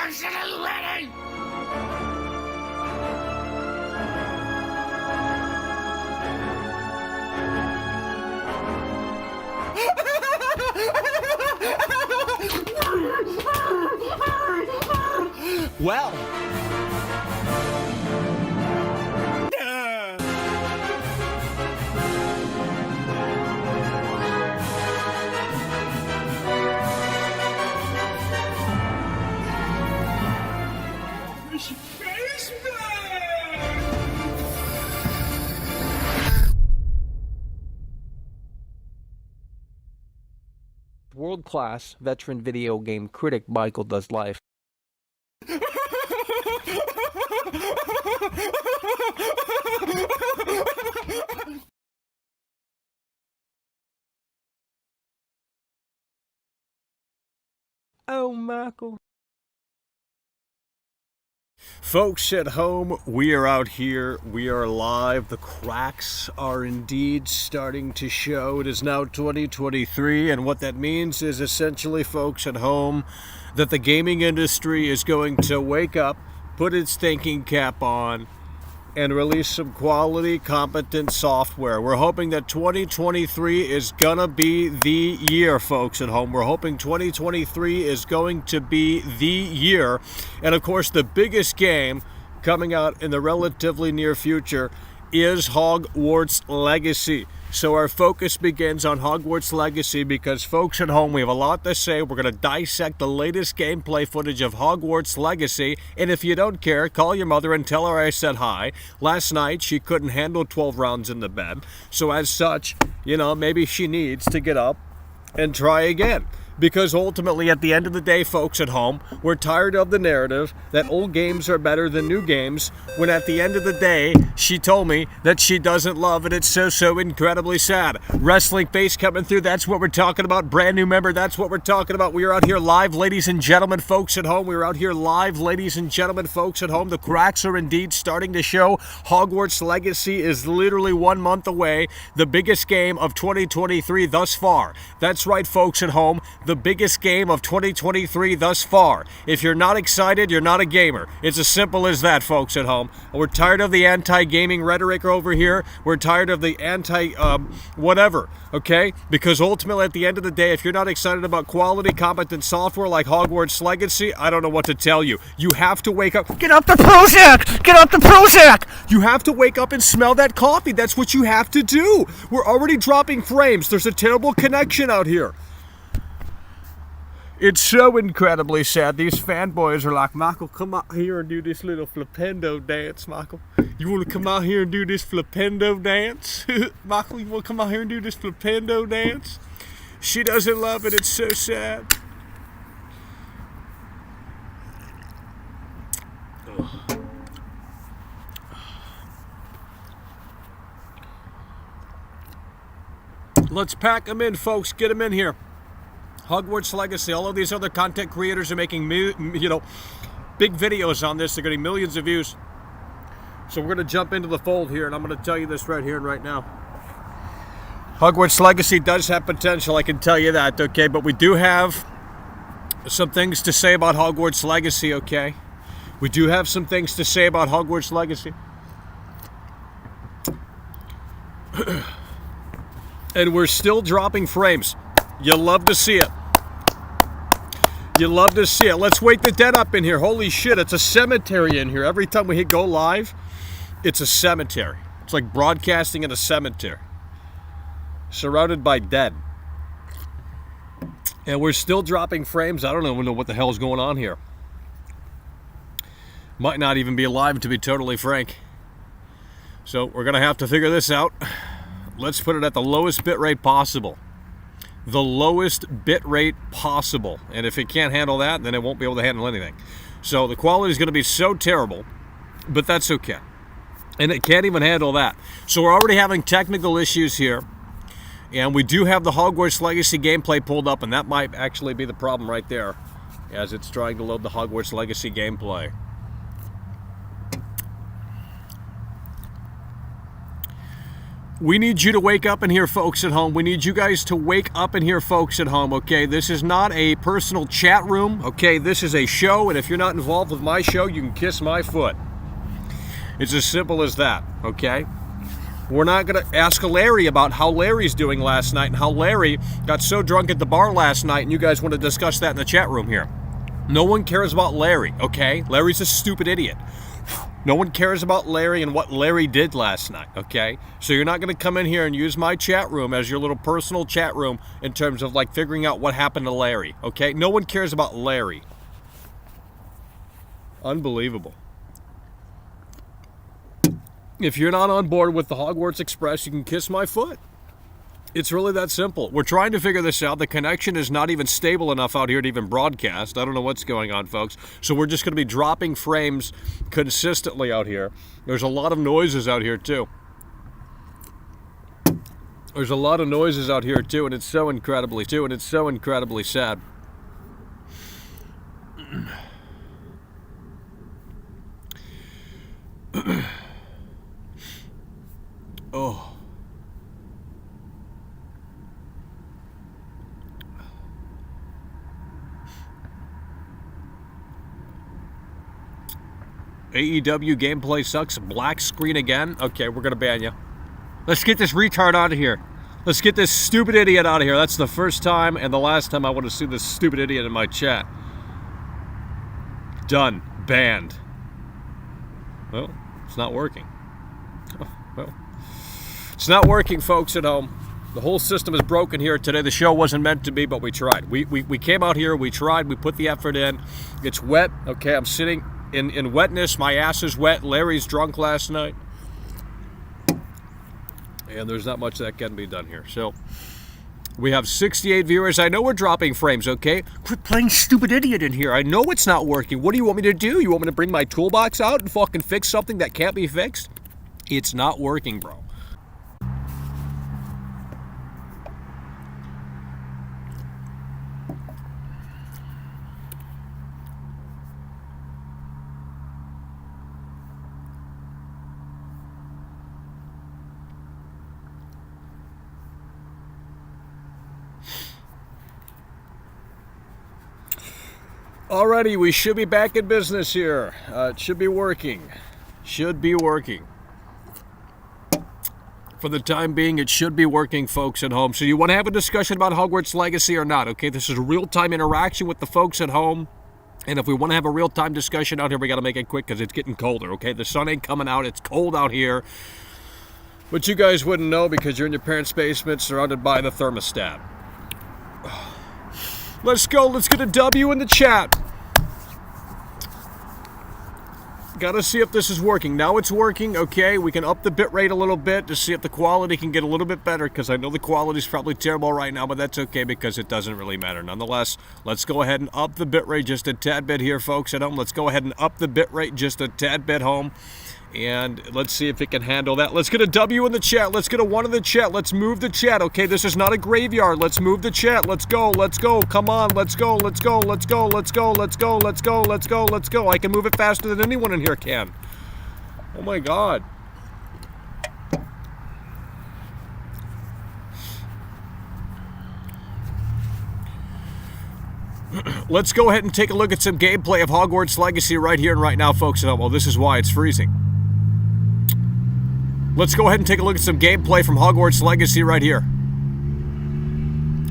Jackson, are you ready? Well. World-class veteran video game critic Michael Does Life. Oh, Michael. Folks at home, we are out here. We are live. The cracks are indeed starting to show. It is now 2023, and what that means is essentially, folks at home, that the gaming industry is going to wake up, put its thinking cap on, and release some quality, competent software. We're hoping that 2023 is gonna be the year, folks at home. We're hoping 2023 is going to be the year. And of course, the biggest game coming out in the relatively near future is Hogwarts Legacy. So our focus begins on Hogwarts Legacy because, folks at home, we have a lot to say. We're going to dissect the latest gameplay footage of Hogwarts Legacy. And if you don't care, call your mother and tell her I said hi. Last night, she couldn't handle 12 rounds in the bed. So as such, you know, maybe she needs to get up and try again. Because ultimately, at the end of the day, folks at home, we're tired of the narrative that old games are better than new games, when at the end of the day, she told me that she doesn't love it. It's so incredibly sad. Wrestling face coming through, that's what we're talking about. Brand new member, that's what we're talking about. We are out here live, ladies and gentlemen, folks at home. We are out here live, ladies and gentlemen, folks at home. The cracks are indeed starting to show. Hogwarts Legacy is literally 1 month away. The biggest game of 2023 thus far. That's right, folks at home. The biggest game of 2023 thus far. If you're not excited, you're not a gamer. It's as simple as that, folks at home. We're tired of the anti-gaming rhetoric over here. We're tired of the whatever, okay? Because ultimately, at the end of the day, if you're not excited about quality, competent software like Hogwarts Legacy, I don't know what to tell you. You have to wake up. Get up the Prozac! Get up the Prozac! You have to wake up and smell that coffee. That's what you have to do. We're already dropping frames. There's a terrible connection out here. It's so incredibly sad. These fanboys are like, Michael, come out here and do this little flipendo dance, Michael. You want to come out here and do this flipendo dance? Michael, you want to come out here and do this flipendo dance? She doesn't love it. It's so sad. Let's pack them in, folks. Get them in here. Hogwarts Legacy, all of these other content creators are making, big videos on this. They're getting millions of views. So we're going to jump into the fold here, and I'm going to tell you this right here and right now. Hogwarts Legacy does have potential, I can tell you that, okay? But we do have some things to say about Hogwarts Legacy, okay? We do have some things to say about Hogwarts Legacy. And we're still dropping frames. You love to see it. You love to see it. Let's wake the dead up in here. Holy shit, it's a cemetery in here. Every time we hit go live, it's a cemetery. It's like broadcasting in a cemetery. Surrounded by dead. And we're still dropping frames. I don't even know what the hell is going on here. Might not even be alive, to be totally frank. So we're going to have to figure this out. Let's put it at the lowest bit rate possible. The lowest bit rate possible. And if it can't handle that, then it won't be able to handle anything. So the quality is going to be so terrible, but that's okay. And it can't even handle that. So we're already having technical issues here. And we do have the Hogwarts Legacy gameplay pulled up, and that might actually be the problem right there, as it's trying to load the Hogwarts Legacy gameplay. We need you to wake up in here, folks at home. We need you guys to wake up in here, folks at home, okay? This is not a personal chat room, okay? This is a show, and if you're not involved with my show, you can kiss my foot. It's as simple as that, okay? We're not going to ask Larry about how Larry's doing last night and how Larry got so drunk at the bar last night, and you guys want to discuss that in the chat room here. No one cares about Larry, okay? Larry's a stupid idiot. No one cares about Larry and what Larry did last night, okay? So you're not going to come in here and use my chat room as your little personal chat room in terms of like figuring out what happened to Larry, okay? No one cares about Larry. Unbelievable. If you're not on board with the Hogwarts Express, you can kiss my foot. It's really that simple. We're trying to figure this out. The connection is not even stable enough out here to even broadcast. I don't know what's going on, folks. So we're just going to be dropping frames consistently out here. There's a lot of noises out here, too. There's a lot of noises out here, too, and it's so incredibly sad. Oh. AEW gameplay sucks. Black screen again. Okay, we're going to ban you. Let's get this retard out of here. Let's get this stupid idiot out of here. That's the first time and the last time I want to see this stupid idiot in my chat. Done. Banned. Well, it's not working. Oh, well, it's not working, folks at home. The whole system is broken here today. The show wasn't meant to be, but we tried. We came out here. We tried. We put the effort in. It's wet. Okay, I'm sitting in wetness. My ass is wet. Larry's drunk last night. And there's not much that can be done here. So we have 68 viewers. I know we're dropping frames, okay? Quit playing stupid idiot in here. I know it's not working. What do you want me to do? You want me to bring my toolbox out and fucking fix something that can't be fixed? It's not working, bro. Alrighty, we should be back in business here. It should be working. Should be working. For the time being, it should be working, folks at home. So you want to have a discussion about Hogwarts Legacy or not? Okay, this is a real-time interaction with the folks at home. And if we want to have a real-time discussion out here, we got to make it quick because it's getting colder, okay? The sun ain't coming out. It's cold out here. But you guys wouldn't know because you're in your parents' basement surrounded by the thermostat. Let's go. Let's get a W in the chat. Gotta see if this is working. Now it's working. Okay, we can up the bit rate a little bit to see if the quality can get a little bit better because I know the quality is probably terrible right now, but that's okay because it doesn't really matter. Nonetheless, let's go ahead and up the bit rate just a tad bit here, folks at home. Let's go ahead and up the bit rate just a tad bit home. And let's see if it can handle that. Let's get a W in the chat. Let's get a 1 in the chat. Let's move the chat. Okay, this is not a graveyard. Let's move the chat. Let's go. Let's go. Come on. Let's go. Let's go. Let's go. Let's go. Let's go. Let's go. Let's go. Let's go. I can move it faster than anyone in here can. Oh my God. Let's go ahead and take a look at some gameplay of Hogwarts Legacy right here and right now, folks. Well, this is why it's freezing. Let's go ahead and take a look at some gameplay from Hogwarts Legacy right here.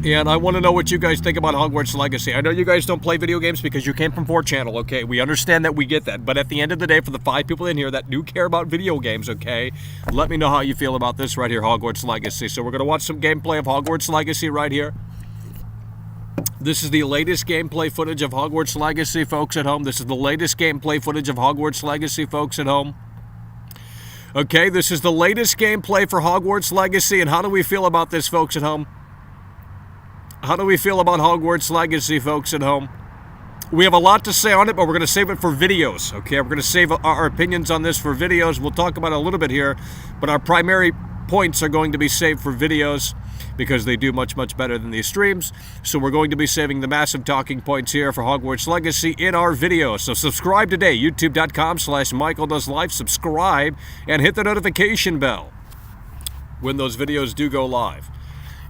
And I want to know what you guys think about Hogwarts Legacy. I know you guys don't play video games because you came from 4Channel, okay? We understand that, we get that. But at the end of the day, for the 5 people in here that do care about video games, okay? Let me know how you feel about this right here, Hogwarts Legacy. So we're going to watch some gameplay of Hogwarts Legacy right here. This is the latest gameplay footage of Hogwarts Legacy, folks at home. This is the latest gameplay footage of Hogwarts Legacy, folks at home. Okay, this is the latest gameplay for Hogwarts Legacy, and how do we feel about this, folks at home? How do we feel about Hogwarts Legacy, folks at home? We have a lot to say on it, but we're going to save it for videos, okay? We're going to save our opinions on this for videos. We'll talk about it a little bit here, but our primary points are going to be saved for videos because they do much, much better than these streams. So we're going to be saving the massive talking points here for Hogwarts Legacy in our videos. So subscribe today, youtube.com/MichaelDoesLife. Subscribe and hit the notification bell. when those videos do go live.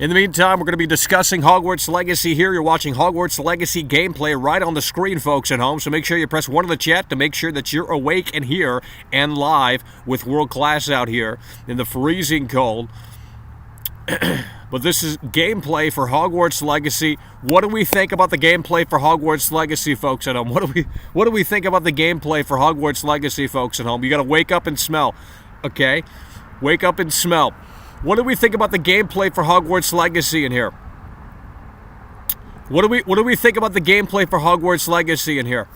In the meantime, we're going to be discussing Hogwarts Legacy here. You're watching Hogwarts Legacy gameplay right on the screen, folks at home. So make sure you press 1 in the chat to make sure that you're awake and here and live with world class out here in the freezing cold. But this is gameplay for Hogwarts Legacy. What do we think about the gameplay for Hogwarts Legacy, folks at home? What do we think about the gameplay for Hogwarts Legacy, folks at home? You got to wake up and smell, okay? Wake up and smell. What do we think about the gameplay for Hogwarts Legacy in here? What do we think about the gameplay for Hogwarts Legacy in here?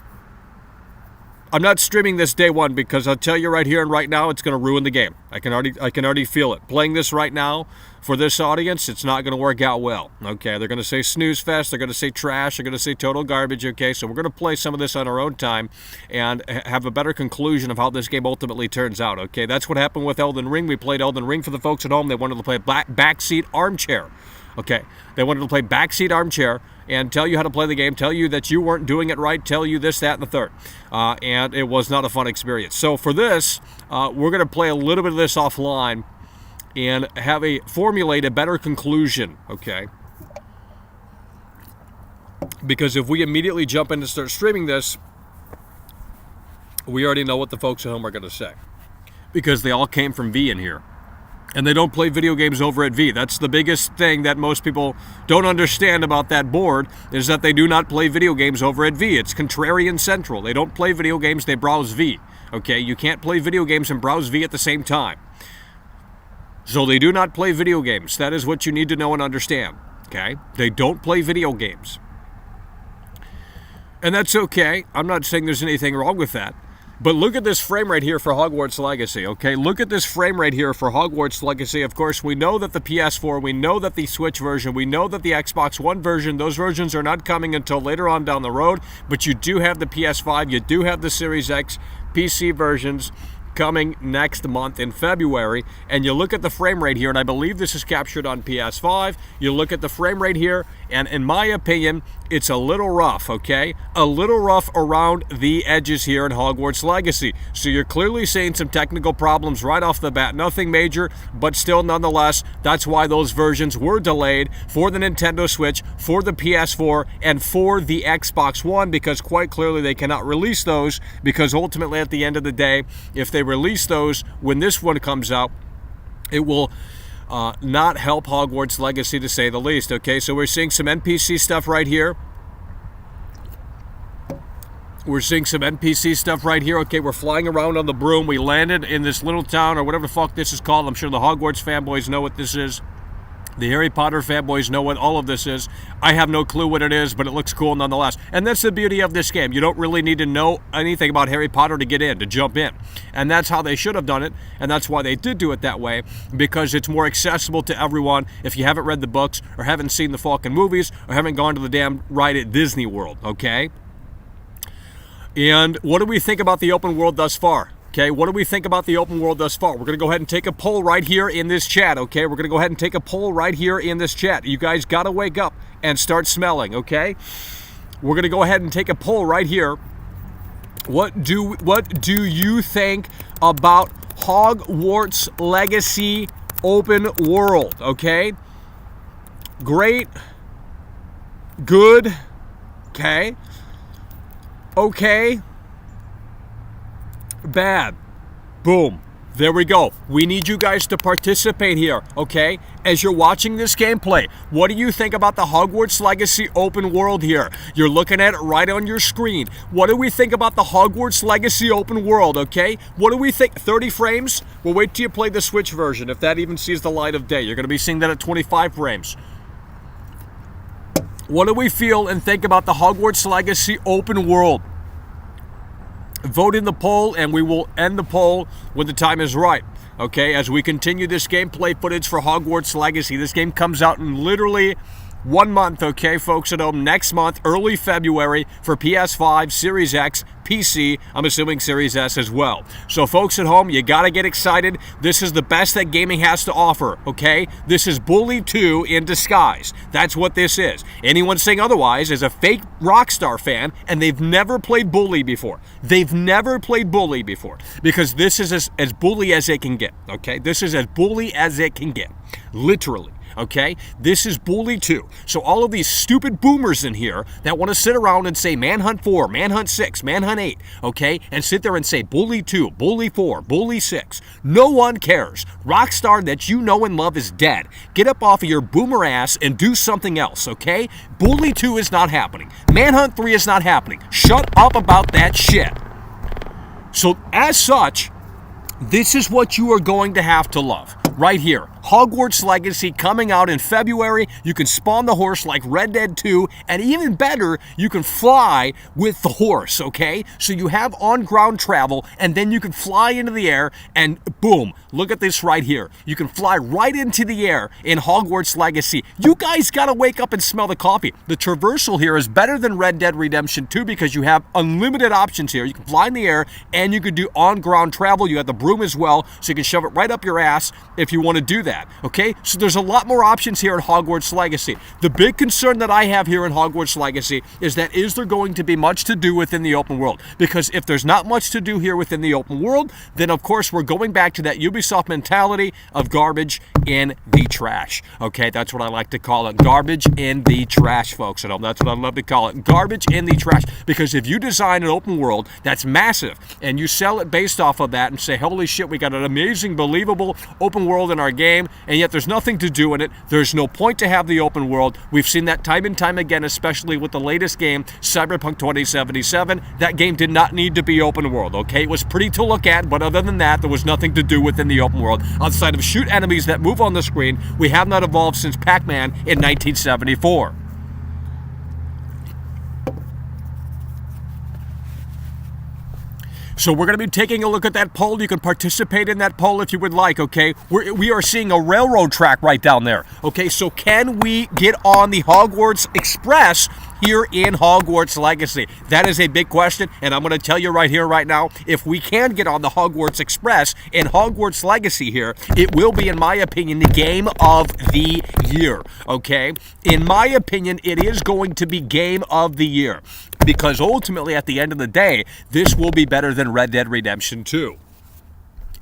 I'm not streaming this day one because I'll tell you right here and right now, it's going to ruin the game. I can already feel it. Playing this right now for this audience, it's not going to work out well. Okay, they're going to say snooze fest, they're going to say trash, they're going to say total garbage. Okay, so we're going to play some of this on our own time and have a better conclusion of how this game ultimately turns out. Okay, that's what happened with Elden Ring. We played Elden Ring for the folks at home. They wanted to play backseat armchair. Okay, they wanted to play backseat armchair and tell you how to play the game, tell you that you weren't doing it right, tell you this, that, and the third. And it was not a fun experience. So for this, we're going to play a little bit of this offline and formulate a better conclusion, okay? Because if we immediately jump in and start streaming this, we already know what the folks at home are going to say. Because they all came from V in here. And they don't play video games over at V. That's the biggest thing that most people don't understand about that board, is that they do not play video games over at V. It's contrarian central. They don't play video games, they browse V. Okay, you can't play video games and browse V at the same time. So they do not play video games. That is what you need to know and understand. Okay? They don't play video games. And that's okay. I'm not saying there's anything wrong with that. But look at this frame right here for Hogwarts Legacy, okay? Look at this frame right here for Hogwarts Legacy. Of course, we know that the PS4, we know that the Switch version, we know that the Xbox One version, those versions are not coming until later on down the road, but you do have the PS5, you do have the Series X PC versions coming next month in February, and you look at the frame rate here, and I believe this is captured on PS5. You look at the frame rate here, and in my opinion, it's a little rough, okay? A little rough around the edges here in Hogwarts Legacy. So you're clearly seeing some technical problems right off the bat. Nothing major, but still nonetheless, that's why those versions were delayed for the Nintendo Switch, for the PS4, and for the Xbox One, because quite clearly they cannot release those, because ultimately at the end of the day, if they release those when this one comes out, it will not help Hogwarts Legacy, to say the least. Okay, so we're seeing some NPC stuff right here. We're seeing some NPC stuff right here. Okay, we're flying around on the broom. We landed in this little town, or whatever the fuck this is called. I'm sure the Hogwarts fanboys know what this is. The Harry Potter fanboys know what all of this is. I have no clue what it is, but it looks cool nonetheless. And that's the beauty of this game. You don't really need to know anything about Harry Potter to get in, to jump in. And that's how they should have done it, and that's why they did do it that way, because it's more accessible to everyone if you haven't read the books, or haven't seen the fucking movies, or haven't gone to the damn ride at Disney World, okay? And what do we think about the open world thus far? Okay, what do we think about the open world thus far? We're going to go ahead and take a poll right here in this chat, okay? We're going to go ahead and take a poll right here in this chat. You guys got to wake up and start smelling, okay? We're going to go ahead and take a poll right here. What do you think about Hogwarts Legacy open world, okay? Great. Good. Okay. Okay. Bad. Boom. There we go. We need you guys to participate here, okay? As you're watching this gameplay, what do you think about the Hogwarts Legacy open world here? You're looking at it right on your screen. What do we think about the Hogwarts Legacy open world, okay? What do we think? 30 frames? Well, wait till you play the Switch version, if that even sees the light of day. You're going to be seeing that at 25 frames. What do we feel and think about the Hogwarts Legacy open world? Vote in the poll, and we will end the poll when the time is right. Okay, as we continue this gameplay footage for Hogwarts Legacy. This game comes out in literally 1 month, okay, folks at home. Next month, early February, for PS5, Series X, PC, I'm assuming Series S as well. So folks at home, you gotta get excited. This is the best that gaming has to offer, okay? This is Bully 2 in disguise. That's what this is. Anyone saying otherwise is a fake Rockstar fan, and they've never played Bully before. They've never played Bully before, because this is as bully as it can get, okay? This is as bully as it can get, literally. Okay, this is Bully 2. So all of these stupid boomers in here that want to sit around and say Manhunt 4, Manhunt 6, Manhunt 8, okay, and sit there and say Bully 2, Bully 4, Bully 6. No one cares. Rockstar that you know and love is dead. Get up off of your boomer ass and do something else, okay? Bully 2 is not happening. Manhunt 3 is not happening. Shut up about that shit. So as such, this is what you are going to have to love. Right here, Hogwarts Legacy coming out in February. You can spawn the horse like Red Dead 2, and even better, you can fly with the horse, okay? So you have on-ground travel, and then you can fly into the air, and boom, look at this right here. You can fly right into the air in Hogwarts Legacy. You guys gotta wake up and smell the coffee. The traversal here is better than Red Dead Redemption 2 because you have unlimited options here. You can fly in the air, and you can do on-ground travel. You have the broom as well, so you can shove it right up your ass if you want to do that, okay? So there's a lot more options here in Hogwarts Legacy. The big concern that I have here in Hogwarts Legacy is there going to be much to do within the open world? Because if there's not much to do here within the open world, then of course we're going back to that Ubisoft mentality of garbage in the trash, okay? That's what I like to call it, garbage in the trash, folks. And that's what I love to call it, garbage in the trash. Because if you design an open world that's massive and you sell it based off of that and say, holy shit, we got an amazing, believable open world in our game, and yet there's nothing to do in it. There's no point to have the open world. We've seen that time and time again, especially with the latest game, Cyberpunk 2077. That game did not need to be open world, okay? It was pretty to look at, but other than that, there was nothing to do within the open world outside of shoot enemies that move on the screen. We have not evolved since Pac-Man in 1974. So we're going to be taking a look at that poll. You can participate in that poll if you would like, okay? We are seeing a railroad track right down there, okay? So can we get on the Hogwarts Express here in Hogwarts Legacy? That is a big question, and I'm going to tell you right here, right now, if we can get on the Hogwarts Express in Hogwarts Legacy here, it will be, in my opinion, the game of the year, okay? In my opinion, it is going to be game of the year, because ultimately, at the end of the day, this will be better than Red Dead Redemption 2.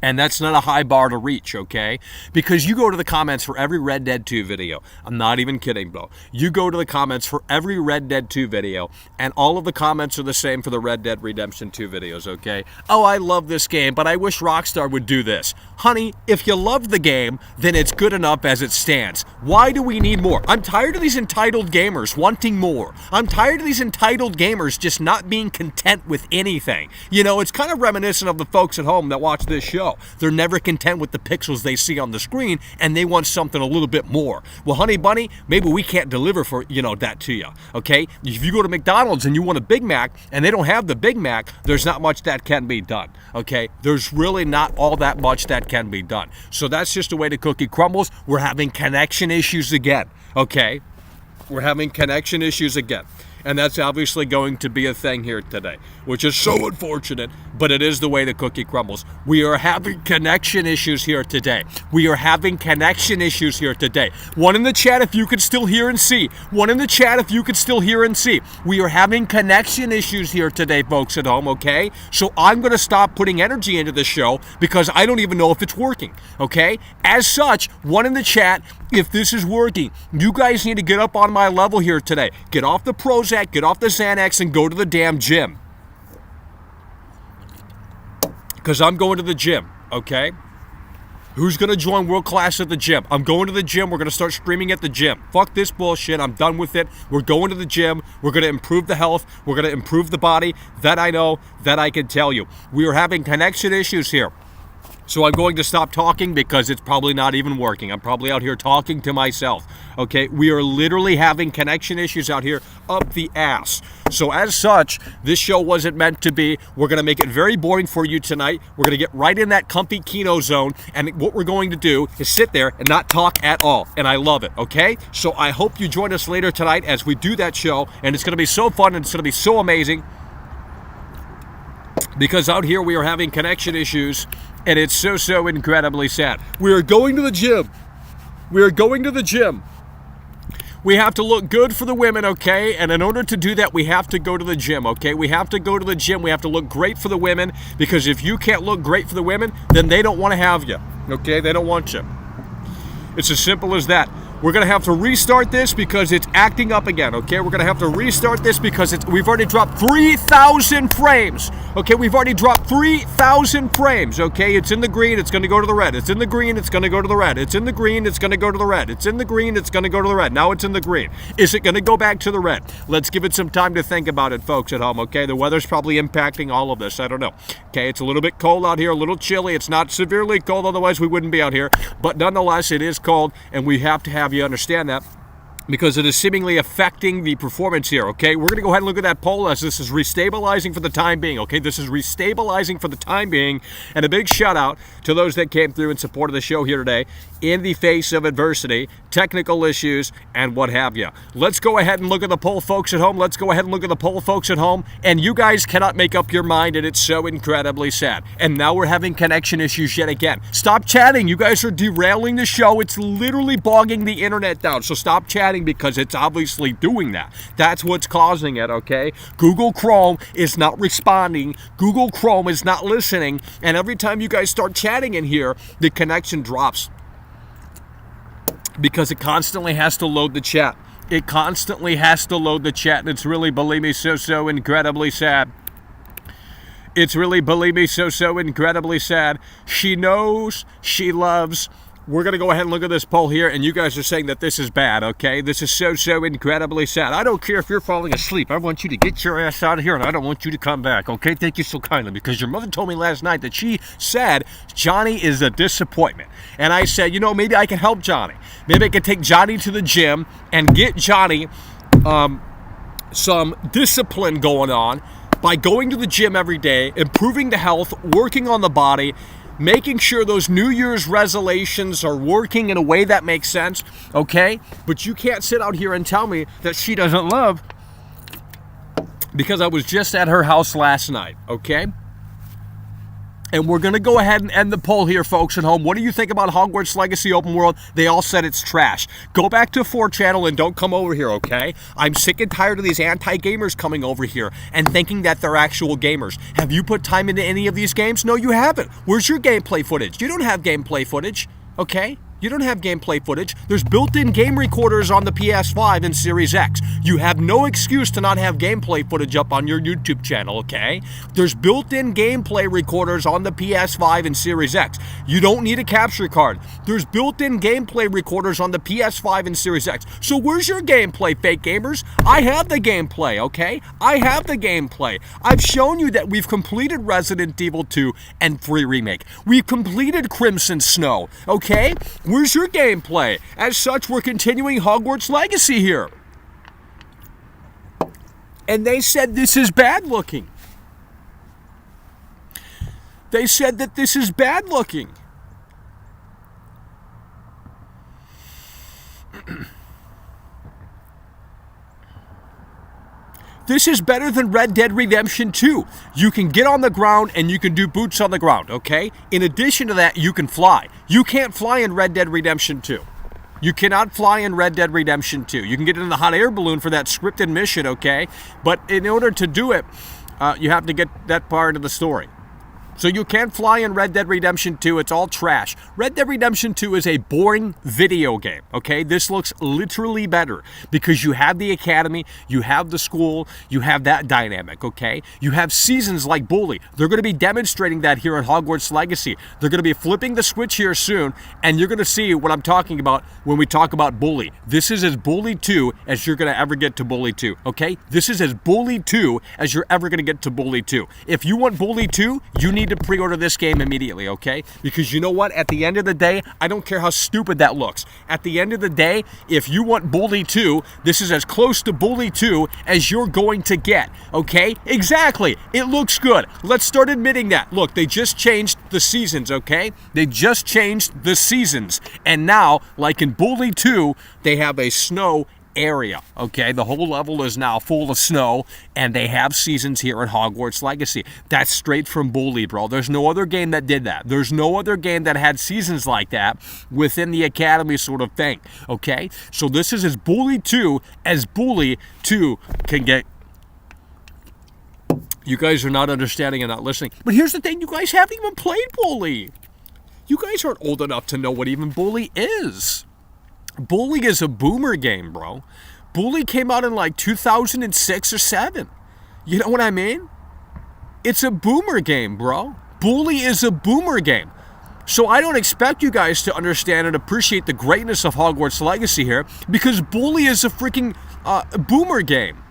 And that's not a high bar to reach, okay? Because you go to the comments for every Red Dead 2 video. I'm not even kidding, bro. You go to the comments for every Red Dead 2 video, and all of the comments are the same for the Red Dead Redemption 2 videos, okay? Oh, I love this game, but I wish Rockstar would do this. Honey, if you love the game, then it's good enough as it stands. Why do we need more? I'm tired of these entitled gamers wanting more. I'm tired of these entitled gamers just not being content with anything. You know, it's kind of reminiscent of the folks at home that watch this show. They're never content with the pixels they see on the screen, and they want something a little bit more. Well, honey bunny, maybe we can't deliver for, that to you, okay? If you go to McDonald's and you want a Big Mac, and they don't have the Big Mac, there's not much that can be done, okay? There's really not all that much that can be done. So that's just the way the cookie crumbles. We're having connection issues again, okay? We're having connection issues again. And that's obviously going to be a thing here today, which is so unfortunate, but it is the way the cookie crumbles. We are having connection issues here today. We are having connection issues here today. One in the chat if you could still hear and see. One in the chat if you could still hear and see. We are having connection issues here today, folks at home, okay? So I'm going to stop putting energy into the show because I don't even know if it's working, okay? As such, one in the chat if this is working. You guys need to get up on my level here today. Get off the Prozac, get off the Xanax, and go to the damn gym. Because I'm going to the gym, okay? Who's going to join World Class at the gym? I'm going to the gym. We're going to start streaming at the gym. Fuck this bullshit. I'm done with it. We're going to the gym. We're going to improve the health. We're going to improve the body. That I know. That I can tell you. We are having connection issues here. So I'm going to stop talking because it's probably not even working. I'm probably out here talking to myself. Okay, we are literally having connection issues out here up the ass. So as such, this show wasn't meant to be. We're going to make it very boring for you tonight. We're going to get right in that comfy kino zone. And what we're going to do is sit there and not talk at all. And I love it, okay? So I hope you join us later tonight as we do that show. And it's going to be so fun and it's going to be so amazing. because out here we are having connection issues, and it's so incredibly sad. We are going to the gym. We are going to the gym. We have to look good for the women, okay? And in order to do that, we have to go to the gym, okay? We have to go to the gym. We have to look great for the women, because if you can't look great for the women, then they don't want to have you, okay? They don't want you. It's as simple as that. We're going to have to restart this because it's acting up again, okay? We're going to have to restart this because we've already dropped 3,000 frames, okay? We've already dropped 3,000 frames, okay? It's in the green, it's going to go to the red. It's in the green, it's going to go to the red. It's in the green, it's going to go to the red. It's in the green, it's going to go to the red. Now it's in the green. Is it going to go back to the red? Let's give it some time to think about it, folks at home, okay? The weather's probably impacting all of this. I don't know. Okay, it's a little bit cold out here, a little chilly. It's not severely cold, otherwise we wouldn't be out here. But nonetheless, it is cold, and we have to have you understand that, because it is seemingly affecting the performance here, okay? We're going to go ahead and look at that poll as this is restabilizing for the time being, okay? This is restabilizing for the time being, and a big shout out to those that came through in support of the show here today in the face of adversity, technical issues, and what have you. Let's go ahead and look at the poll, folks at home. Let's go ahead and look at the poll, folks at home, and you guys cannot make up your mind, and it's so incredibly sad. And now we're having connection issues yet again. Stop chatting. You guys are derailing the show. It's literally bogging the internet down, so stop chatting, because it's obviously doing that. That's what's causing it, okay? Google Chrome is not responding. Google Chrome is not listening. And every time you guys start chatting in here, the connection drops, because it constantly has to load the chat. It constantly has to load the chat, and it's really, believe me, so incredibly sad. It's really, believe me, so incredibly sad. She knows, she loves. We're going to go ahead and look at this poll here, and you guys are saying that this is bad, okay? This is so incredibly sad. I don't care if you're falling asleep. I want you to get your ass out of here, and I don't want you to come back, okay? Thank you so kindly, because your mother told me last night that she said Johnny is a disappointment. And I said, you know, maybe I can help Johnny. Maybe I can take Johnny to the gym and get Johnny some discipline going on by going to the gym every day, improving the health, working on the body, making sure those New Year's resolutions are working in a way that makes sense, okay? But you can't sit out here and tell me that she doesn't love, because I was just at her house last night, okay? And we're going to go ahead and end the poll here, folks at home. What do you think about Hogwarts Legacy Open World? They all said it's trash. Go back to 4channel and don't come over here, okay? I'm sick and tired of these anti-gamers coming over here and thinking that they're actual gamers. Have you put time into any of these games? No, you haven't. Where's your gameplay footage? You don't have gameplay footage, okay? You don't have gameplay footage. There's built-in game recorders on the PS5 and Series X. You have no excuse to not have gameplay footage up on your YouTube channel, okay? There's built-in gameplay recorders on the PS5 and Series X. You don't need a capture card. There's built-in gameplay recorders on the PS5 and Series X. So where's your gameplay, fake gamers? I have the gameplay, okay? I have the gameplay. I've shown you that we've completed Resident Evil 2 and 3 Remake. We've completed Crimson Snow, okay? Where's your gameplay? As such, we're continuing Hogwarts Legacy here. And they said this is bad looking. They said that this is bad looking. This is better than Red Dead Redemption 2. You can get on the ground and you can do boots on the ground, okay? In addition to that, you can fly. You can't fly in Red Dead Redemption 2. You cannot fly in Red Dead Redemption 2. You can get in the hot air balloon for that scripted mission, okay? But in order to do it, you have to get that part of the story. So you can't fly in Red Dead Redemption 2. It's all trash. Red Dead Redemption 2 is a boring video game, okay? This looks literally better because you have the academy, you have the school, you have that dynamic, okay? You have seasons like Bully. They're going to be demonstrating that here in Hogwarts Legacy. They're going to be flipping the switch here soon, and you're going to see what I'm talking about when we talk about Bully. This is as Bully 2 as you're going to ever get to Bully 2, okay? This is as Bully 2 as you're ever going to get to Bully 2. If you want Bully 2, you need to pre-order this game immediately, okay? Because you know what? At the end of the day, I don't care how stupid that looks. At the end of the day, if you want Bully 2, this is as close to Bully 2 as you're going to get, okay? Exactly. It looks good. Let's start admitting that. Look, they just changed the seasons, okay? They just changed the seasons. And now, like in Bully 2, they have a snow area, okay? The whole level is now full of snow, and they have seasons here in Hogwarts Legacy. That's straight from Bully, bro. There's no other game that did that. There's no other game that had seasons like that within the Academy sort of thing, okay? So this is as Bully 2 as Bully 2 can get. You guys are not understanding and not listening. But here's the thing, you guys haven't even played Bully. You guys aren't old enough to know what even Bully is. Bully is a boomer game, bro. Bully came out in like 2006 or 7. You know what I mean? It's a boomer game, bro. Bully is a boomer game. So I don't expect you guys to understand and appreciate the greatness of Hogwarts Legacy here, because Bully is a freaking boomer game.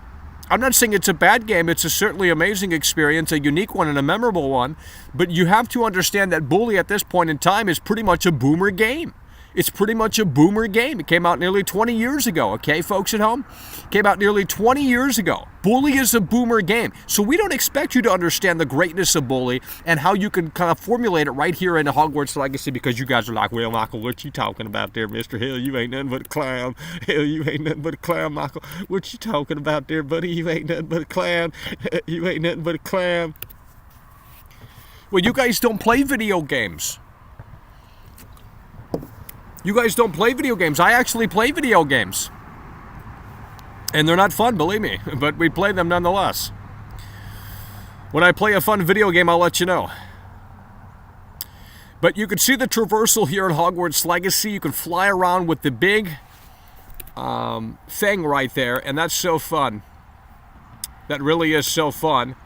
I'm not saying it's a bad game. It's a certainly amazing experience, a unique one and a memorable one. But you have to understand that Bully at this point in time is pretty much a boomer game. It's pretty much a boomer game. It came out nearly 20 years ago, okay, folks at home? Came out nearly 20 years ago. Bully is a boomer game. So we don't expect you to understand the greatness of Bully and how you can kind of formulate it right here in the Hogwarts Legacy, because you guys are like, well, Michael, what you talking about there, Mr. Hill? You ain't nothing but a clown. Hell, you ain't nothing but a clown, Michael. What you talking about there, buddy? You ain't nothing but a clown. You ain't nothing but a clown. Well, you guys don't play video games. You guys don't play video games. I actually play video games. And they're not fun, believe me. But we play them nonetheless. When I play a fun video game, I'll let you know. But you can see the traversal here in Hogwarts Legacy. You can fly around with the big thing right there. And that's so fun. That really is so fun.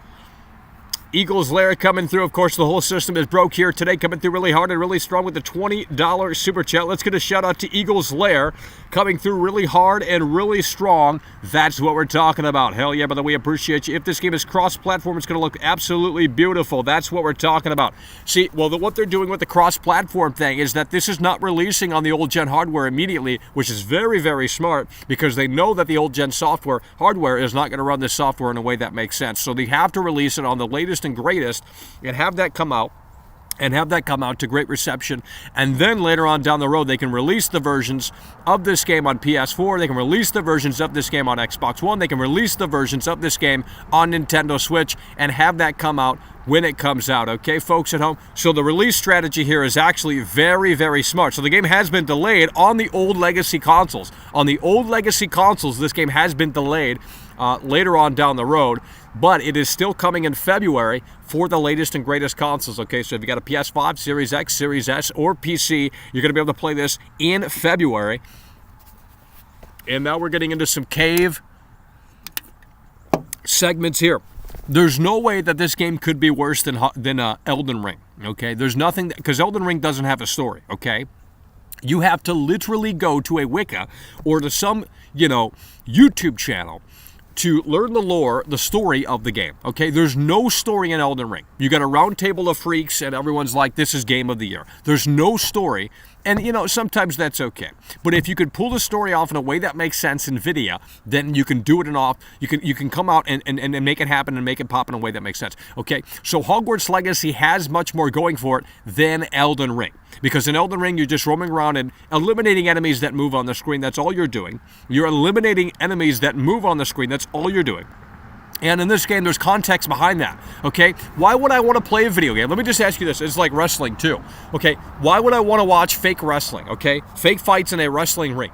Eagles Lair coming through. Of course, the whole system is broke here today, coming through really hard and really strong with the $20 super chat. Let's get a shout out to Eagles Lair coming through really hard and really strong. That's what we're talking about. Hell yeah, brother, we appreciate you. If this game is cross-platform, it's going to look absolutely beautiful. That's what we're talking about. See, well, what they're doing with the cross-platform thing is that this is not releasing on the old-gen hardware immediately, which is very, very smart, because they know that the old-gen hardware is not going to run this software in a way that makes sense. So they have to release it on the latest and greatest and have that come out to great reception. And then later on down the road, they can release the versions of this game on PS4. They can release the versions of this game on Xbox One. They can release the versions of this game on Nintendo Switch and have that come out when it comes out. Okay, folks at home? So the release strategy here is actually very, very smart. So the game has been delayed on the old legacy consoles. On the old legacy consoles, this game has been delayed later on down the road, but it is still coming in February for the latest and greatest consoles. Okay, so if you got a PS5, Series X, Series S, or PC, you're going to be able to play this in February. And now we're getting into some cave segments here. There's no way that this game could be worse than Elden Ring. Okay, there's nothing, because Elden Ring doesn't have a story. Okay. You have to literally go to a Wicca or to some, YouTube channel to learn the lore, the story of the game, okay? There's no story in Elden Ring. You got a round table of freaks, and everyone's like, this is game of the year. There's no story, and, sometimes that's okay. But if you could pull the story off in a way that makes sense in video, then you can do it you can come out and make it happen and make it pop in a way that makes sense, okay? So Hogwarts Legacy has much more going for it than Elden Ring. Because in Elden Ring, you're just roaming around and eliminating enemies that move on the screen. That's all you're doing. You're eliminating enemies that move on the screen. That's all you're doing. And in this game, there's context behind that, okay? Why would I want to play a video game? Let me just ask you this. It's like wrestling, too, okay? Why would I want to watch fake wrestling, okay? Fake fights in a wrestling ring.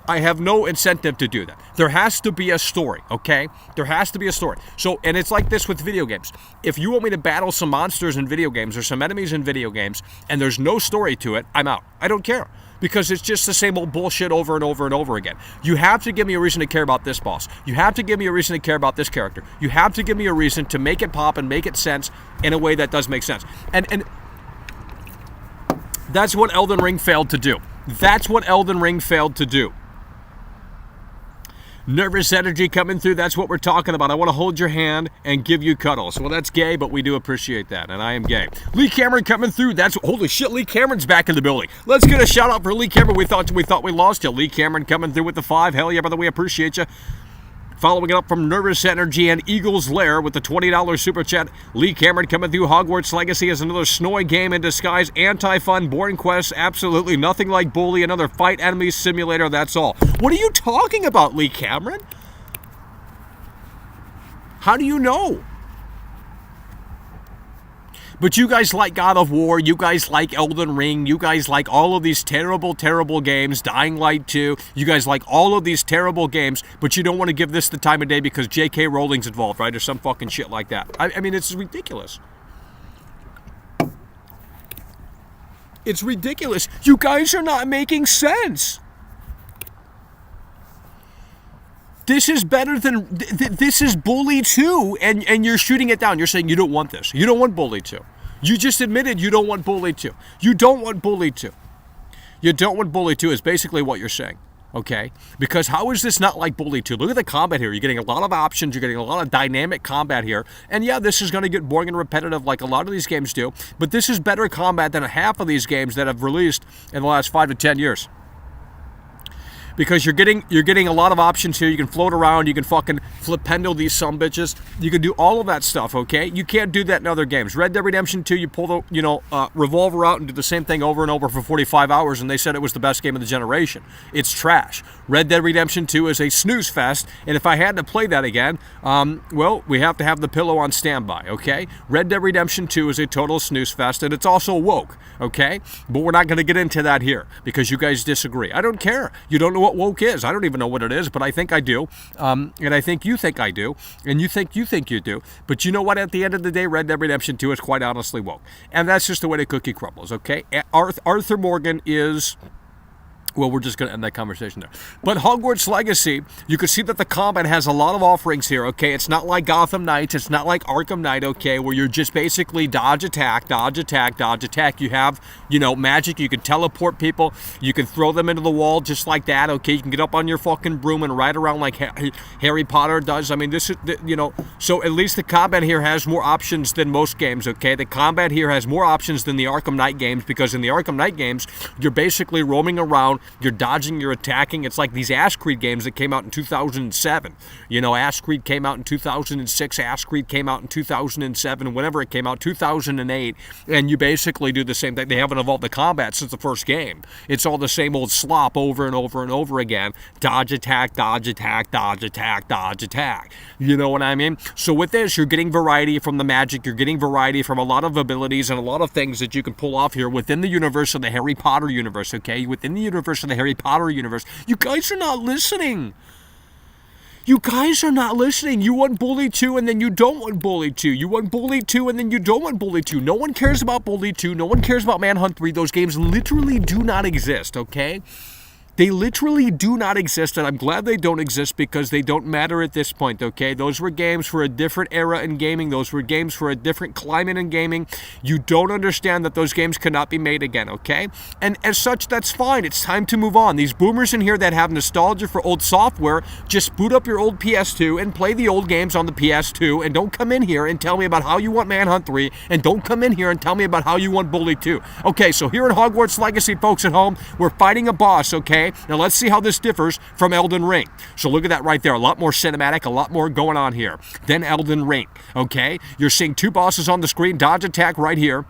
I have no incentive to do that. There has to be a story, okay? There has to be a story. So, and it's like this with video games. If you want me to battle some monsters in video games or some enemies in video games and there's no story to it, I'm out. I don't care. Because it's just the same old bullshit over and over and over again. You have to give me a reason to care about this boss. You have to give me a reason to care about this character. You have to give me a reason to make it pop and make it sense in a way that does make sense. And that's what Elden Ring failed to do. That's what Elden Ring failed to do. Nervous energy coming through. That's what we're talking about. I want to hold your hand and give you cuddles. Well, that's gay, but we do appreciate that, and I am gay. Lee Cameron coming through. Holy shit, Lee Cameron's back in the building. Let's get a shout out for Lee Cameron. We thought we lost you. Lee Cameron coming through with the 5. Hell yeah, brother, we appreciate you. Following it up from Nervous Energy and Eagle's Lair with the $20 super chat. Lee Cameron coming through. Hogwarts Legacy is another snowy game in disguise. Anti-fun, boring quest. Absolutely nothing like Bully. Another fight enemy simulator. That's all. What are you talking about, Lee Cameron? How do you know? But you guys like God of War, you guys like Elden Ring, you guys like all of these terrible, terrible games, Dying Light 2, you guys like all of these terrible games, but you don't want to give this the time of day because J.K. Rowling's involved, right? Or some fucking shit like that. I mean, it's ridiculous. It's ridiculous. You guys are not making sense. This is better than, this is Bully 2, and you're shooting it down. You're saying you don't want this. You don't want Bully 2. You just admitted you don't want Bully 2. You don't want Bully 2. You don't want Bully 2 is basically what you're saying, okay? Because how is this not like Bully 2? Look at the combat here. You're getting a lot of options. You're getting a lot of dynamic combat here. And yeah, this is going to get boring and repetitive like a lot of these games do, but this is better combat than half of these games that have released in the last 5 to 10 years. Because you're getting a lot of options here. You can float around. You can fucking flipendo these sumbitches. You can do all of that stuff, okay? You can't do that in other games. Red Dead Redemption 2, you pull the, revolver out and do the same thing over and over for 45 hours, and they said it was the best game of the generation. It's trash. Red Dead Redemption 2 is a snooze fest, and if I had to play that again, well, we have to have the pillow on standby, okay? Red Dead Redemption 2 is a total snooze fest, and it's also woke, okay? But we're not going to get into that here because you guys disagree. I don't care. You don't know what woke is. I don't even know what it is, but I think I do. And I think I do. And you think you do. But you know what? At the end of the day, Red Dead Redemption 2 is quite honestly woke. And that's just the way the cookie crumbles, okay? Arthur Morgan is... Well, we're just going to end that conversation there. But Hogwarts Legacy, you can see that the combat has a lot of offerings here, okay? It's not like Gotham Knights. It's not like Arkham Knight, okay, where you're just basically dodge, attack, dodge, attack, dodge, attack. You have, magic. You can teleport people. You can throw them into the wall just like that, okay? You can get up on your fucking broom and ride around like Harry Potter does. I mean, this is, so at least the combat here has more options than most games, okay? The combat here has more options than the Arkham Knight games because in the Arkham Knight games, you're basically roaming around. You're dodging, you're attacking. It's like these Ash Creed games that came out in 2007. Ash Creed came out in 2006. Ash Creed came out in 2007. Whenever it came out, 2008. And you basically do the same thing. They haven't evolved the combat since the first game. It's all the same old slop over and over and over again. Dodge, attack, dodge, attack, dodge, attack, dodge, attack. You know what I mean? So with this, you're getting variety from the magic. You're getting variety from a lot of abilities and a lot of things that you can pull off here within the universe of the Harry Potter universe, okay? Within the universe of the Harry Potter universe. You guys are not listening. You guys are not listening. You want Bully 2 and then you don't want Bully 2. You want Bully 2 and then you don't want Bully 2. No one cares about Bully 2. No one cares about Manhunt 3. Those games literally do not exist, okay? They literally do not exist, and I'm glad they don't exist because they don't matter at this point, okay? Those were games for a different era in gaming. Those were games for a different climate in gaming. You don't understand that those games cannot be made again, okay? And as such, that's fine. It's time to move on. These boomers in here that have nostalgia for old software, just boot up your old PS2 and play the old games on the PS2, and don't come in here and tell me about how you want Manhunt 3, and don't come in here and tell me about how you want Bully 2. Okay, so here in Hogwarts Legacy, folks at home, we're fighting a boss, okay? Now let's see how this differs from Elden Ring. So look at that right there. A lot more cinematic, a lot more going on here than Elden Ring, okay? You're seeing two bosses on the screen, dodge attack right here.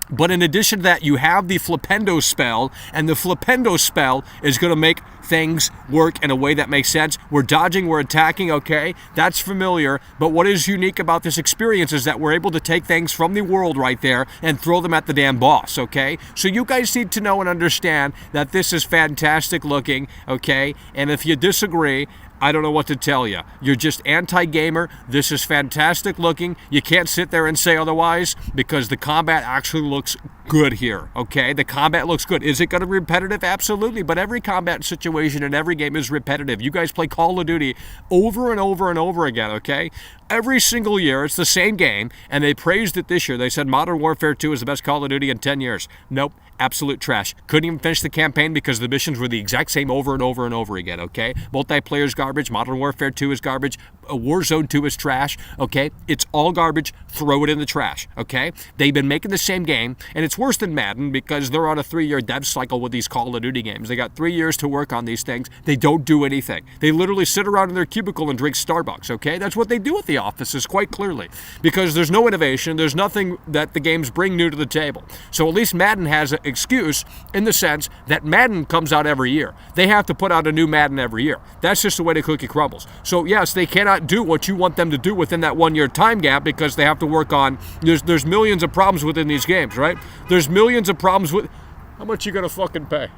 But in addition to that, you have the Flipendo spell, and the Flipendo spell is going to make things work in a way that makes sense. We're dodging, we're attacking, okay? That's familiar, but what is unique about this experience is that we're able to take things from the world right there and throw them at the damn boss, okay? So you guys need to know and understand that this is fantastic looking, okay? And if you disagree, I don't know what to tell you. You're just anti-gamer. This is fantastic looking. You can't sit there and say otherwise because the combat actually looks good here, okay? The combat looks good. Is it going to be repetitive? Absolutely, but every combat situation in every game is repetitive. You guys play Call of Duty over and over and over again, okay? Every single year, it's the same game, and they praised it this year. They said Modern Warfare 2 is the best Call of Duty in 10 years. Nope, absolute trash. Couldn't even finish the campaign because the missions were the exact same over and over and over again, okay? Multiplayer's garbage. Modern Warfare 2 is garbage. Warzone 2 is trash, okay? It's all garbage. Throw it in the trash, okay? They've been making the same game, and it's worse than Madden because they're on a 3-year dev cycle with these Call of Duty games. They got 3 years to work on these things. They don't do anything. They literally sit around in their cubicle and drink Starbucks, okay? That's what they do at the offices, quite clearly, because there's no innovation. There's nothing that the games bring new to the table. So at least Madden has an excuse in the sense that Madden comes out every year. They have to put out a new Madden every year. That's just the way the cookie crumbles. So yes, they cannot do what you want them to do within that 1-year time gap because they have to work on, there's millions of problems within these games, right? There's millions of problems with, how much you gonna fucking pay?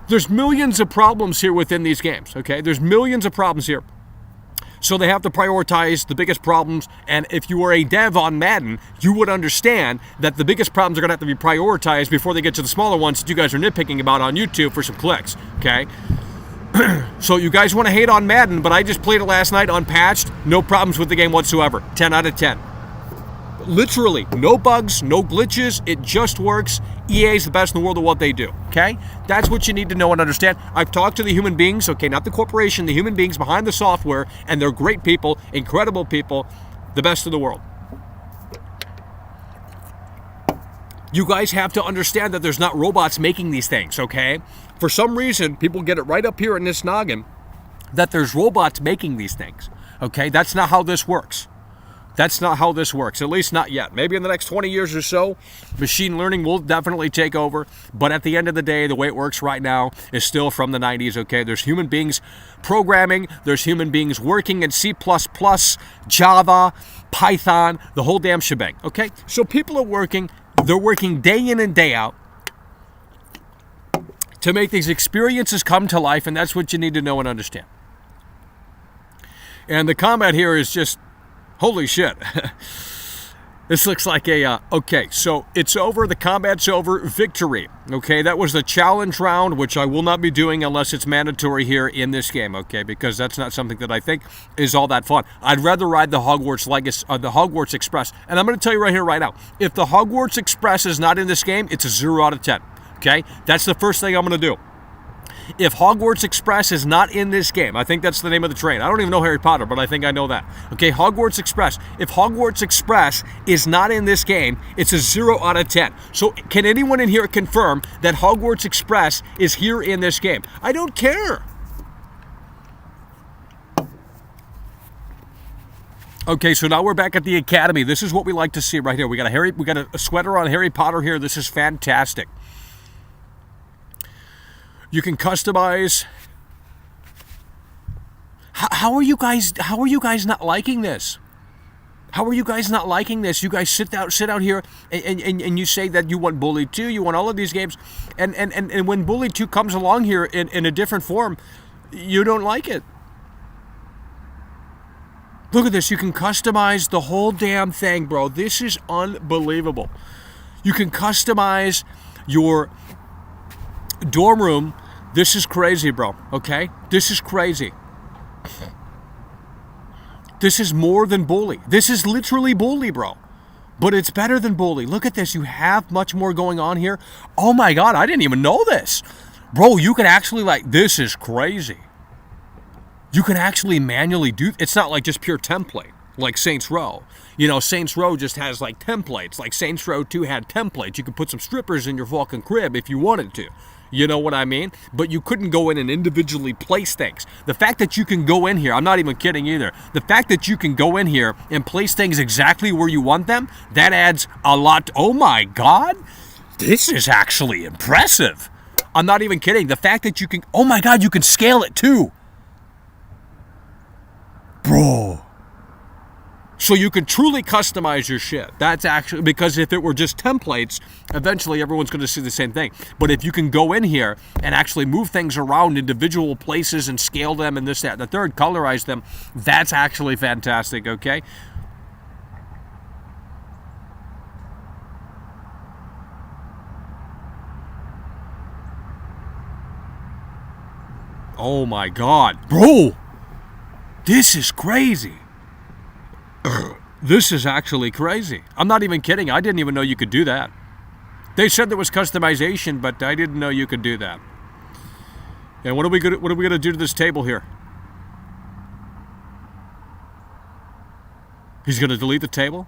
There's millions of problems here within these games, okay? There's millions of problems here. So they have to prioritize the biggest problems, and if you were a dev on Madden, you would understand that the biggest problems are going to have to be prioritized before they get to the smaller ones that you guys are nitpicking about on YouTube for some clicks, okay? So you guys want to hate on Madden, but I just played it last night unpatched, no problems with the game whatsoever, 10 out of 10. Literally, no bugs, no glitches, it just works. EA is the best in the world at what they do, okay? That's what you need to know and understand. I've talked to the human beings, okay, not the corporation, the human beings behind the software, and they're great people, incredible people, the best in the world. You guys have to understand that there's not robots making these things, okay? For some reason, people get it right up here in this noggin that there's robots making these things, okay? That's not how this works. That's not how this works, at least not yet. Maybe in the next 20 years or so, machine learning will definitely take over. But at the end of the day, the way it works right now is still from the 90s, okay? There's human beings programming. There's human beings working in C++, Java, Python, the whole damn shebang, okay? So people are working. They're working day in and day out to make these experiences come to life, and that's what you need to know and understand. And the combat here is just, holy shit. This looks like a, okay, so it's over, the combat's over, victory. Okay, that was the challenge round, which I will not be doing unless it's mandatory here in this game, okay, because that's not something that I think is all that fun. I'd rather ride the Hogwarts Legacy, the Hogwarts Express, and I'm going to tell you right here, right now, if the Hogwarts Express is not in this game, it's a 0 out of 10, okay? That's the first thing I'm going to do. If Hogwarts Express is not in this game, I think that's the name of the train. I don't even know Harry Potter, but I think I know that. Okay, Hogwarts Express. If Hogwarts Express is not in this game, it's a 0 out of 10. So can anyone in here confirm that Hogwarts Express is here in this game? I don't care. Okay, so now we're back at the Academy. This is what we like to see right here. We got a sweater on Harry Potter here. This is fantastic. You can customize. How are you guys not liking this? How are you guys not liking this? You guys sit out here and you say that you want Bully 2, you want all of these games, and when Bully 2 comes along here in a different form, you don't like it. Look at this. You can customize the whole damn thing, bro. This is unbelievable. You can customize your dorm room. This is crazy, bro, okay? This is crazy. This is more than Bully. This is literally Bully, bro. But it's better than Bully. Look at this. You have much more going on here. Oh my God, I didn't even know this. Bro, you can actually, like, this is crazy. You can actually manually do, it's not like just pure template. Like Saints Row. You know, Saints Row just has like templates. Like Saints Row 2 had templates. You could put some strippers in your fucking crib if you wanted to. You know what I mean? But you couldn't go in and individually place things. The fact that you can go in here, I'm not even kidding either. The fact that you can go in here and place things exactly where you want them, that adds a lot. Oh my God. This is actually impressive. I'm not even kidding. The fact that you can, oh my God, you can scale it too. Bro. So you can truly customize your shit. That's actually, because if it were just templates, eventually everyone's going to see the same thing. But if you can go in here and actually move things around individual places and scale them and this, that, and the third, colorize them, that's actually fantastic, okay? Oh my God. Bro! This is crazy. This is actually crazy. I'm not even kidding. I didn't even know you could do that. They said there was customization, but I didn't know you could do that. And what are we gonna do to this table here? He's going to delete the table?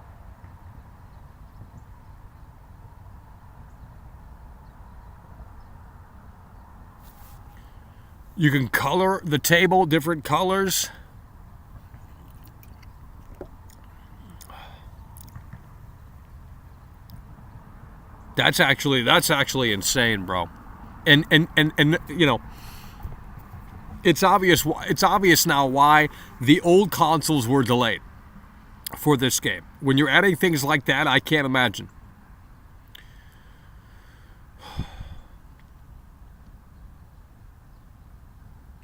You can color the table different colors. That's actually insane, bro. And you know, it's obvious now why the old consoles were delayed for this game. When you're adding things like that, I can't imagine.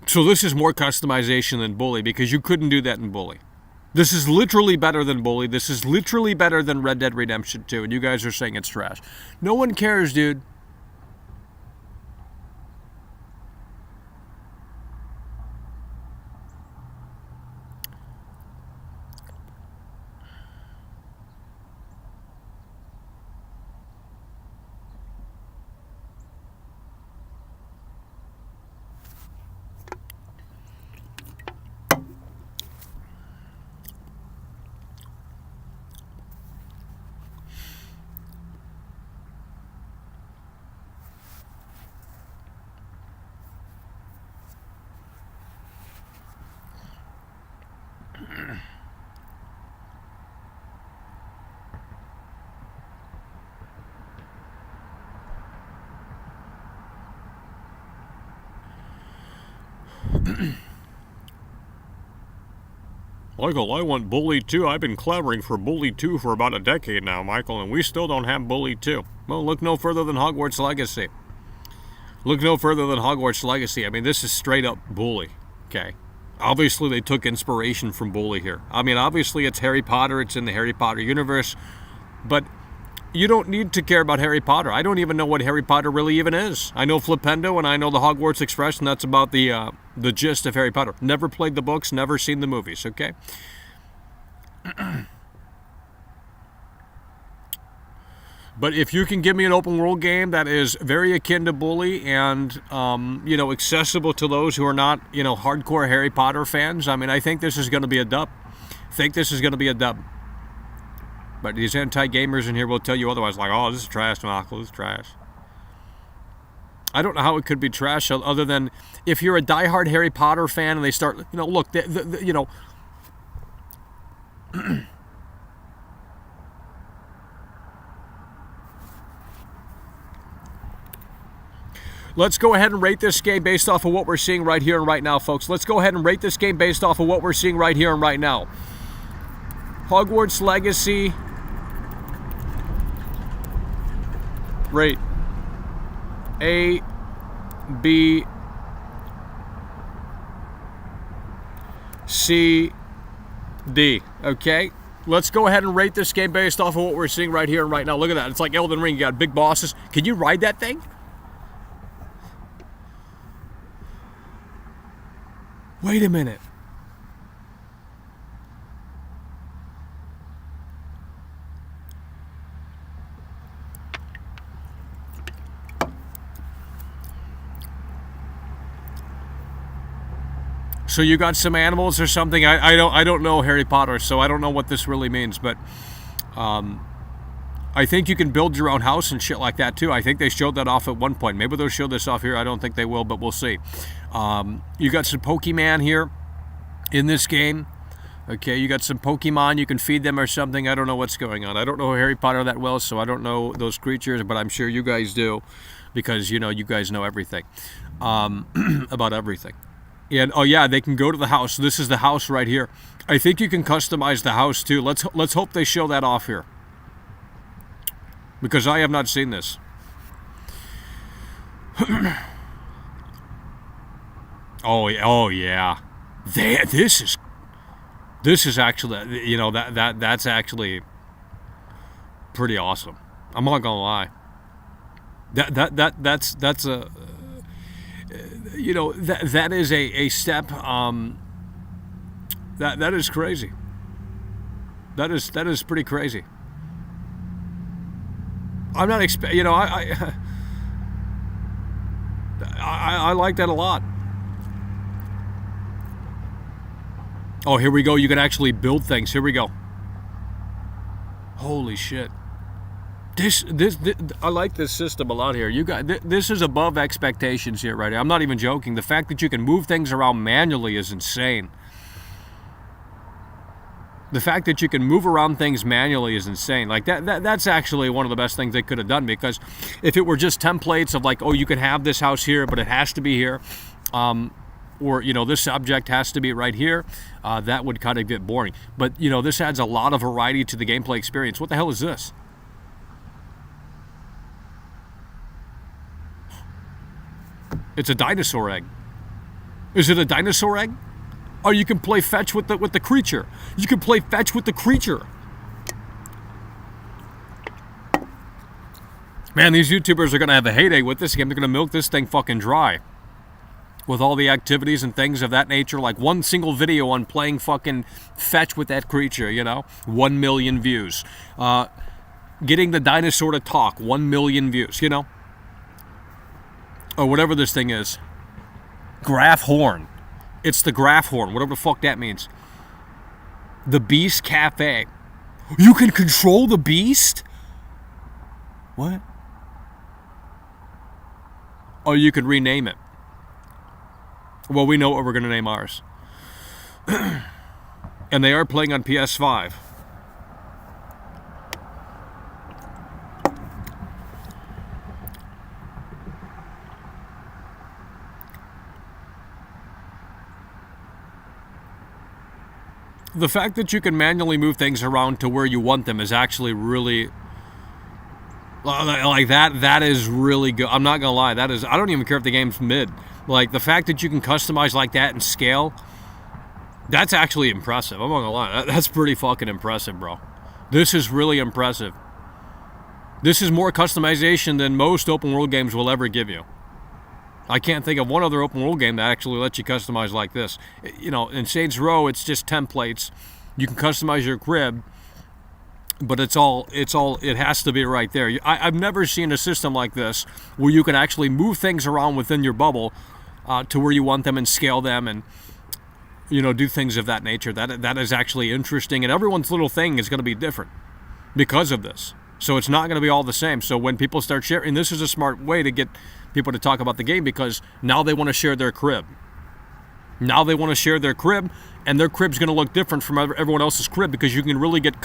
So this is more customization than Bully, because you couldn't do that in Bully. This is literally better than Bully. This is literally better than Red Dead Redemption 2, and you guys are saying it's trash. No one cares, dude. Michael, I want Bully 2. I've been clamoring for Bully 2 for about a decade now, Michael, and we still don't have Bully 2. Well, look no further than Hogwarts Legacy. Look no further than Hogwarts Legacy. I mean, this is straight up Bully, okay? Obviously, they took inspiration from Bully here. I mean, obviously, it's Harry Potter. It's in the Harry Potter universe. But you don't need to care about Harry Potter. I don't even know what Harry Potter really even is. I know Flipendo and I know the Hogwarts Express, and that's about the gist of Harry Potter. Never played the books, never seen the movies, okay? But if you can give me an open world game that is very akin to Bully and, you know, accessible to those who are not, you know, hardcore Harry Potter fans, I mean, I think this is going to be a dub. But these anti-gamers in here will tell you otherwise, like, oh, this is trash, Michael, this is trash. I don't know how it could be trash other than if you're a diehard Harry Potter fan and they start, you know, look, you know, let's go ahead and rate this game based off of what we're seeing right here and right now, folks. Let's go ahead and rate this game based off of what we're seeing right here and right now. Hogwarts Legacy. Rate A, B, C, D. Okay? Let's go ahead and rate this game based off of what we're seeing right here and right now. Look at that. It's like Elden Ring. You got big bosses. Can you ride that thing? Wait a minute. So you got some animals or something? I don't know Harry Potter, so I don't know what this really means, but I think you can build your own house and shit like that too. I think they showed that off at one point. Maybe they'll show this off here. I don't think they will, but we'll see. You got some Pokemon here in this game. Okay, you got some Pokemon. You can feed them or something. I don't know what's going on. I don't know Harry Potter that well, so I don't know those creatures, but I'm sure you guys do because, you know, you guys know everything about everything. And oh yeah, they can go to the house. This is the house right here. I think you can customize the house too. Let's hope they show that off here, because I have not seen this. Oh yeah. This is actually, you know, that's actually pretty awesome. I'm not gonna lie. That's a, you know, that is a step. That is crazy. That is pretty crazy. I'm not you know, I like that a lot. Oh, here we go. You can actually build things. Here we go. Holy shit. This I like this system a lot here. You got this is above expectations here, right? I'm not even joking. The fact that you can move things around manually is insane. The fact that you can move around things manually is insane. Like that's actually one of the best things they could have done, because if it were just templates of like, oh, you can have this house here, but it has to be here, or this object has to be right here, that would kind of get boring. But this adds a lot of variety to the gameplay experience. What the hell is this? It's a dinosaur egg. Is it a dinosaur egg? Oh, you can play fetch with the creature. You can play fetch with the creature. Man, these YouTubers are going to have a heyday with this game. They're going to milk this thing fucking dry. With all the activities and things of that nature. Like one single video on playing fucking fetch with that creature, 1 million views. Getting the dinosaur to talk, 1 million views, Or whatever this thing is. Graph horn. It's the graph horn, whatever the fuck that means. The Beast Cafe. You can control the beast? What? Oh, you could rename it. Well, we know what we're going to name ours. And they are playing on PS5. The fact that you can manually move things around to where you want them is actually really, like that is really good. I'm not gonna lie, I don't even care if the game's mid. Like the fact that you can customize like that and scale, that's actually impressive. I'm not gonna lie, that's pretty fucking impressive, bro. This is really impressive. This is more customization than most open world games will ever give you. I can't think of one other open world game that actually lets you customize like this. In Saints Row, it's just templates. You can customize your crib, but it has to be right there. I've never seen a system like this where you can actually move things around within your bubble to where you want them and scale them and, do things of that nature. That is actually interesting, and everyone's little thing is going to be different because of this. So it's not going to be all the same. So when people start sharing, this is a smart way to get people to talk about the game, because now they want to share their crib. Now they want to share their crib, and their crib's going to look different from everyone else's crib, because you can really get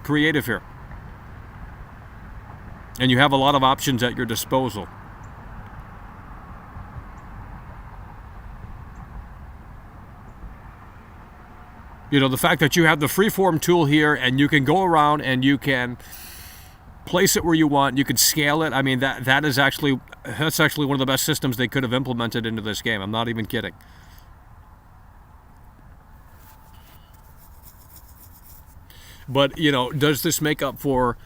creative here, and you have a lot of options at your disposal. The fact that you have the freeform tool here, and you can go around and you can place it where you want, you can scale it. I mean, that's actually one of the best systems they could have implemented into this game. I'm not even kidding. But, does this make up for,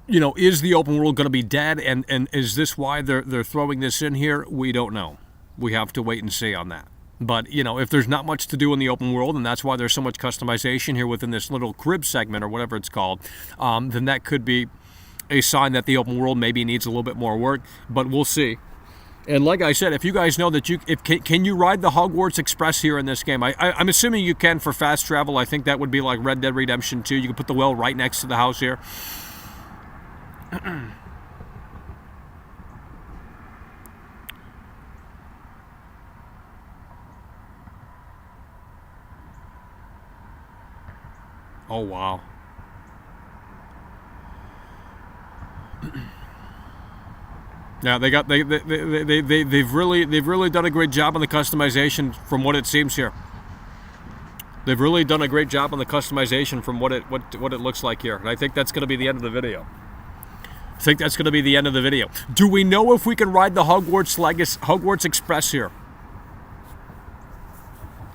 is the open world going to be dead? And is this why they're throwing this in here? We don't know. We have to wait and see on that. But, if there's not much to do in the open world, and that's why there's so much customization here within this little crib segment or whatever it's called, then that could be a sign that the open world maybe needs a little bit more work. But we'll see. And like I said, if you guys know that can you ride the Hogwarts Express here in this game? I'm assuming you can for fast travel. I think that would be like Red Dead Redemption 2. You can put the well right next to the house here. Oh wow. Yeah, they've really done a great job on the customization from what it seems here. They've really done a great job on the customization from what it looks like here. And I think that's going to be the end of the video. Do we know if we can ride the Hogwarts Express here?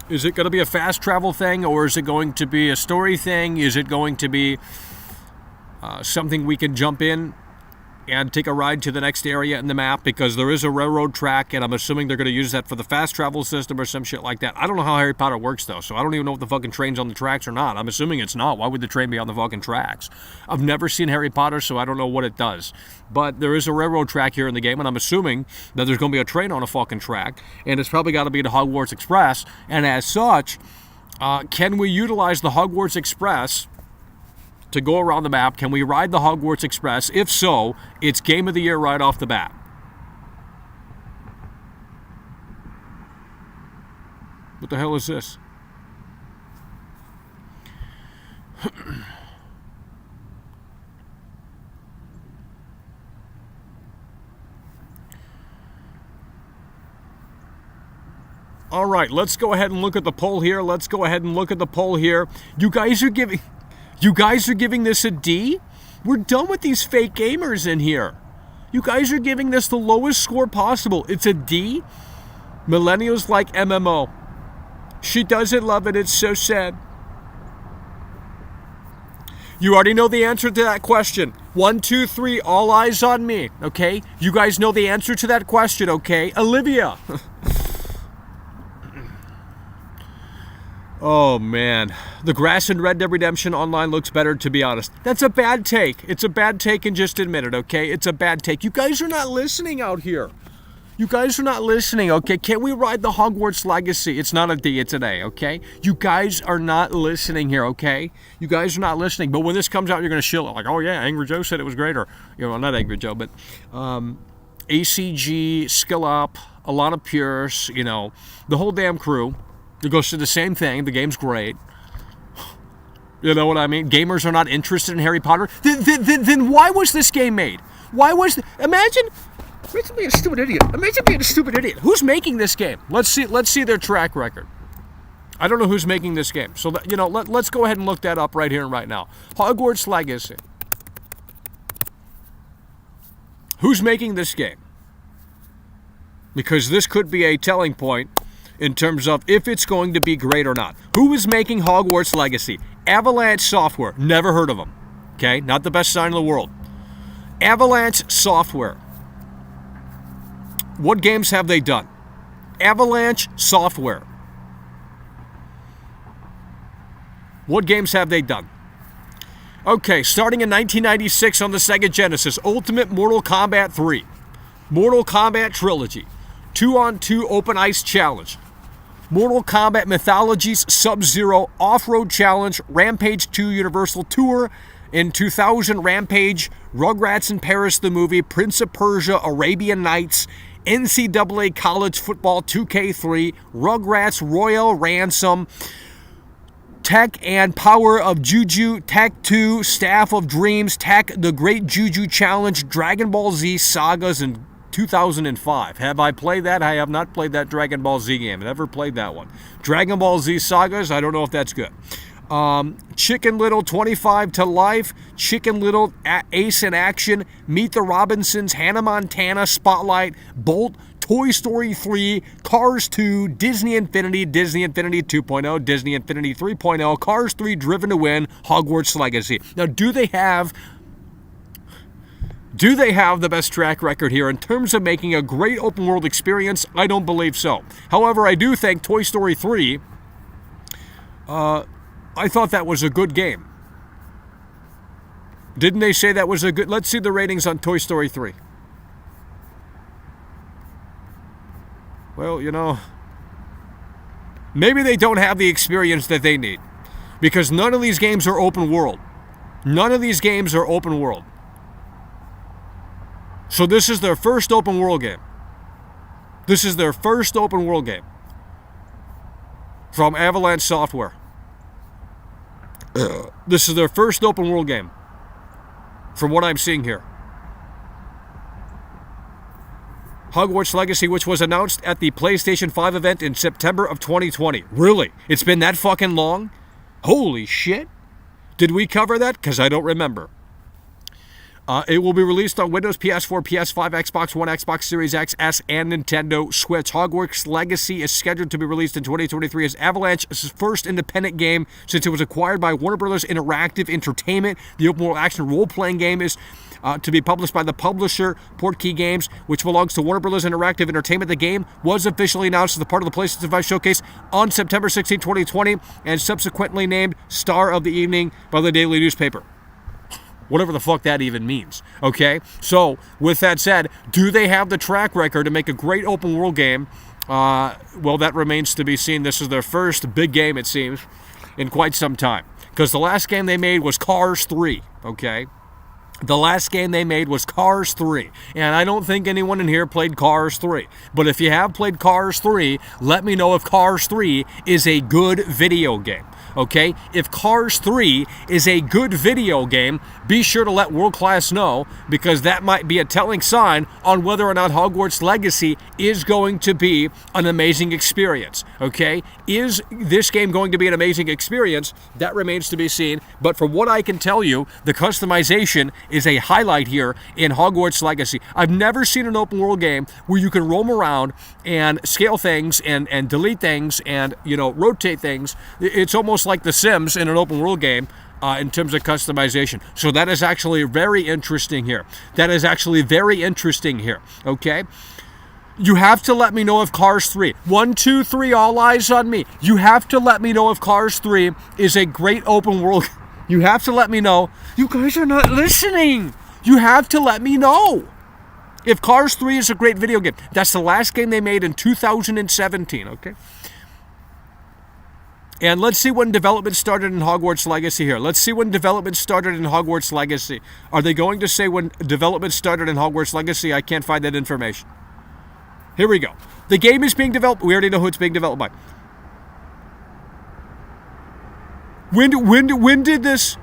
Is it going to be a fast travel thing, or is it going to be a story thing? Is it going to be something we can jump in and take a ride to the next area in the map? Because there is a railroad track, and I'm assuming they're going to use that for the fast travel system or some shit like that. I don't know how Harry Potter works, though, so I don't even know if the fucking train's on the tracks or not. I'm assuming it's not. Why would the train be on the fucking tracks? I've never seen Harry Potter, so I don't know what it does. But there is a railroad track here in the game, and I'm assuming that there's going to be a train on a fucking track, and it's probably got to be the Hogwarts Express, and as such, Can we utilize the Hogwarts Express to go around the map? Can we ride the Hogwarts Express? If so, it's Game of the Year right off the bat. What the hell is this? All right, let's go ahead and look at the poll here. You guys are giving this a D? We're done with these fake gamers in here. You guys are giving this the lowest score possible. It's a D? Millennials like MMO. She doesn't love it. It's so sad. You already know the answer to that question. 1, 2, 3, all eyes on me, okay? You guys know the answer to that question, okay? Olivia. Oh, man. The grass in Red Dead Redemption Online looks better, to be honest. That's a bad take. It's a bad take, and just admit it, okay? It's a bad take. You guys are not listening out here. You guys are not listening, okay? Can we ride the Hogwarts Legacy? It's not a D, it's an A, okay? You guys are not listening here, okay? You guys are not listening. But when this comes out, you're going to shill it. Like, oh, yeah, Angry Joe said it was great. Or, not Angry Joe, but ACG, Skill Up, Alana Pierce, the whole damn crew. It goes to the same thing. The game's great. You know what I mean? Gamers are not interested in Harry Potter. Then why was this game made? Imagine being a stupid idiot. Imagine being a stupid idiot. Who's making this game? Let's see their track record. I don't know who's making this game. So, let's go ahead and look that up right here and right now. Hogwarts Legacy. Who's making this game? Because this could be a telling point in terms of if it's going to be great or not. Who is making Hogwarts Legacy? Avalanche Software. Never heard of them. Okay? Not the best sign in the world. Avalanche Software. What games have they done? Avalanche Software. What games have they done? Okay, starting in 1996 on the Sega Genesis, Ultimate Mortal Kombat 3. Mortal Kombat Trilogy. 2-on-2 Open Ice Challenge. Mortal Kombat Mythologies Sub-Zero Off-Road Challenge, Rampage 2 Universal Tour, in 2000 Rampage, Rugrats in Paris the Movie, Prince of Persia, Arabian Nights, NCAA College Football 2K3, Rugrats Royal Ransom, Tech and Power of Juju, Tech 2, Staff of Dreams, Tech, The Great Juju Challenge, Dragon Ball Z Sagas, and 2005. Have I played that? I have not played that Dragon Ball Z game. Never played that one. Dragon Ball Z Sagas, I don't know if that's good. Chicken Little 25 to Life, Chicken Little Ace in Action, Meet the Robinsons, Hannah Montana, Spotlight, Bolt, Toy Story 3, Cars 2, Disney Infinity 2.0, Disney Infinity 3.0, Cars 3 Driven to Win, Hogwarts Legacy. Now, do they have the best track record here in terms of making a great open world experience? I don't believe so. However, I do think Toy Story 3, I thought that was a good game. Didn't they say that was a good... Let's see the ratings on Toy Story 3. Well, maybe they don't have the experience that they need. Because none of these games are open world. None of these games are open world. So this is their first open world game. This is their first open world game. From Avalanche Software. This is their first open world game. From what I'm seeing here. Hogwarts Legacy, which was announced at the PlayStation 5 event in September of 2020. Really? It's been that fucking long? Holy shit. Did we cover that? Because I don't remember. It will be released on Windows, PS4, PS5, Xbox One, Xbox Series X, S, and Nintendo Switch. Hogwarts Legacy is scheduled to be released in 2023 as Avalanche's first independent game since it was acquired by Warner Bros. Interactive Entertainment. The open-world action role-playing game is to be published by the publisher Portkey Games, which belongs to Warner Bros. Interactive Entertainment. The game was officially announced as a part of the PlayStation 5 Showcase on September 16, 2020, and subsequently named Star of the Evening by the Daily Newspaper. Whatever the fuck that even means, okay? So, with that said, do they have the track record to make a great open world game Well, that remains to be seen. This is their first big game, it seems, in quite some time. Because the last game they made was Cars 3, okay? The last game they made was Cars 3. And I don't think anyone in here played Cars 3. But if you have played Cars 3, let me know if Cars 3 is a good video game. Okay? If Cars 3 is a good video game, be sure to let World Class know, because that might be a telling sign on whether or not Hogwarts Legacy is going to be an amazing experience. Okay? Is this game going to be an amazing experience? That remains to be seen. But from what I can tell you, the customization is a highlight here in Hogwarts Legacy. I've never seen an open world game where you can roam around and scale things and delete things and, rotate things. It's almost like The Sims in an open world game in terms of customization. So that is actually very interesting here. Okay? You have to let me know if Cars 3, 1, 2, 3, all eyes on me. You have to let me know if Cars 3 is a great open world. You have to let me know. You guys are not listening. You have to let me know if Cars 3 is a great video game. That's the last game they made in 2017, okay? And let's see when development started in Hogwarts Legacy here. Let's see when development started in Hogwarts Legacy. Are they going to say when development started in Hogwarts Legacy? I can't find that information. Here we go. The game is being developed. We already know who it's being developed by. When did this?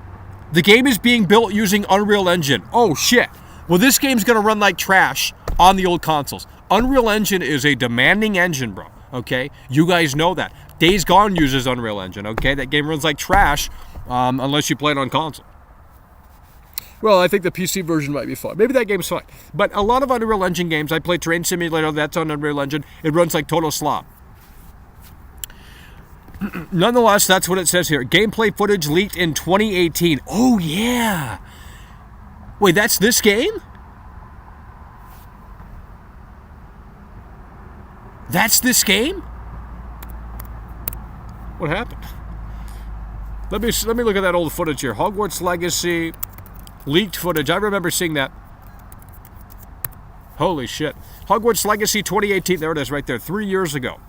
The game is being built using Unreal Engine. Oh, shit. Well, this game's going to run like trash on the old consoles. Unreal Engine is a demanding engine, bro. Okay? You guys know that. Days Gone uses Unreal Engine, okay? That game runs like trash unless you play it on console. Well, I think the PC version might be fine. Maybe that game's fine. But a lot of Unreal Engine games, I play Train Simulator, that's on Unreal Engine. It runs like total slop. Nonetheless, that's what it says here. Gameplay footage leaked in 2018. Oh, yeah. Wait, that's this game? That's this game? What happened? Let me look at that old footage here. Hogwarts Legacy, leaked footage. I remember seeing that. Holy shit. Hogwarts Legacy 2018. There it is right there. 3 years ago.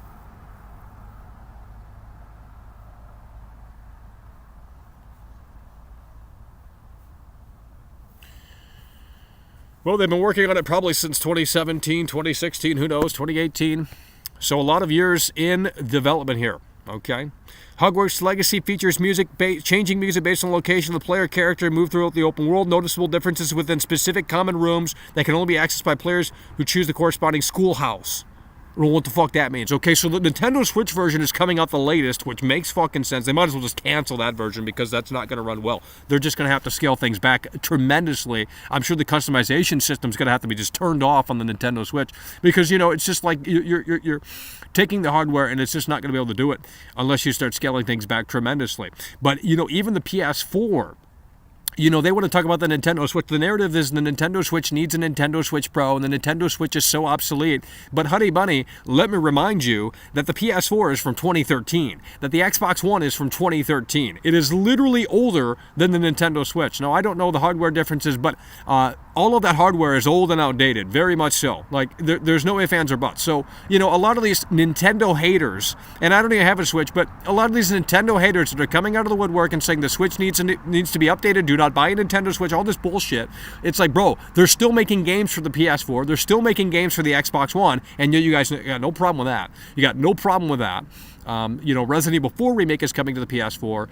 Well, they've been working on it probably since 2017, 2016, who knows, 2018. So a lot of years in development here, okay? Hogwarts Legacy features changing music based on location of the player character, move throughout the open world, noticeable differences within specific common rooms that can only be accessed by players who choose the corresponding schoolhouse. Well, what the fuck that means. Okay, so the Nintendo Switch version is coming out the latest, which makes fucking sense. They might as well just cancel that version because that's not going to run well. They're just going to have to scale things back tremendously. I'm sure the customization system's going to have to be just turned off on the Nintendo Switch because, it's just like you're taking the hardware and it's just not going to be able to do it unless you start scaling things back tremendously. But, even the PS4... they want to talk about the Nintendo Switch. The narrative is the Nintendo Switch needs a Nintendo Switch Pro, and the Nintendo Switch is so obsolete. But honey bunny, let me remind you that the PS4 is from 2013, that the Xbox One is from 2013. It is literally older than the Nintendo Switch. Now, I don't know the hardware differences, but all of that hardware is old and outdated, very much so. Like, there's no ifs, ands, or buts. So, a lot of these Nintendo haters, and I don't even have a Switch, but a lot of these Nintendo haters that are coming out of the woodwork and saying the Switch needs to be updated, do not buy a Nintendo Switch, all this bullshit. It's like, bro, they're still making games for the PS4. They're still making games for the Xbox One, and you guys got no problem with that. You got no problem with that. Resident Evil 4 Remake is coming to the PS4.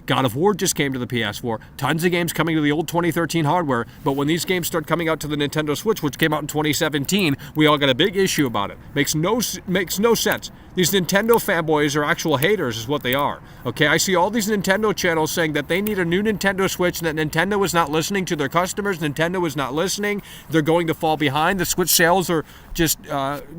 God of War just came to the PS4. Tons of games coming to the old 2013 hardware. But when these games start coming out to the Nintendo Switch, which came out in 2017, we all got a big issue about it. Makes no sense. These Nintendo fanboys are actual haters is what they are. Okay, I see all these Nintendo channels saying that they need a new Nintendo Switch and that Nintendo is not listening to their customers. Nintendo is not listening. They're going to fall behind. The Switch sales are just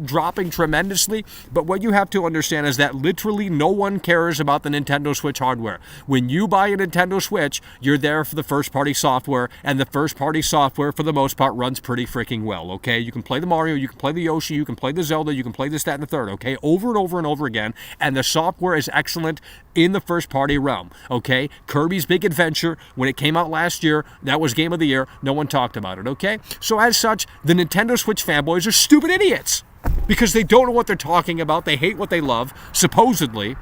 dropping tremendously. But what you have to understand is that literally no one cares about the Nintendo Switch hardware. When you buy a Nintendo Switch, you're there for the first-party software, and the first-party software, for the most part, runs pretty freaking well, okay? You can play the Mario, you can play the Yoshi, you can play the Zelda, you can play this, that, and the third, okay? Over and over and over again, and the software is excellent in the first-party realm, okay? Kirby's Big Adventure, when it came out last year, that was Game of the Year. No one talked about it, okay? So as such, the Nintendo Switch fanboys are stupid idiots. because they don't know what they're talking about. They hate what they love, supposedly.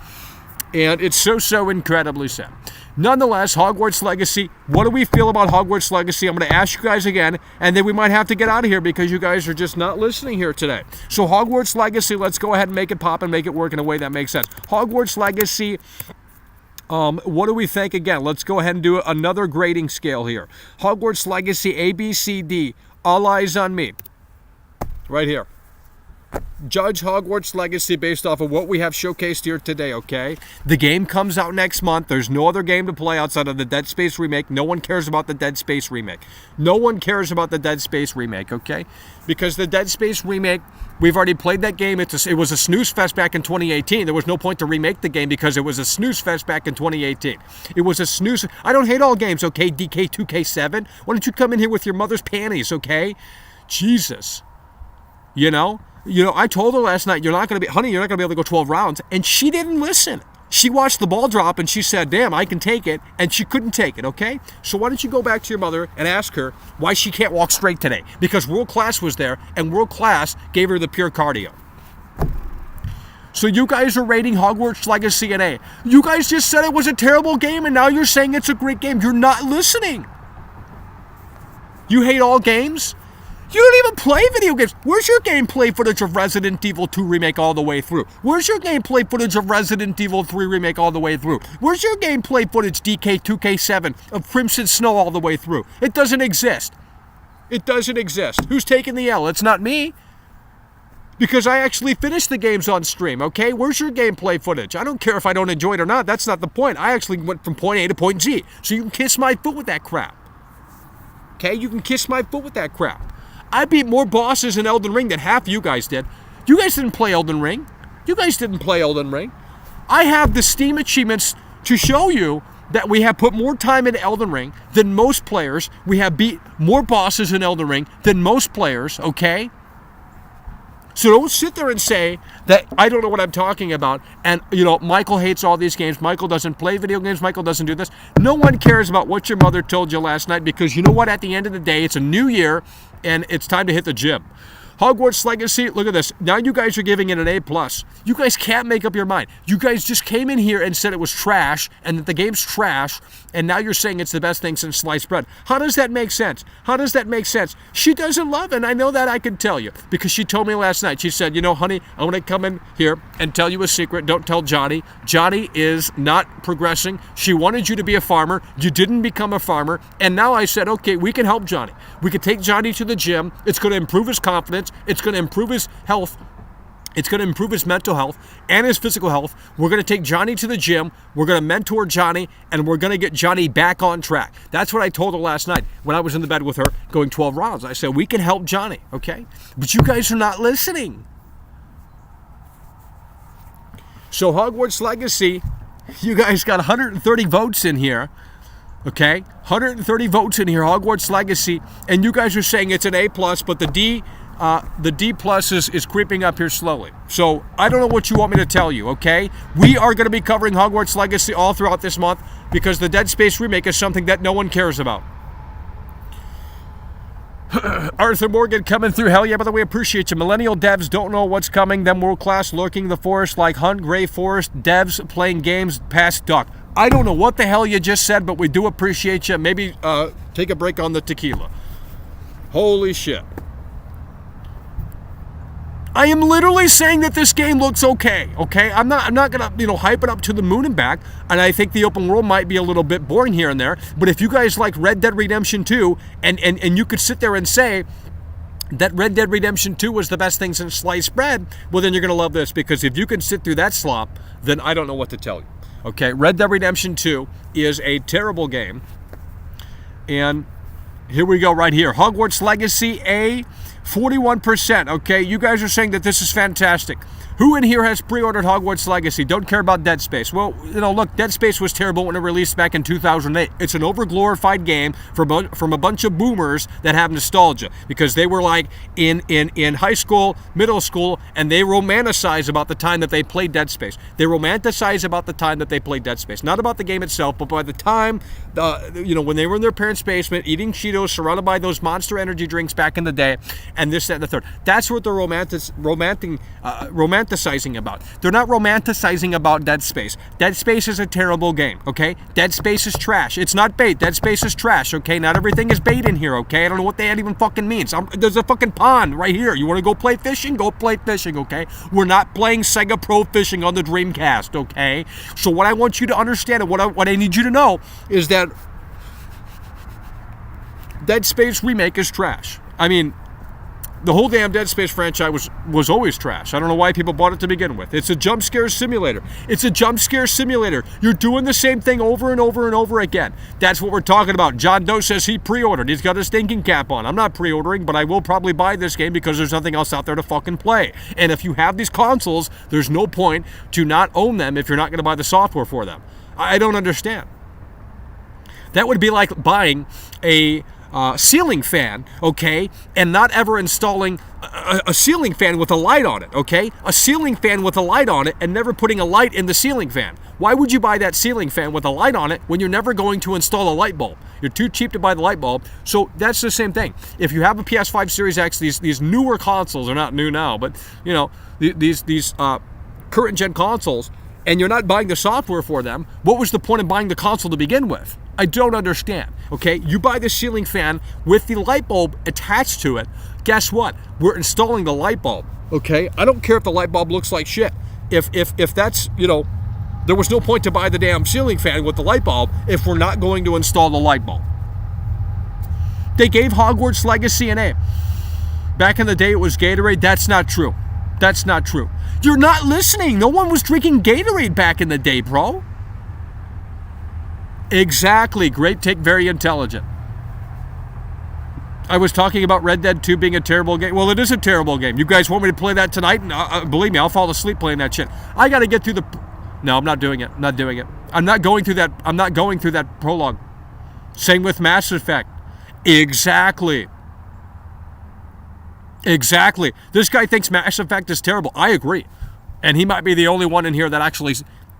And it's so incredibly sad. Nonetheless, Hogwarts Legacy, what do we feel about Hogwarts Legacy? I'm going to ask you guys again, and then we might have to get out of here because you guys are just not listening here today. So Hogwarts Legacy, let's go ahead and make it pop and make it work in a way that makes sense. Hogwarts Legacy, what do we think? Again, let's go ahead and do another grading scale here. Hogwarts Legacy, A, B, C, D, all eyes on me. Right here. Judge Hogwarts Legacy based off of what we have showcased here today, okay? The game comes out next month. There's no other game to play outside of the Dead Space remake. No one cares about the Dead Space remake. No one cares about the Dead Space remake, okay? Because the Dead Space remake, we've already played that game. It was a snooze fest back in 2018. There was no point to remake the game because it was a snooze fest back in 2018. It was a snooze. I don't hate all games, okay? DK2K7. Why don't you come in here with your mother's panties, okay? Jesus. You know, I told her last night, you're not going to be able to go 12 rounds. And she didn't listen. She watched the ball drop and she said, damn, I can take it. And she couldn't take it, okay? So why don't you go back to your mother and ask her why she can't walk straight today? Because World Class was there and World Class gave her the pure cardio. So you guys are rating Hogwarts Legacy an A. You guys just said it was a terrible game and now you're saying it's a great game. You're not listening. You hate all games? You don't even play video games. Where's your gameplay footage of Resident Evil 2 Remake all the way through? Where's your gameplay footage of Resident Evil 3 Remake all the way through? Where's your gameplay footage, DK2K7, of Crimson Snow all the way through? It doesn't exist. It doesn't exist. Who's taking the L? It's not me. Because I actually finished the games on stream, okay? Where's your gameplay footage? I don't care if I don't enjoy it or not. That's not the point. I actually went from point A to point Z. So you can kiss my foot with that crap. Okay? You can kiss my foot with that crap. I beat more bosses in Elden Ring than half you guys did. You guys didn't play Elden Ring. I have the Steam achievements to show you that we have put more time into Elden Ring than most players. We have beat more bosses in Elden Ring than most players, okay? So don't sit there and say that I don't know what I'm talking about and, Michael hates all these games. Michael doesn't play video games. Michael doesn't do this. No one cares about what your mother told you last night because you know what? At the end of the day, it's a new year and it's time to hit the gym. Hogwarts Legacy, look at this. Now you guys are giving it an A+. You guys can't make up your mind. You guys just came in here and said it was trash and that the game's trash, and now you're saying it's the best thing since sliced bread. How does that make sense? She doesn't love it, and I know that, I can tell you, because she told me last night. She said, honey, I want to come in here and tell you a secret. Don't tell Johnny. Johnny is not progressing. She wanted you to be a farmer. You didn't become a farmer, and now I said, okay, we can help Johnny. We can take Johnny to the gym. It's going to improve his confidence. It's going to improve his health. It's going to improve his mental health and his physical health. We're going to take Johnny to the gym. We're going to mentor Johnny, and we're going to get Johnny back on track. That's what I told her last night when I was in the bed with her going 12 rounds. I said, we can help Johnny, okay? But you guys are not listening. So Hogwarts Legacy, you guys got 130 votes in here. Okay, 130 votes in here, Hogwarts Legacy, and you guys are saying it's an A+, but the D plus is creeping up here slowly. So I don't know what you want me to tell you, okay? We are going to be covering Hogwarts Legacy all throughout this month because the Dead Space remake is something that no one cares about. Arthur Morgan coming through. Hell yeah, by the way, appreciate you. Millennial devs don't know what's coming. Them world class lurking the forest like Hunt, Gray Forest. Devs playing games past duck. I don't know what the hell you just said, but we do appreciate you. Maybe take a break on the tequila. Holy shit. I am literally saying that this game looks okay, okay? I'm not gonna, hype it up to the moon and back, and I think the open world might be a little bit boring here and there, but if you guys like Red Dead Redemption 2, and you could sit there and say that Red Dead Redemption 2 was the best thing since sliced bread, well then you're gonna love this, because if you can sit through that slop, then I don't know what to tell you. Okay, Red Dead Redemption 2 is a terrible game, and here we go right here. Hogwarts Legacy A, 41%, okay? You guys are saying that this is fantastic. Who in here has pre-ordered Hogwarts Legacy? Don't care about Dead Space. Well, look, Dead Space was terrible when it released back in 2008. It's an overglorified game from a bunch of boomers that have nostalgia because they were like in high school, middle school, and they romanticize about the time that they played Dead Space. They romanticize about the time that they played Dead Space. Not about the game itself, but by the time, when they were in their parents' basement eating Cheetos, surrounded by those Monster Energy drinks back in the day, and this, that, and the third. That's what they're romanticizing about. They're not romanticizing about Dead Space. Dead Space is a terrible game, okay? Dead Space is trash. It's not bait. Dead Space is trash, okay? Not everything is bait in here, okay? I don't know what that even fucking means. There's a fucking pond right here. You want to go play fishing? Go play fishing, okay? We're not playing Sega Pro Fishing on the Dreamcast, okay? So what I want you to understand and what I need you to know is that Dead Space Remake is trash. I mean, the whole damn Dead Space franchise was always trash. I don't know why people bought it to begin with. It's a jump scare simulator. It's a jump scare simulator. You're doing the same thing over and over and over again. That's what we're talking about. John Doe says he pre-ordered. He's got his thinking cap on. I'm not pre-ordering, but I will probably buy this game because there's nothing else out there to fucking play. And if you have these consoles, there's no point to not own them if you're not going to buy the software for them. I don't understand. That would be like buying a ceiling fan, okay, and not ever installing a ceiling fan with a light on it, okay? A ceiling fan with a light on it and never putting a light in the ceiling fan. Why would you buy that ceiling fan with a light on it when you're never going to install a light bulb? You're too cheap to buy the light bulb. So that's the same thing. If you have a PS5 Series X, these newer consoles are not new now, but these current gen consoles, and you're not buying the software for them, what was the point of buying the console to begin with? I don't understand, okay? You buy the ceiling fan with the light bulb attached to it. Guess what? We're installing the light bulb, okay? I don't care if the light bulb looks like shit. If that's, there was no point to buy the damn ceiling fan with the light bulb if we're not going to install the light bulb. They gave Hogwarts Legacy an A. Back in the day, it was Gatorade. That's not true. That's not true. You're not listening. No one was drinking Gatorade back in the day, bro. Exactly. Great take. Very intelligent. I was talking about Red Dead 2 being a terrible game. Well, it is a terrible game. You guys want me to play that tonight? And believe me, I'll fall asleep playing that shit. I got to get through the... No, I'm not doing it. I'm not doing it. I'm not going through that prologue. Same with Mass Effect. Exactly. Exactly. This guy thinks Mass Effect is terrible. I agree. And he might be the only one in here that actually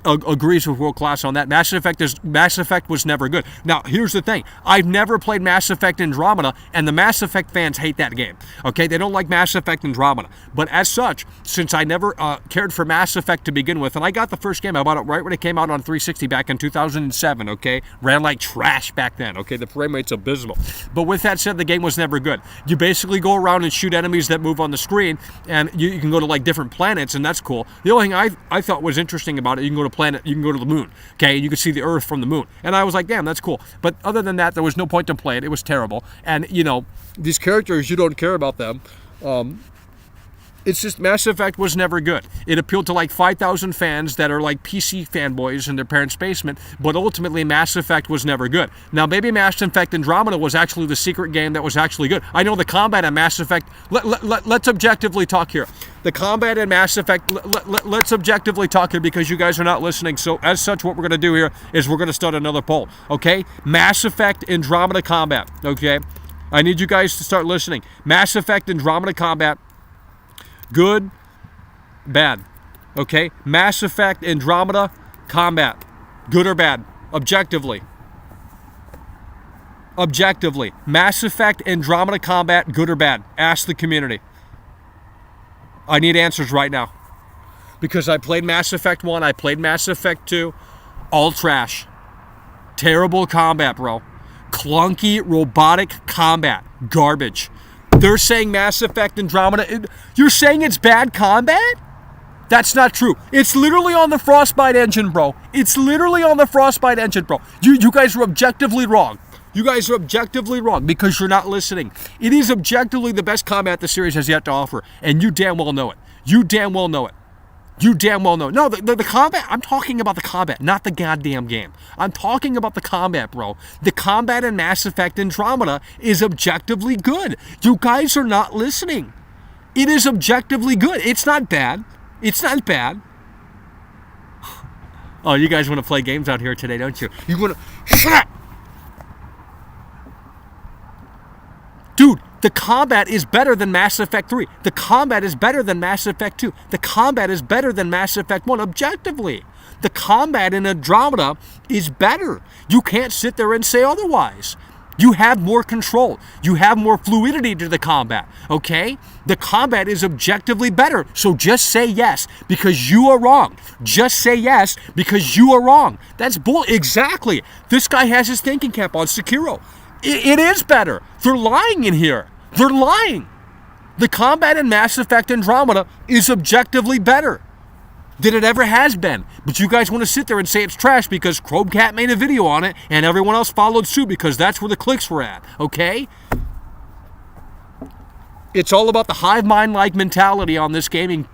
agrees with World Class on that. Mass Effect was never good. Now, here's the thing. I've never played Mass Effect Andromeda, and the Mass Effect fans hate that game. Okay? They don't like Mass Effect Andromeda. But as such, since I never cared for Mass Effect to begin with, and I got the first game, I bought it right when it came out on 360 back in 2007, okay? Ran like trash back then, okay? The frame rate's abysmal. But with that said, the game was never good. You basically go around and shoot enemies that move on the screen, and you can go to like different planets, and that's cool. The only thing I thought was interesting about it, you can go to the moon, okay? You can see the Earth from the moon. And I was like, damn, that's cool. But other than that, there was no point to play it. It was terrible. And, these characters, you don't care about them. It's just Mass Effect was never good. It appealed to like 5,000 fans that are like PC fanboys in their parents' basement, but ultimately Mass Effect was never good. Now, maybe Mass Effect Andromeda was actually the secret game that was actually good. I know the combat in Mass Effect... Let's objectively talk here. The combat in Mass Effect... Let's objectively talk here because you guys are not listening. So, as such, what we're going to do here is we're going to start another poll, okay? Mass Effect Andromeda combat, okay? I need you guys to start listening. Mass Effect Andromeda combat... Good, bad, okay? Mass Effect, Andromeda, combat. Good or bad? Objectively. Objectively. Mass Effect, Andromeda, combat, good or bad? Ask the community. I need answers right now. Because I played Mass Effect 1, I played Mass Effect 2. All trash. Terrible combat, bro. Clunky, robotic combat. Garbage. They're saying Mass Effect Andromeda. You're saying it's bad combat? That's not true. It's literally on the Frostbite engine, bro. It's literally on the Frostbite engine, bro. You guys are objectively wrong. You guys are objectively wrong because you're not listening. It is objectively the best combat the series has yet to offer, and you damn well know it. You damn well know it. You damn well know. No, the combat, I'm talking about the combat, not the goddamn game. I'm talking about the combat, bro. The combat in Mass Effect Andromeda is objectively good. You guys are not listening. It is objectively good. It's not bad. It's not bad. Oh, you guys want to play games out here today, don't you? You want to... Shut up! Dude, the combat is better than Mass Effect 3. The combat is better than Mass Effect 2. The combat is better than Mass Effect 1, objectively. The combat in Andromeda is better. You can't sit there and say otherwise. You have more control. You have more fluidity to the combat, okay? The combat is objectively better, so just say yes because you are wrong. Just say yes because you are wrong. That's bull. Exactly. This guy has his thinking cap on. Sekiro. It is better. They're lying in here. They're lying. The combat in Mass Effect Andromeda is objectively better than it ever has been. But you guys want to sit there and say it's trash because Chromecat made a video on it and everyone else followed suit because that's where the clicks were at, okay? It's all about the hive mind-like mentality on this gaming,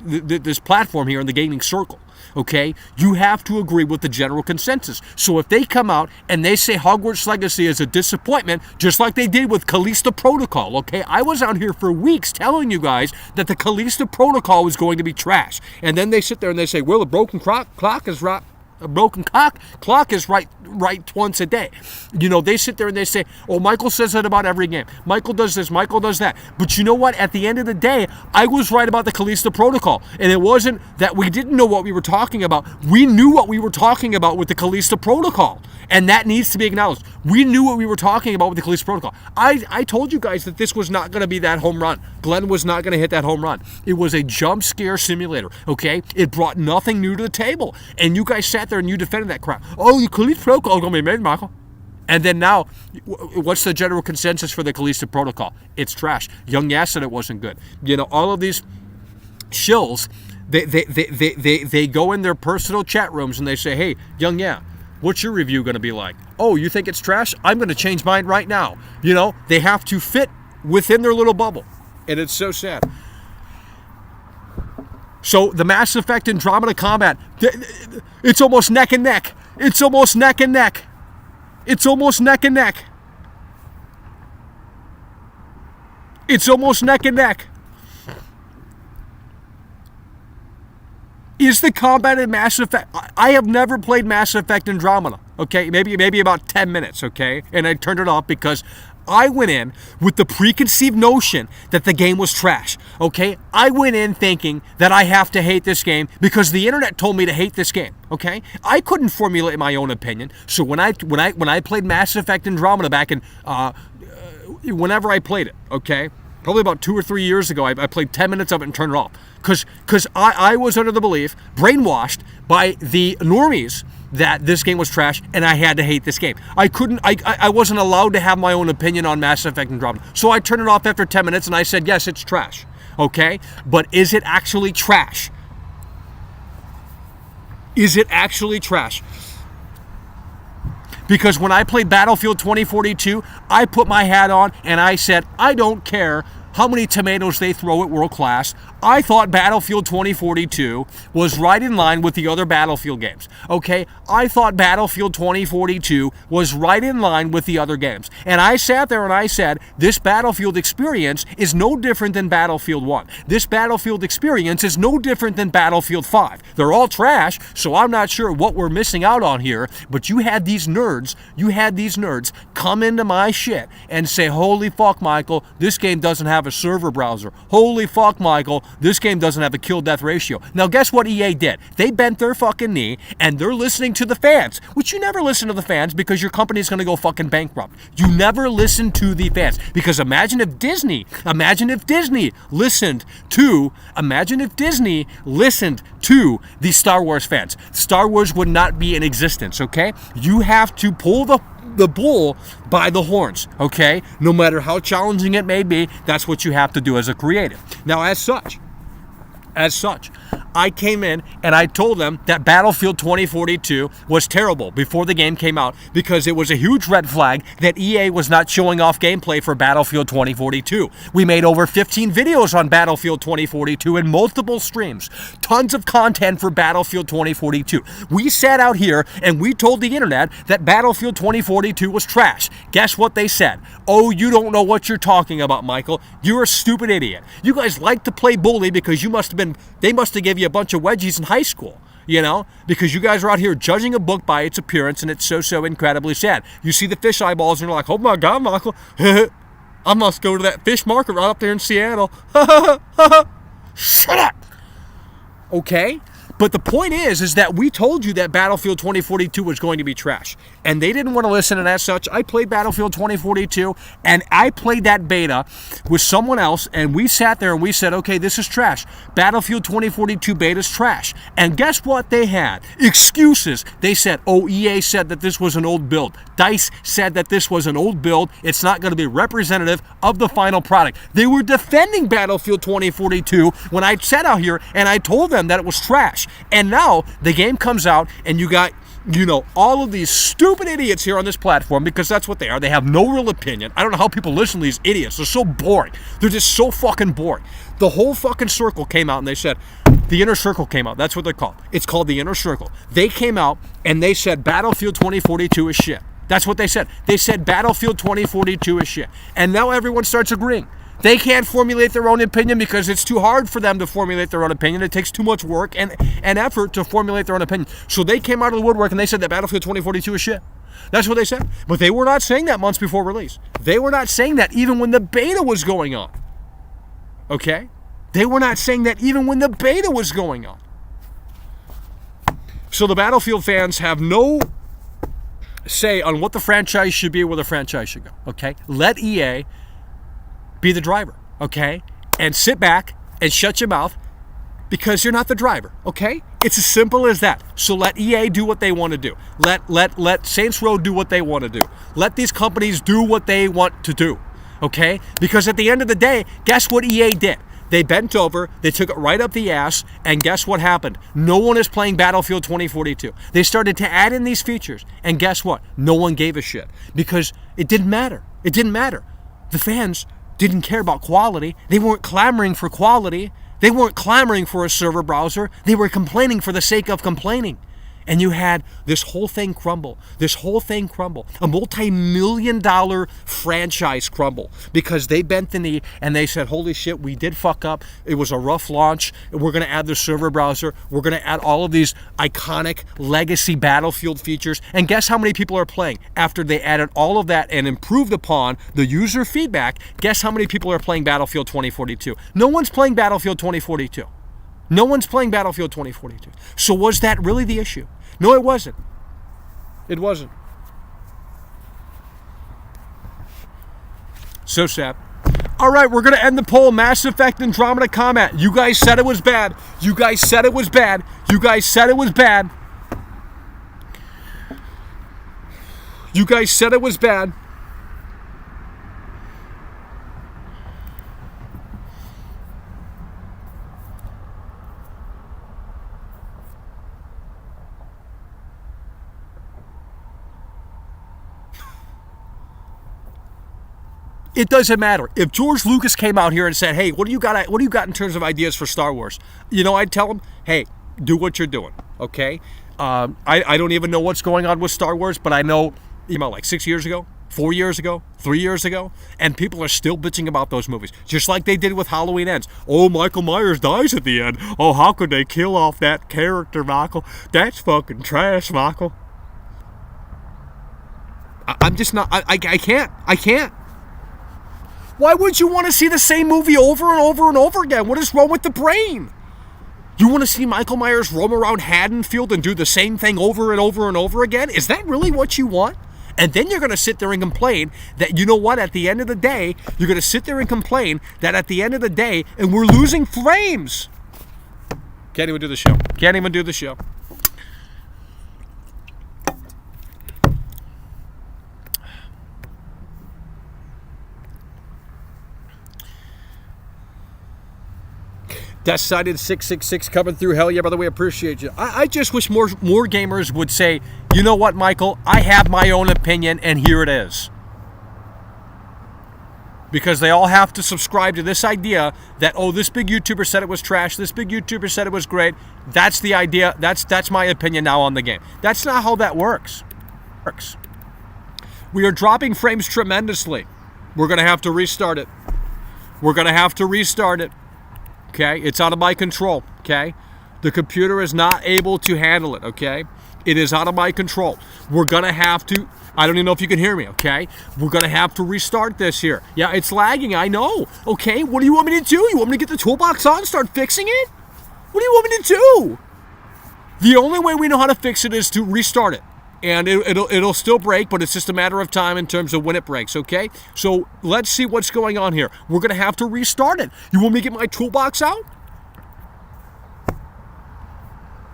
this platform here in the gaming circle, okay? You have to agree with the general consensus. So if they come out and they say Hogwarts Legacy is a disappointment, just like they did with Callisto Protocol, okay? I was out here for weeks telling you guys that the Callisto Protocol was going to be trash. And then they sit there and they say, well, a broken clock is right. A broken clock is right once a day. You know, they sit there and they say, oh, Michael says that about every game. Michael does this, Michael does that. But you know what? At the end of the day, I was right about the Callisto Protocol. And it wasn't that we didn't know what we were talking about. We knew what we were talking about with the Callisto Protocol. And that needs to be acknowledged. We knew what we were talking about with the Callisto Protocol. I told you guys that this was not going to be that home run. Glenn was not going to hit that home run. It was a jump scare simulator, okay? It brought nothing new to the table. And you guys sat there and you defended that crap. Oh, the Callisto Protocol is going to be made, Michael. And then now, what's the general consensus for the Callisto Protocol? It's trash. Young Yass said it wasn't good. You know, all of these shills, they go in their personal chat rooms and they say, hey, Young Yeah, what's your review going to be like? Oh, you think it's trash? I'm going to change mine right now. You know, they have to fit within their little bubble. And it's so sad. So the Mass Effect Andromeda combat, it's almost neck and neck. It's almost neck and neck. It's almost neck and neck. It's almost neck and neck. Is the combat in Mass Effect... I have never played Mass Effect Andromeda, okay? Maybe about 10 minutes, okay? And I turned it off because I went in with the preconceived notion that the game was trash, okay? I went in thinking that I have to hate this game because the internet told me to hate this game, okay? I couldn't formulate my own opinion. So when I played Mass Effect Andromeda back in... whenever I played it, okay? Probably about 2 or 3 years ago, I played 10 minutes of it and turned it off. Because I was under the belief, brainwashed by the normies, that this game was trash and I had to hate this game. I wasn't allowed to have my own opinion on Mass Effect Andromeda. So I turned it off after 10 minutes and I said, yes, it's trash. Okay? But is it actually trash? Is it actually trash? Because when I played Battlefield 2042, I put my hat on and I said, I don't care how many tomatoes they throw at World Class. I thought Battlefield 2042 was right in line with the other Battlefield games. Okay? I thought Battlefield 2042 was right in line with the other games. And I sat there and I said, this Battlefield experience is no different than Battlefield 1. This Battlefield experience is no different than Battlefield 5. They're all trash, so I'm not sure what we're missing out on here, but you had these nerds come into my shit and say, holy fuck, Michael, this game doesn't have a server browser. Holy fuck, Michael, this game doesn't have a kill-death ratio. Now, guess what EA did? They bent their fucking knee, and they're listening to the fans, which you never listen to the fans because your company's going to go fucking bankrupt. You never listen to the fans, because imagine if Disney listened to the Star Wars fans. Star Wars would not be in existence, okay? You have to pull the bull by the horns, okay? No matter how challenging it may be, that's what you have to do as a creative. Now, as such, I came in and I told them that Battlefield 2042 was terrible before the game came out because it was a huge red flag that EA was not showing off gameplay for Battlefield 2042. We made over 15 videos on Battlefield 2042 in multiple streams. Tons of content for Battlefield 2042. We sat out here and we told the internet that Battlefield 2042 was trash. Guess what they said? Oh, you don't know what you're talking about, Michael. You're a stupid idiot. You guys like to play bully because they must have given you a bunch of wedgies in high school, because you guys are out here judging a book by its appearance, and it's so incredibly sad. You see the fish eyeballs and you're like, oh my God, Michael, I must go to that fish market right up there in Seattle. Shut up. Okay? But the point is that we told you that Battlefield 2042 was going to be trash. And they didn't want to listen, and as such, I played Battlefield 2042, and I played that beta with someone else, and we sat there and we said, okay, this is trash. Battlefield 2042 beta is trash. And guess what they had? Excuses. They said, oh, EA said that this was an old build. DICE said that this was an old build. It's not going to be representative of the final product. They were defending Battlefield 2042 when I sat out here and I told them that it was trash. And now the game comes out and you got, all of these stupid idiots here on this platform, because that's what they are. They have no real opinion. I don't know how people listen to these idiots. They're so boring. They're just so fucking boring. The whole fucking circle came out and they said, the inner circle came out. That's what they're called. It's called the inner circle. They came out and they said Battlefield 2042 is shit. That's what they said. They said Battlefield 2042 is shit. And now everyone starts agreeing. They can't formulate their own opinion because it's too hard for them to formulate their own opinion. It takes too much work and effort to formulate their own opinion. So they came out of the woodwork and they said that Battlefield 2042 is shit. That's what they said. But they were not saying that months before release. They were not saying that even when the beta was going on. Okay? They were not saying that even when the beta was going on. So the Battlefield fans have no say on what the franchise should be or where the franchise should go. Okay? Let EA be the driver, okay? And sit back and shut your mouth because you're not the driver, okay? It's as simple as that. So let EA do what they want to do. Let Saints Row do what they want to do. Let these companies do what they want to do, okay? Because at the end of the day, guess what EA did? They bent over, they took it right up the ass, and guess what happened? No one is playing Battlefield 2042. They started to add in these features, and guess what? No one gave a shit because it didn't matter. It didn't matter. The fans didn't care about quality. They weren't clamoring for quality. They weren't clamoring for a server browser. They were complaining for the sake of complaining. And you had this whole thing crumble. A multi-million-dollar franchise crumble because they bent the knee and they said, holy shit, we did fuck up. It was a rough launch. We're going to add the server browser. We're going to add all of these iconic legacy Battlefield features. And guess how many people are playing? After they added all of that and improved upon the user feedback, guess how many people are playing Battlefield 2042? No one's playing Battlefield 2042. No one's playing Battlefield 2042. So was that really the issue? No, it wasn't. It wasn't. So sad. All right, we're going to end the poll. Mass Effect Andromeda comment. You guys said it was bad. You guys said it was bad. You guys said it was bad. You guys said it was bad. It doesn't matter. If George Lucas came out here and said, hey, what do you got in terms of ideas for Star Wars? I'd tell him, hey, do what you're doing, okay? I don't even know what's going on with Star Wars, but I know, like 6 years ago, 4 years ago, 3 years ago, and people are still bitching about those movies, just like they did with Halloween Ends. Oh, Michael Myers dies at the end. Oh, how could they kill off that character, Michael? That's fucking trash, Michael. I'm just not, I can't. Why would you want to see the same movie over and over and over again? What is wrong with the brain? You want to see Michael Myers roam around Haddonfield and do the same thing over and over and over again? Is that really what you want? And then you're going to sit there and complain that, at the end of the day, you're going to sit there and complain that at the end of the day, and we're losing frames. Can't even do the show. Decided 666 coming through. Hell yeah, by the way, appreciate you. I just wish more gamers would say, you know what, Michael, I have my own opinion, and here it is. Because they all have to subscribe to this idea that, oh, this big YouTuber said it was trash, this big YouTuber said it was great. That's the idea. That's my opinion now on the game. That's not how that works. We are dropping frames tremendously. We're going to have to restart it. Okay? It's out of my control. Okay? The computer is not able to handle it. Okay? It is out of my control. We're going to have to... I don't even know if you can hear me, okay? We're going to have to restart this here. Yeah, it's lagging, I know. Okay, what do you want me to do? You want me to get the toolbox on and start fixing it? What do you want me to do? The only way we know how to fix it is to restart it. And it'll still break, but it's just a matter of time in terms of when it breaks, okay? So let's see what's going on here. We're going to have to restart it. You want me to get my toolbox out?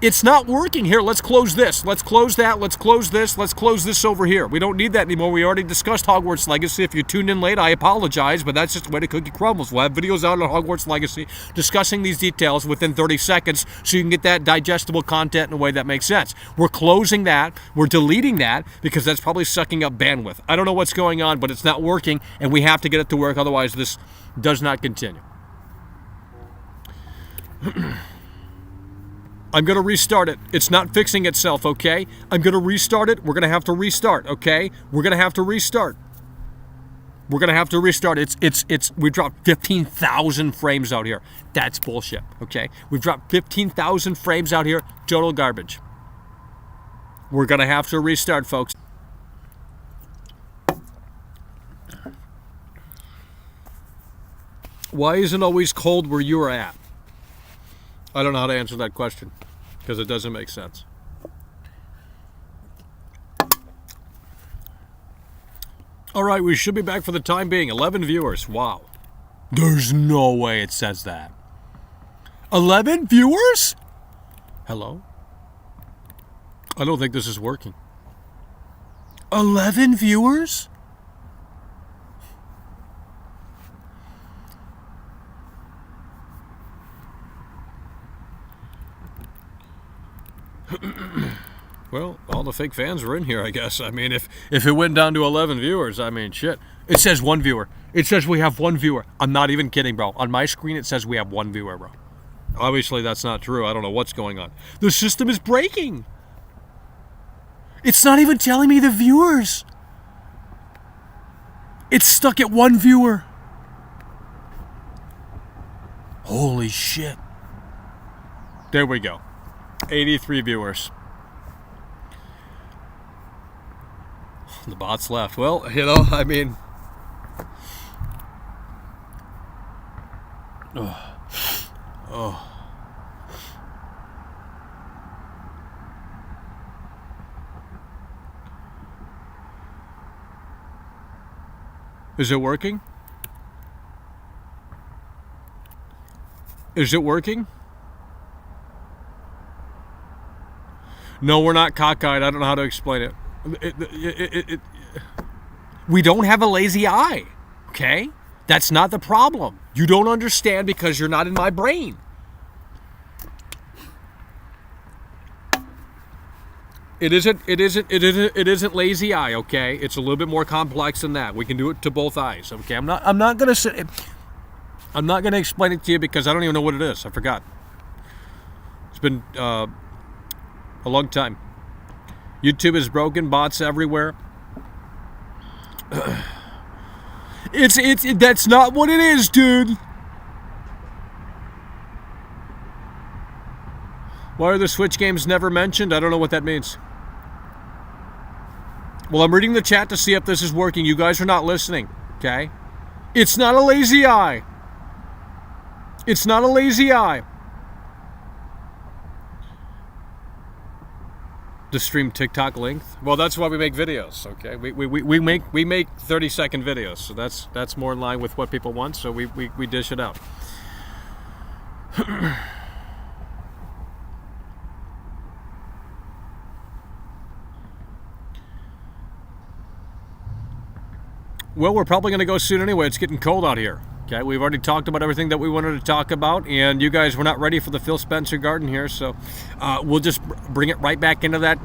It's not working. Here, let's close this. Let's close that. Let's close this. Let's close this over here. We don't need that anymore. We already discussed Hogwarts Legacy. If you tuned in late, I apologize, but that's just the way the cookie crumbles. We'll have videos out on Hogwarts Legacy discussing these details within 30 seconds so you can get that digestible content in a way that makes sense. We're closing that. We're deleting that because that's probably sucking up bandwidth. I don't know what's going on, but it's not working, and we have to get it to work. Otherwise, this does not continue. I'm going to restart it. It's not fixing itself, okay? I'm going to restart it. We're going to have to restart, okay? We're going to have to restart. We're going to have to restart. We dropped 15,000 frames out here. That's bullshit, okay? We've dropped 15,000 frames out here. Total garbage. We're going to have to restart, folks. Why isn't it always cold where you are at? I don't know how to answer that question because it doesn't make sense. All right, we should be back for the time being. 11 viewers. Wow. There's no way it says that. 11 viewers? Hello? I don't think this is working. 11 viewers? Well, all the fake fans are in here, I guess. I mean, if it went down to 11 viewers, I mean, shit. It says one viewer. It says we have one viewer. I'm not even kidding, bro. On my screen, it says we have one viewer, bro. Obviously, that's not true. I don't know what's going on. The system is breaking. It's not even telling me the viewers. It's stuck at one viewer. Holy shit. There we go. 83 viewers. The bots left. Well, you know, I mean... Oh. Is it working? Is it working? No, we're not cockeyed. I don't know how to explain it. We don't have a lazy eye, okay? That's not the problem. You don't understand because you're not in my brain. It isn't lazy eye, okay? It's a little bit more complex than that. We can do it to both eyes, okay? I'm not gonna explain it to you because I don't even know what it is. I forgot. It's been a long time. YouTube is broken, bots everywhere. That's not what it is, dude. Why are the Switch games never mentioned? I don't know what that means. Well, I'm reading the chat to see if this is working. You guys are not listening, okay? It's not a lazy eye. It's not a lazy eye. To stream TikTok length? Well, that's why we make videos, okay? We make 30-second videos, so that's more in line with what people want, so we dish it out. Well, we're probably going to go soon anyway. It's getting cold out here. Okay, we've already talked about everything that we wanted to talk about, and you guys were not ready for the Phil Spencer Garden here, so we'll just bring it right back into that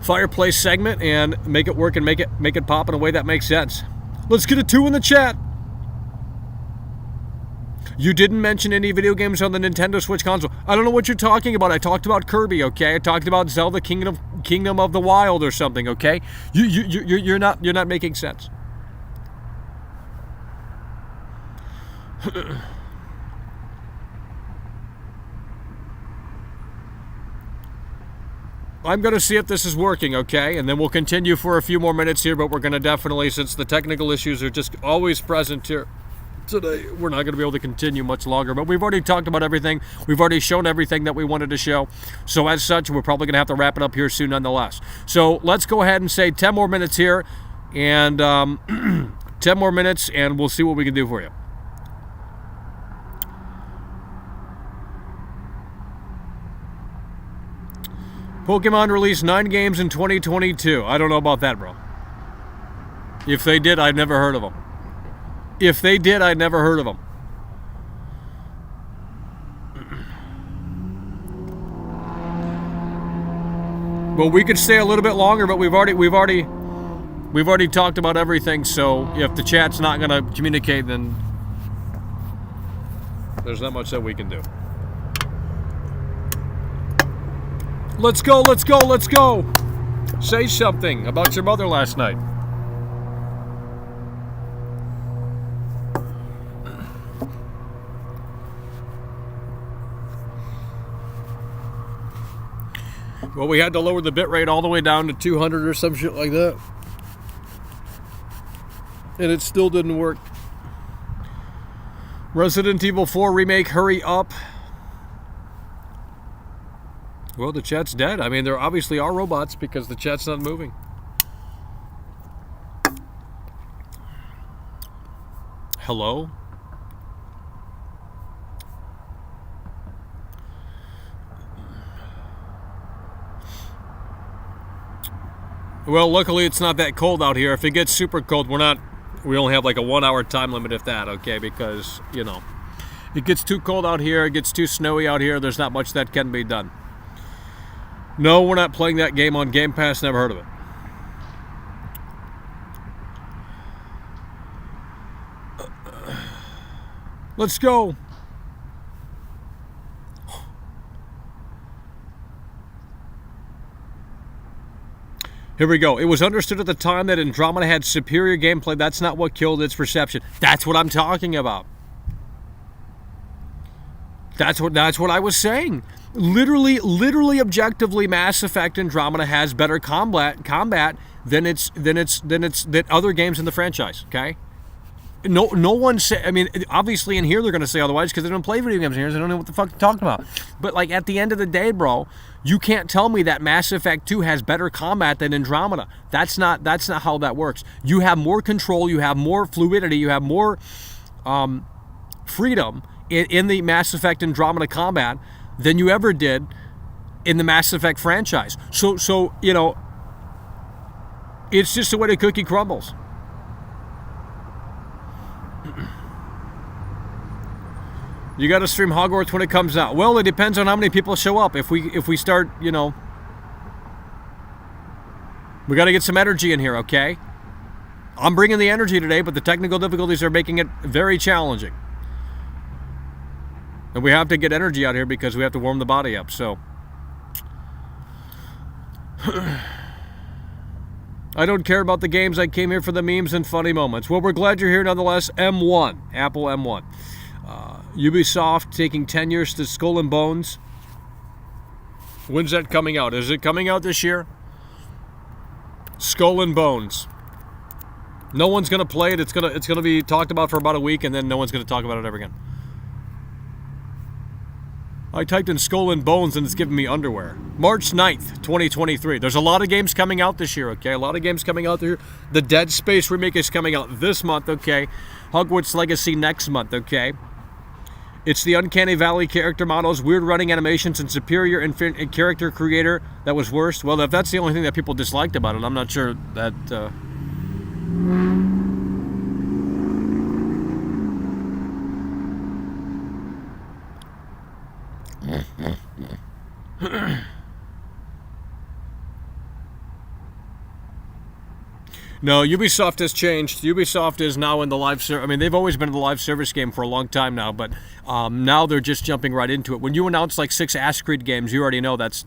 fireplace segment and make it work and make it pop in a way that makes sense. Let's get a 2 in the chat. You didn't mention any video games on the Nintendo Switch console. I don't know what you're talking about. I talked about Kirby, okay? I talked about Zelda Kingdom of the Wild or something, okay? You're not making sense. I'm going to see if this is working, okay? And then we'll continue for a few more minutes here, but we're going to definitely, since the technical issues are just always present here today, we're not going to be able to continue much longer. But we've already talked about everything. We've already shown everything that we wanted to show. So as such, we're probably going to have to wrap it up here soon nonetheless. So let's go ahead and say 10 more minutes here, and 10 more minutes, and we'll see what we can do for you. Pokemon released 9 games in 2022. I don't know about that, bro. If they did, I'd never heard of them. If they did, I'd never heard of them. Well, we could stay a little bit longer, but we've already talked about everything. So if the chat's not going to communicate, then there's not much that we can do. Let's go, let's go, let's go. Say something about your mother last night. Well, we had to lower the bitrate all the way down to 200 or some shit like that. And it still didn't work. Resident Evil 4 Remake, hurry up. Well, the chat's dead. I mean, there obviously are robots because the chat's not moving. Hello? Well, luckily it's not that cold out here. If it gets super cold, we only have like a 1 hour time limit if that, okay? Because, you know, it gets too cold out here, it gets too snowy out here, there's not much that can be done. No, we're not playing that game on Game Pass. Never heard of it. Let's go. Here we go. It was understood at the time that Andromeda had superior gameplay. That's not what killed its reception. That's what I'm talking about. That's what I was saying. Literally, objectively, Mass Effect Andromeda has better combat than other games in the franchise. Okay, no one say. I mean, obviously in here they're going to say otherwise because they don't play video games in here. So they don't know what the fuck they're talking about. But like at the end of the day, bro, you can't tell me that Mass Effect 2 has better combat than Andromeda. That's not how that works. You have more control. You have more fluidity. You have more freedom in the Mass Effect Andromeda combat than you ever did in the Mass Effect franchise. So you know, it's just the way the cookie crumbles. You got to stream Hogwarts when it comes out. Well, it depends on how many people show up. If we start, you know, we got to get some energy in here, okay? I'm bringing the energy today, but the technical difficulties are making it very challenging. And we have to get energy out here because we have to warm the body up, so. I don't care about the games. I came here for the memes and funny moments. Well, we're glad you're here nonetheless. M1, Apple M1. Ubisoft taking 10 years to Skull and Bones. When's that coming out? Is it coming out this year? Skull and Bones. No one's gonna play it. It's gonna be talked about for about a week, and then no one's gonna talk about it ever again. I typed in Skull and Bones and it's giving me underwear. March 9th, 2023. There's a lot of games coming out this year, okay? A lot of games coming out there. The Dead Space remake is coming out this month, okay? Hogwarts Legacy next month, okay? It's the Uncanny Valley character models, weird running animations, and superior character creator that was worst. Well, if that's the only thing that people disliked about it, I'm not sure that... No, Ubisoft has changed. Ubisoft is now in the live service. I mean, they've always been in the live service game for a long time now, but now they're just jumping right into it. When you announce like 6 Assassin's Creed games, you already know that's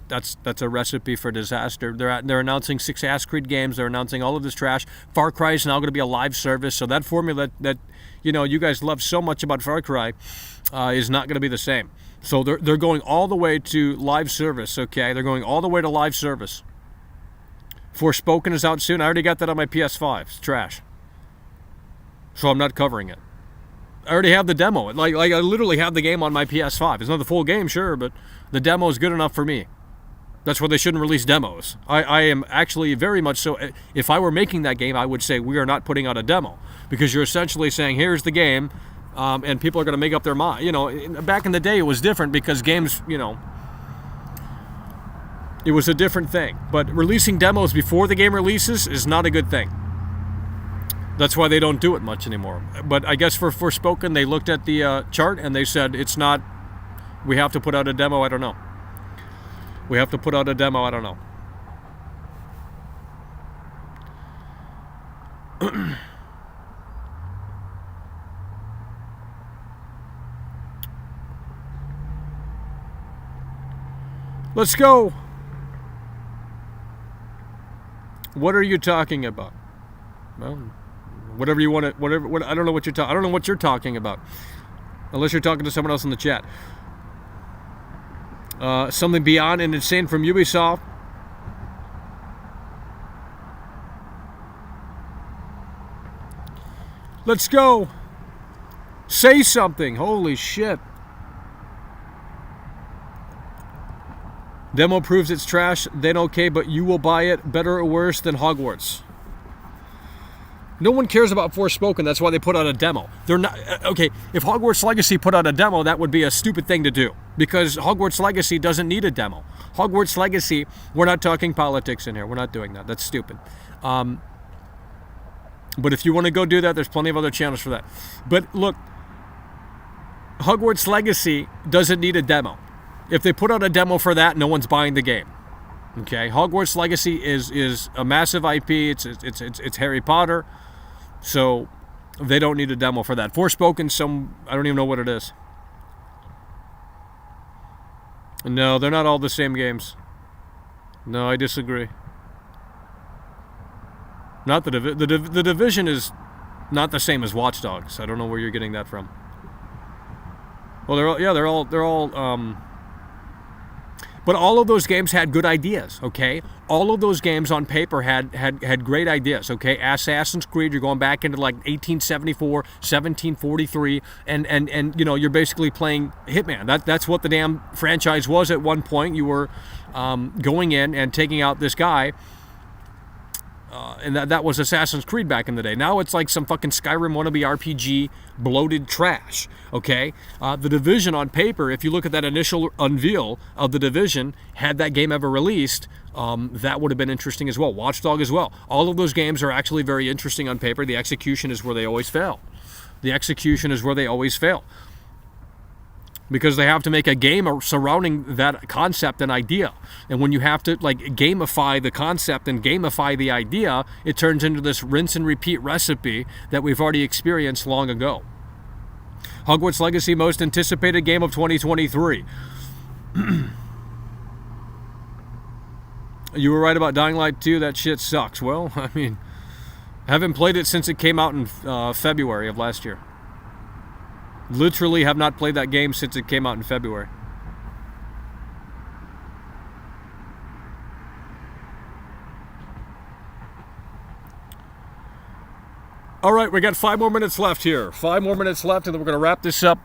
a recipe for disaster. They're announcing 6 Assassin's Creed games. They're announcing all of this trash. Far Cry is now going to be a live service, so that formula that you guys love so much about Far Cry is not going to be the same. So they're going all the way to live service. Okay, they're going all the way to live service. Forspoken is out soon. I already got that on my PS5. It's trash. So I'm not covering it. I already have the demo. Like I literally have the game on my PS5. It's not the full game, sure, but the demo is good enough for me. That's why they shouldn't release demos. I am actually very much so. If I were making that game, I would say we are not putting out a demo. Because you're essentially saying, here's the game, and people are going to make up their mind. Back in the day, it was different because games, it was a different thing. But releasing demos before the game releases is not a good thing. That's why they don't do it much anymore. But I guess for Forspoken, they looked at the chart and they said, it's not, we have to put out a demo, I don't know. We have to put out a demo, I don't know. Let's go. What are you talking about? Well, whatever you want to, I don't know what I don't know what you're talking about. Unless you're talking to someone else in the chat. Something beyond and insane from Ubisoft. Let's go. Say something. Holy shit. Demo proves it's trash, then okay, but you will buy it, better or worse than Hogwarts. No one cares about Forspoken, that's why they put out a demo. They're not, okay, if Hogwarts Legacy put out a demo, that would be a stupid thing to do. Because Hogwarts Legacy doesn't need a demo. Hogwarts Legacy, we're not talking politics in here, we're not doing that, that's stupid. But if you want to go do that, there's plenty of other channels for that. But look, Hogwarts Legacy doesn't need a demo. If they put out a demo for that, no one's buying the game. Okay, Hogwarts Legacy is a massive IP. It's Harry Potter, so they don't need a demo for that. Forspoken, I don't even know what it is. No, they're not all the same games. No, I disagree. Not the Division is not the same as Watch Dogs. I don't know where you're getting that from. Well, they're all. But all of those games had good ideas, okay? All of those games on paper had great ideas, okay? Assassin's Creed, you're going back into like 1874, 1743, and you're basically playing Hitman. That's what the damn franchise was at one point. You were going in and taking out this guy, and that was Assassin's Creed back in the day. Now it's like some fucking Skyrim wannabe RPG bloated trash, okay? The Division on paper, if you look at that initial unveil of the Division, had that game ever released, that would have been interesting as well. Watchdog as well. All of those games are actually very interesting on paper. The execution is where they always fail. Because they have to make a game surrounding that concept and idea. And when you have to like gamify the concept and gamify the idea, it turns into this rinse and repeat recipe that we've already experienced long ago. Hogwarts Legacy, most anticipated game of 2023. You were right about Dying Light 2, that shit sucks. Well, I mean, I haven't played it since it came out in February of last year. Literally have not played that game since it came out in February. All right, we got 5 more minutes left here. 5 more minutes left, and then we're going to wrap this up.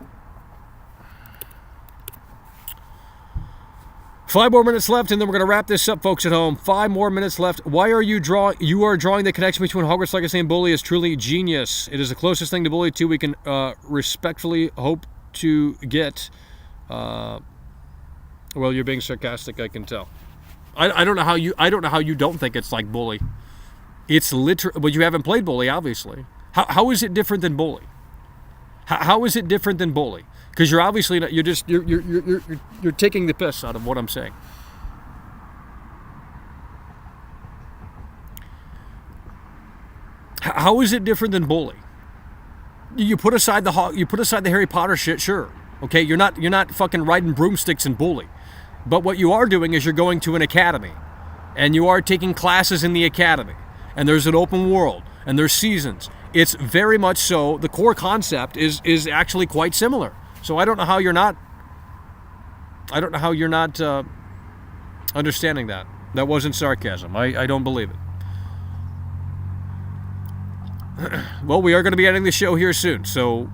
5 more minutes left, and then we're going to wrap this up, folks at home. 5 more minutes left. Why are you drawing? You are drawing the connection between Hogwarts Legacy and Bully is truly genius. It is the closest thing to Bully 2 we can respectfully hope to get. Well, you're being sarcastic, I can tell. I don't know how you don't think it's like Bully. It's literally, but you haven't played Bully, obviously. How is it different than Bully? How is it different than Bully? Because you're obviously not, you're taking the piss out of what I'm saying. How is it different than Bully? You put aside the Harry Potter shit, sure. Okay, you're not fucking riding broomsticks in Bully. But what you are doing is you're going to an academy. And you are taking classes in the academy. And there's an open world. And there's seasons. It's very much so. The core concept is actually quite similar. So I don't know how you're not understanding that. That wasn't sarcasm. I don't believe it. Well, we are going to be ending the show here soon. So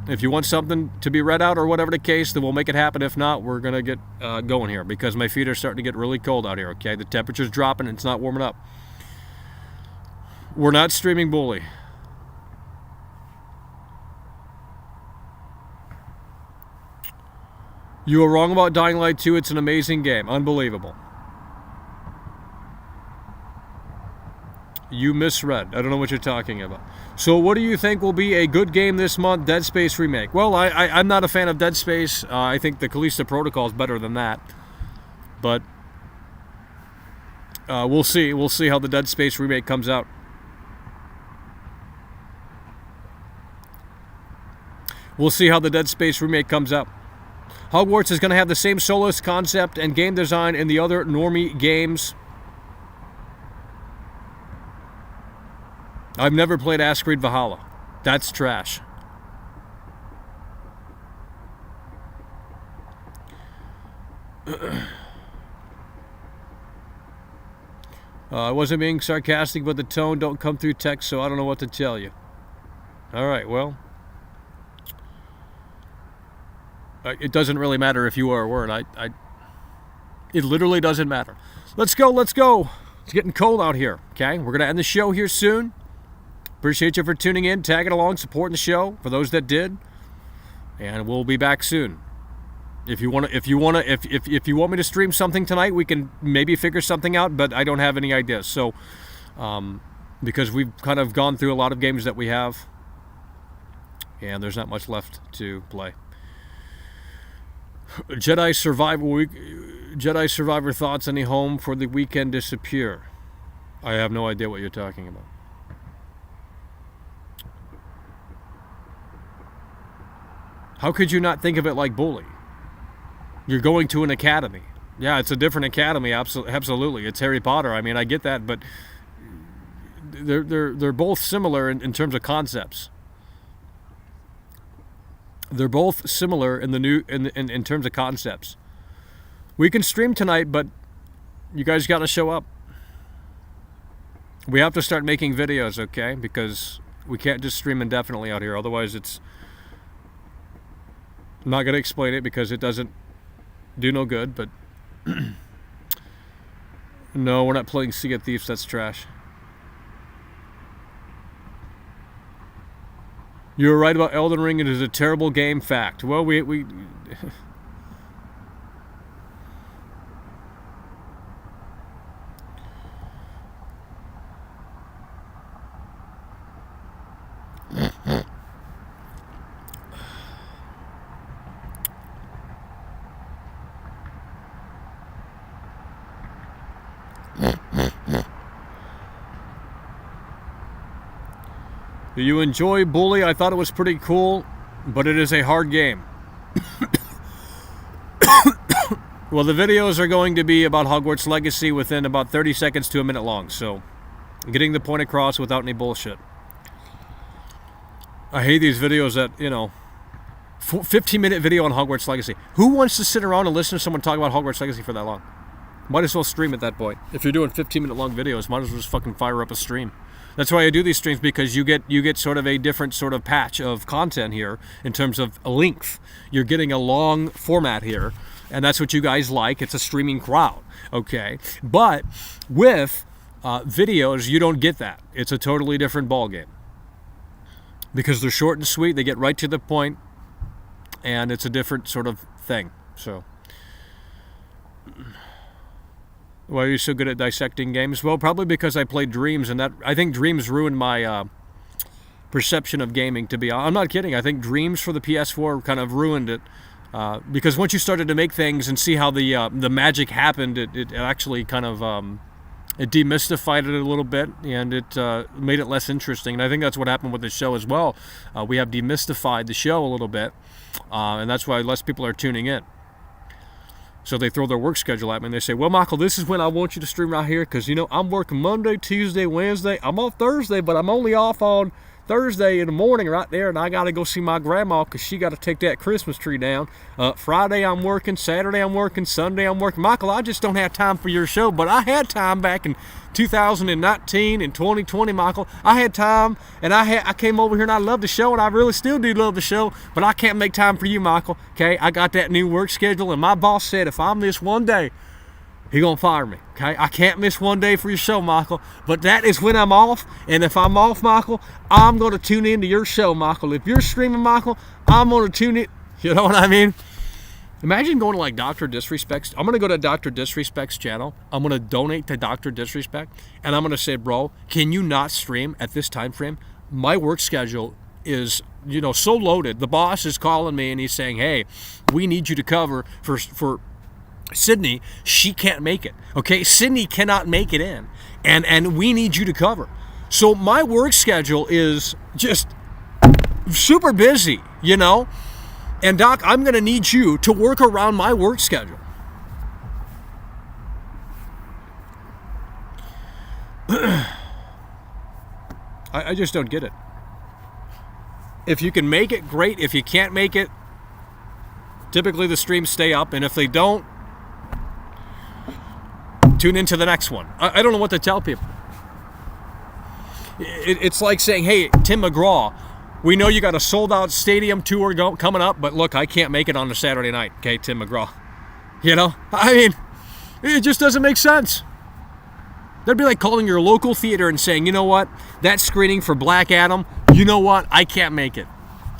if you want something to be read out or whatever the case, then we'll make it happen. If not, we're going to get going here because my feet are starting to get really cold out here, okay? The temperature's dropping and it's not warming up. We're not streaming Bully. You were wrong about Dying Light 2. It's an amazing game. Unbelievable. You misread. I don't know what you're talking about. So what do you think will be a good game this month? Dead Space Remake. Well, I'm not a fan of Dead Space. I think the Callisto Protocol is better than that. But we'll see. We'll see how the Dead Space Remake comes out. We'll see how the Dead Space Remake comes out. Hogwarts is going to have the same Solus concept and game design in the other normie games. I've never played Assassin's Creed Valhalla. That's trash. I wasn't being sarcastic, but the tone don't come through text, so I don't know what to tell you. All right, well. It doesn't really matter if you are or weren't. It literally doesn't matter. Let's go. It's getting cold out here, okay? We're going to end the show here soon. Appreciate you for tuning in, tagging along, supporting the show, for those that did. And we'll be back soon. If you want me to stream something tonight, we can maybe figure something out, but I don't have any ideas. So, because we've kind of gone through a lot of games that we have, and there's not much left to play. Jedi Survivor thoughts. Any home for the weekend disappear? I have no idea what you're talking about. How could you not think of it like Bully? You're going to an academy. Yeah, it's a different academy. Absolutely, it's Harry Potter. I mean, I get that, but they're both similar in terms of concepts. They're both similar in terms of concepts. We can stream tonight, but you guys got to show up. We have to start making videos, okay? Because we can't just stream indefinitely out here. Otherwise, I'm not going to explain it because it doesn't do no good, but no, we're not playing Sea of Thieves. That's trash. You were right about Elden Ring. It is a terrible game. Fact. Well, we Do you enjoy Bully? I thought it was pretty cool, but it is a hard game. Well, the videos are going to be about Hogwarts Legacy within about 30 seconds to a minute long, so getting the point across without any bullshit. I hate these videos that, 15-minute video on Hogwarts Legacy. Who wants to sit around and listen to someone talk about Hogwarts Legacy for that long? Might as well stream at that point. If you're doing 15-minute long videos, might as well just fucking fire up a stream. That's why I do these streams, because you get sort of a different sort of patch of content here in terms of length. You're getting a long format here, and that's what you guys like. It's a streaming crowd, okay? But with videos, you don't get that. It's a totally different ballgame. Because they're short and sweet, they get right to the point, and it's a different sort of thing. So, why are you so good at dissecting games? Well, probably because I played Dreams, and that I think Dreams ruined my perception of gaming, to be honest. I'm not kidding. I think Dreams for the PS4 kind of ruined it. Because once you started to make things and see how the magic happened, it actually kind of it demystified it a little bit, and it made it less interesting. And I think that's what happened with the show as well. We have demystified the show a little bit, and that's why less people are tuning in. So they throw their work schedule at me and they say, well, Michael, this is when I want you to stream right here because, I'm working Monday, Tuesday, Wednesday. I'm off Thursday, but I'm only off on Thursday in the morning right there, and I got to go see my grandma because she got to take that Christmas tree down. Friday I'm working, Saturday I'm working, Sunday I'm working. Michael, I just don't have time for your show, but I had time back in 2019 and 2020, Michael. I had time, and I came over here, and I love the show, and I really still do love the show, but I can't make time for you, Michael, okay? I got that new work schedule, and my boss said if I miss one day, he gonna fire me, okay? I can't miss one day for your show, Michael, but that is when I'm off, and if I'm off, Michael, I'm gonna tune into your show, Michael. If you're streaming, Michael, I'm gonna tune in. You know what I mean? Imagine going to like Dr. Disrespect's. I'm gonna go to Dr. Disrespect's channel. I'm gonna donate to Dr. Disrespect, and I'm gonna say, bro, can you not stream at this time frame? My work schedule is, so loaded. The boss is calling me and he's saying, hey, we need you to cover for Sydney. She can't make it, okay? Sydney cannot make it in, and we need you to cover. So my work schedule is just super busy, and Doc, I'm gonna need you to work around my work schedule. I just don't get it. If you can make it, great. If you can't make it, typically the streams stay up, and if they don't, tune into the next one. I don't know what to tell people. It's like saying, hey, Tim McGraw, we know you got a sold-out stadium tour coming up, but look, I can't make it on a Saturday night, okay, Tim McGraw. I mean, it just doesn't make sense. That'd be like calling your local theater and saying, you know what, that screening for Black Adam, you know what, I can't make it.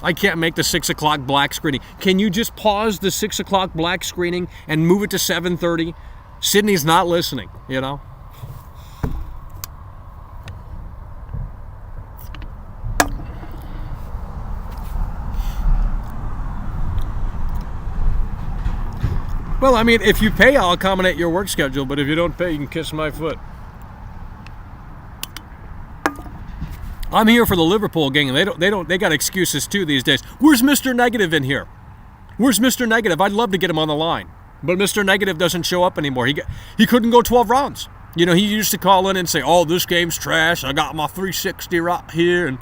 I can't make the 6 o'clock black screening. Can you just pause the 6 o'clock black screening and move it to 7:30? Sydney's not listening, Well, I mean, if you pay, I'll accommodate your work schedule, but if you don't pay, you can kiss my foot. I'm here for the Liverpool gang, and they got excuses too these days. Where's Mr. Negative in here? Where's Mr. Negative? I'd love to get him on the line. But Mr. Negative doesn't show up anymore. He couldn't go 12 rounds. He used to call in and say, oh, this game's trash. I got my 360 right here. And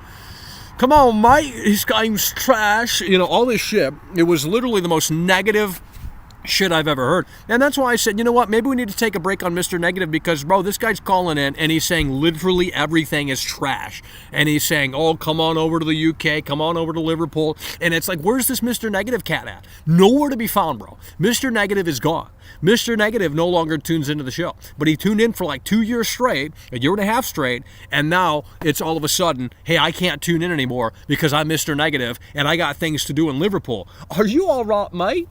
come on, mate, this game's trash. All this shit. It was literally the most negative shit I've ever heard. And that's why I said, you know what, maybe we need to take a break on Mr. Negative because, bro, this guy's calling in and he's saying literally everything is trash. And he's saying, oh, come on over to the UK, come on over to Liverpool. And it's like, where's this Mr. Negative cat at? Nowhere to be found, bro. Mr. Negative is gone. Mr. Negative no longer tunes into the show. But he tuned in for like 2 years straight, a year and a half straight, and now it's all of a sudden, hey, I can't tune in anymore because I'm Mr. Negative and I got things to do in Liverpool. Are you all right, mate?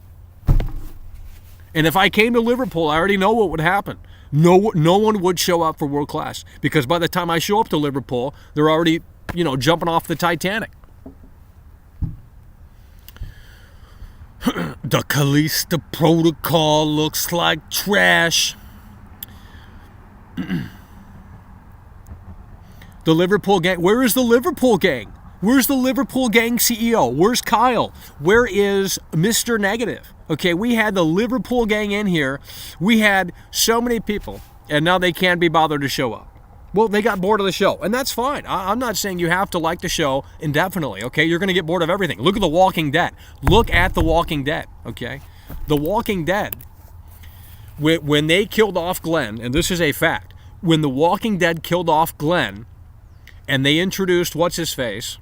And if I came to Liverpool, I already know what would happen. No one would show up for World Class because by the time I show up to Liverpool, they're already, jumping off the Titanic. The Calista Protocol looks like trash. The Liverpool gang. Where is the Liverpool gang? Where's the Liverpool gang CEO? Where's Kyle? Where is Mr. Negative? Okay, we had the Liverpool gang in here. We had so many people, and now they can't be bothered to show up. Well, they got bored of the show, and that's fine. I'm not saying you have to like the show indefinitely, okay? You're going to get bored of everything. Look at The Walking Dead. Look at The Walking Dead, okay? The Walking Dead, when they killed off Glenn, and this is a fact, when The Walking Dead killed off Glenn, and they introduced what's-his-face,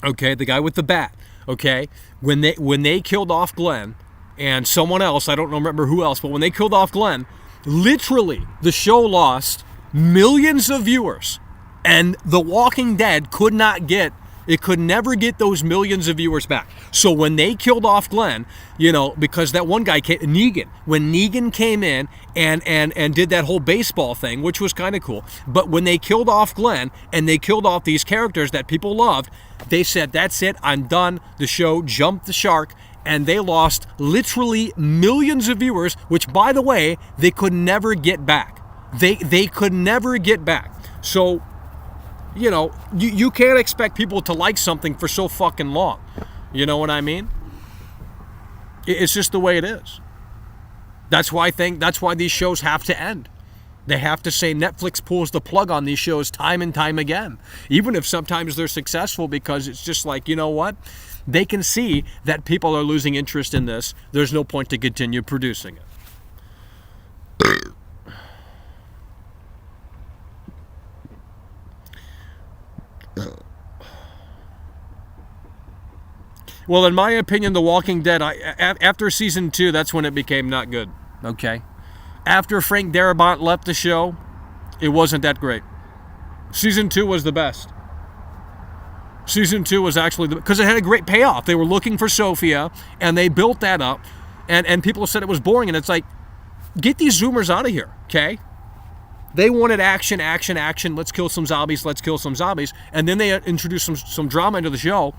okay, the guy with the bat, okay? When they killed off Glenn, and someone else, I don't remember who else, but when they killed off Glenn, literally the show lost millions of viewers, and The Walking Dead could not get It could never get those millions of viewers back. So when they killed off Glenn, because that one guy, when Negan came in and did that whole baseball thing, which was kind of cool, but when they killed off Glenn and they killed off these characters that people loved, they said, that's it, I'm done. The show jumped the shark, and they lost literally millions of viewers, which, by the way, they could never get back. They could never get back. So, you can't expect people to like something for so fucking long. You know what I mean? It's just the way it is. That's why these shows have to end. They have to say Netflix pulls the plug on these shows time and time again. Even if sometimes they're successful, because it's just like, you know what? They can see that people are losing interest in this. There's no point to continue producing it. Well, in my opinion, The Walking Dead, after season 2, that's when it became not good. Okay? After Frank Darabont left the show, it wasn't that great. Season 2 was the best. Season 2 was actually because it had a great payoff. They were looking for Sophia, and they built that up, and people said it was boring, and it's like, get these Zoomers out of here, okay? They wanted action, action, action. Let's kill some zombies. And then they introduced some drama into the show,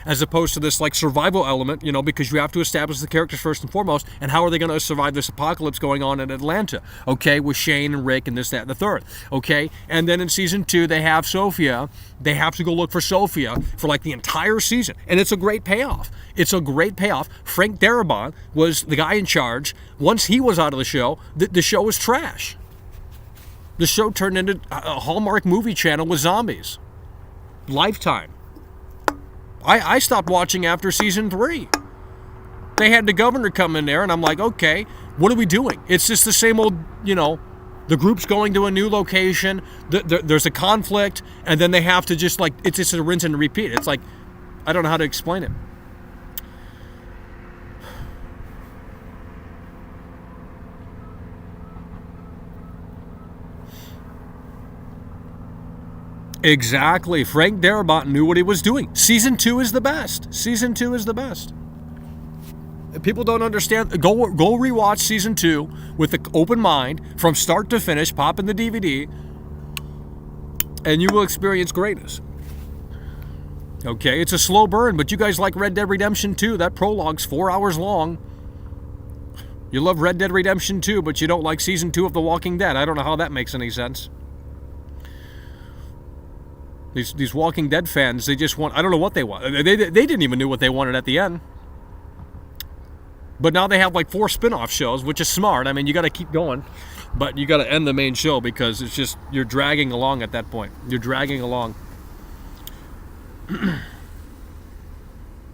as opposed to this like survival element, because you have to establish the characters first and foremost, and how are they going to survive this apocalypse going on in Atlanta, okay, with Shane and Rick and this, that, and the third, okay? And then in season 2, they have Sophia. They have to go look for Sophia for like the entire season, and it's a great payoff. Frank Darabont was the guy in charge. Once he was out of the show, the show was trash. The show turned into a Hallmark movie channel with zombies. Lifetime. I stopped watching after season 3. They had the governor come in there, and I'm like, okay, what are we doing? It's just the same old, the group's going to a new location, there's a conflict, and then they have to just it's just a rinse and repeat. It's like, I don't know how to explain it. Exactly. Frank Darabont knew what he was doing. Season 2 is the best. People don't understand. Go rewatch season 2 with an open mind from start to finish. Pop in the DVD, and you will experience greatness. Okay, it's a slow burn, but you guys like Red Dead Redemption 2. That prologue's 4 hours long. You love Red Dead Redemption 2, but you don't like season 2 of The Walking Dead. I don't know how that makes any sense. These Walking Dead fans, they just want, I don't know what they want. They didn't even know what they wanted at the end. But now they have 4 spin-off shows, which is smart. I mean, you got to keep going, but you got to end the main show because it's just, you're dragging along at that point. You're dragging along.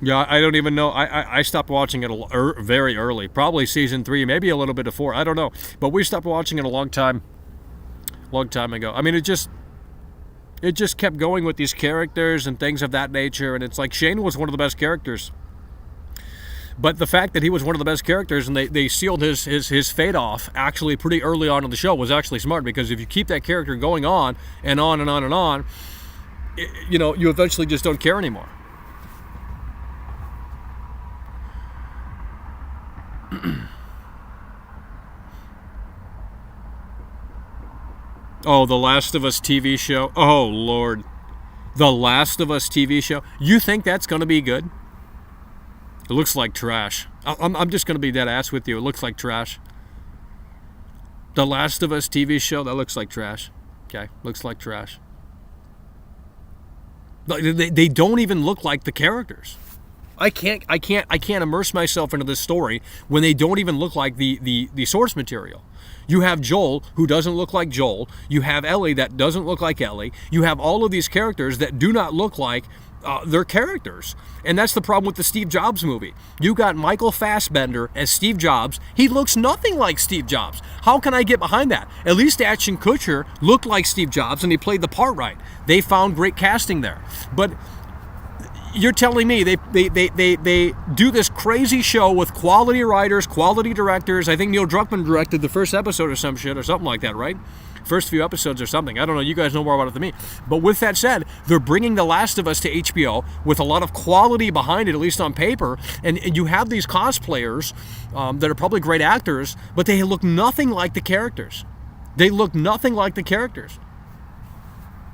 Yeah, I don't even know. I stopped watching it very early. Probably season 3, maybe a little bit of 4. I don't know. But we stopped watching it a long time ago. I mean, it just kept going with these characters and things of that nature, and it's like Shane was one of the best characters. But the fact that he was one of the best characters and they sealed his fate off actually pretty early on in the show was actually smart, because if you keep that character going on and on and on and on, you eventually just don't care anymore. Oh, The Last of Us TV show. Oh, Lord. The Last of Us TV show. You think that's going to be good? It looks like trash. I'm just going to be dead ass with you. It looks like trash. The Last of Us TV show, that looks like trash. Okay, looks like trash. They don't even look like the characters. I can't immerse myself into this story when they don't even look like the source material. You have Joel, who doesn't look like Joel. You have Ellie, that doesn't look like Ellie. You have all of these characters that do not look like their characters. And that's the problem with the Steve Jobs movie. You got Michael Fassbender as Steve Jobs. He looks nothing like Steve Jobs. How can I get behind that? At least Ashton Kutcher looked like Steve Jobs, and he played the part right. They found great casting there. But you're telling me they do this crazy show with quality writers, quality directors. I think Neil Druckmann directed the first episode or some shit or something like that, right? First few episodes or something. I don't know. You guys know more about it than me. But with that said, they're bringing The Last of Us to HBO with a lot of quality behind it, at least on paper. And you have these cosplayers that are probably great actors, but they look nothing like the characters. They look nothing like the characters.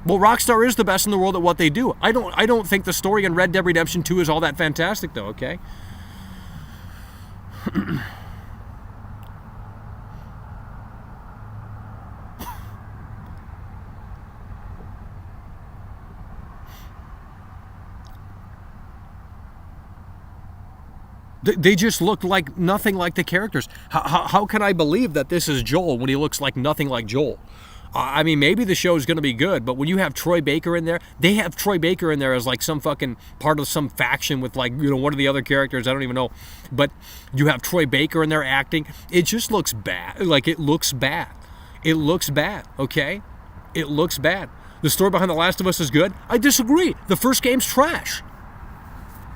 Well, Rockstar is the best in the world at what they do. I don't think the story in Red Dead Redemption 2 is all that fantastic, though, okay? They just look like nothing like the characters. How can I believe that this is Joel when he looks like nothing like Joel? I mean, maybe the show is going to be good, but when you have Troy Baker in there, they have Troy Baker in there as like some fucking part of some faction with like, you know, one of the other characters. I don't even know. But you have Troy Baker in there acting. It just looks bad. Like, it looks bad. It looks bad, okay? It looks bad. The story behind The Last of Us is good. I disagree. The first game's trash.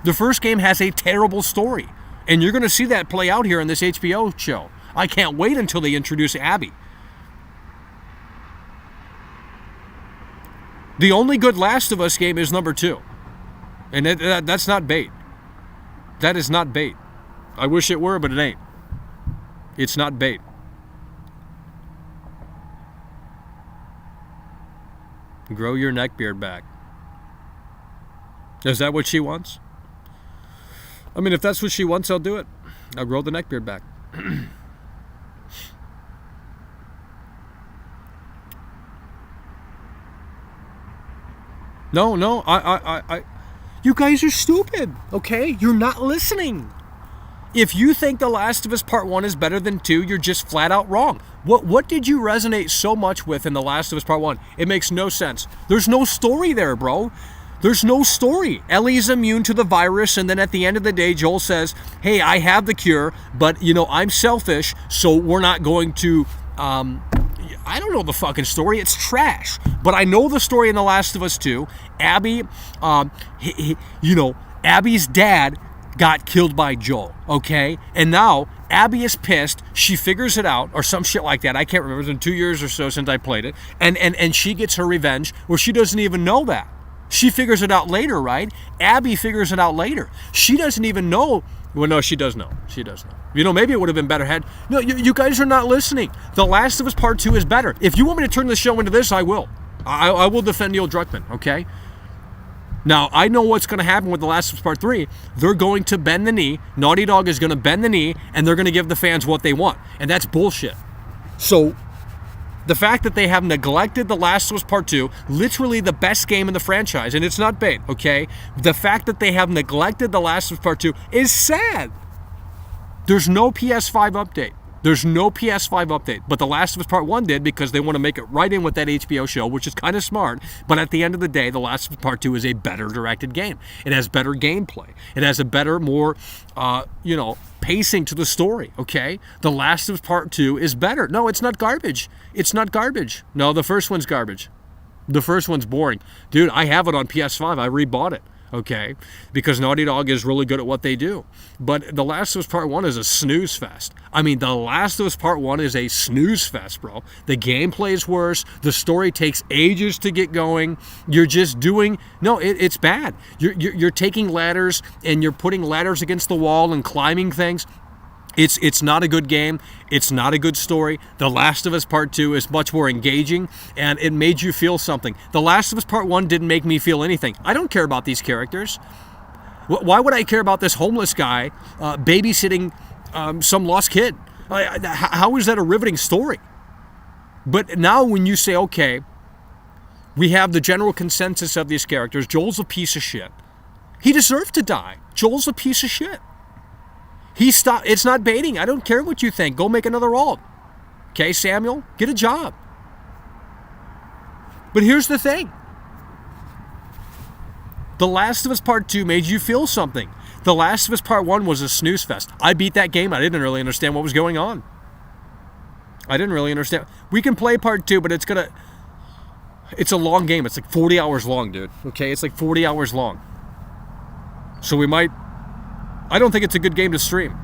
The first game has a terrible story. And you're going to see that play out here in this HBO show. I can't wait until they introduce Abby. The only good Last of Us game is number 2. And that's not bait. That is not bait. I wish it were, but it ain't. It's not bait. Grow your neckbeard back. Is that what she wants? I mean, if that's what she wants, I'll do it. I'll grow the neckbeard back. No, you guys are stupid, okay? You're not listening. If you think The Last of Us Part 1 is better than 2, you're just flat out wrong. What did you resonate so much with in The Last of Us Part 1? It makes no sense. There's no story there, bro. There's no story. Ellie's immune to the virus, and then at the end of the day, Joel says, hey, I have the cure, but, you know, I'm selfish, so we're not going to... I don't know the fucking story. It's trash. But I know the story in The Last of Us 2. Abby, Abby's dad got killed by Joel, okay? And now Abby is pissed. She figures it out, or some shit like that. I can't remember. It's been 2 years or so since I played it. And she gets her revenge, where she doesn't even know that. She figures it out later, right? Abby figures it out later. She doesn't even know. Well, no, she does know. She does know. You know, maybe it would have been better had... No, you guys are not listening. The Last of Us Part 2 is better. If you want me to turn the show into this, I will. I will defend Neil Druckmann, okay? Now, I know what's going to happen with The Last of Us Part 3. They're going to bend the knee. Naughty Dog is going to bend the knee, and they're going to give the fans what they want. And that's bullshit. So... the fact that they have neglected The Last of Us Part 2, literally the best game in the franchise, and it's not bait, okay? The fact that they have neglected The Last of Us Part 2 is sad. There's no PS5 update. There's no PS5 update. But The Last of Us Part 1 did, because they want to make it right in with that HBO show, which is kind of smart. But at the end of the day, The Last of Us Part 2 is a better directed game. It has better gameplay. It has a better, more, pacing to the story, okay? The Last of Us Part 2 is better. No, it's not garbage. It's not garbage. No, the first one's garbage. The first one's boring. Dude, I have it on PS5. I rebought it, okay? Because Naughty Dog is really good at what they do. But The Last of Us Part 1 is a snooze fest. I mean, The Last of Us Part 1 is a snooze fest, bro. The gameplay is worse. The story takes ages to get going. You're just doing... No, it's bad. You're taking ladders, and you're putting ladders against the wall and climbing things. It's not a good game. It's not a good story. The Last of Us Part 2 is much more engaging, and it made you feel something. The Last of Us Part 1 didn't make me feel anything. I don't care about these characters. Why would I care about this homeless guy babysitting some lost kid? How is that a riveting story? But now when you say, okay, we have the general consensus of these characters. Joel's a piece of shit. He deserved to die. Joel's a piece of shit. It's not baiting. I don't care what you think. Go make another alt. Okay, Samuel? Get a job. But here's the thing. The Last of Us Part 2 made you feel something. The Last of Us Part 1 was a snooze fest. I beat that game. I didn't really understand what was going on. I didn't really understand. We can play Part 2, but it's a long game. It's like 40 hours long, dude. Okay, it's like 40 hours long. So we might... I don't think it's a good game to stream.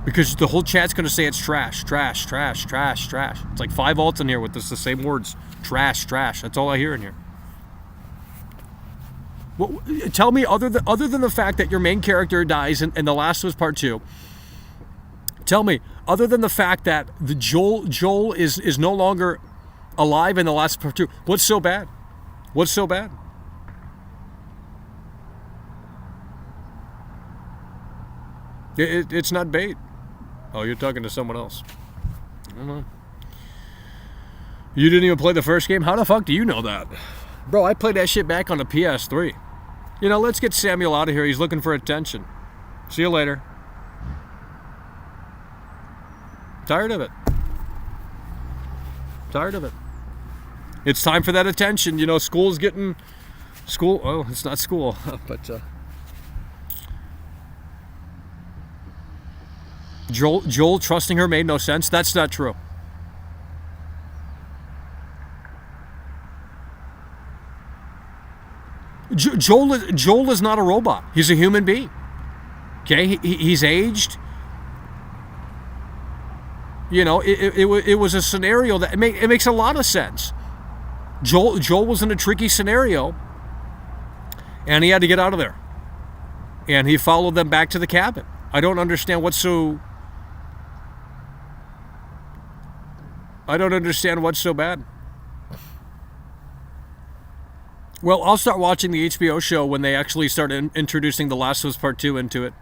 Because the whole chat's going to say it's trash, trash, trash, trash, trash. It's like 5 alts in here with the same words. Trash, trash. That's all I hear in here. Well, tell me, other than the fact that your main character dies in The Last of Us Part 2, tell me, other than the fact that the Joel is no longer alive in The Last of Us Part 2, what's so bad? What's so bad? It's not bait. Oh, you're talking to someone else. I don't know. You didn't even play the first game? How the fuck do you know that? Bro, I played that shit back on the PS3. You know, let's get Samuel out of here. He's looking for attention. See you later. Tired of it. Tired of it. It's time for that attention. You know, school's getting... School... Oh, it's not school. But, Joel trusting her made no sense. That's not true. Joel is not a robot. He's a human being. Okay, he's aged. You know, it was a scenario that it makes a lot of sense. Joel was in a tricky scenario, and he had to get out of there. And he followed them back to the cabin. I don't understand what's so... I don't understand what's so bad. Well, I'll start watching the HBO show when they actually start introducing The Last of Us Part 2 into it.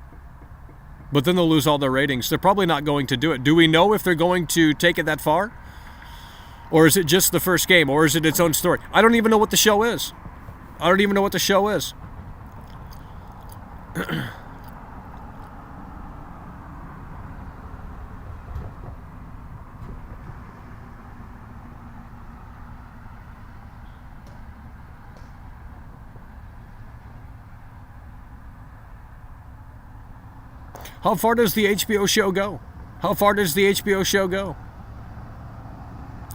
But then they'll lose all their ratings. They're probably not going to do it. Do we know if they're going to take it that far? Or is it just the first game? Or is it its own story? I don't even know what the show is. I don't even know what the show is. How far does the HBO show go? How far does the HBO show go?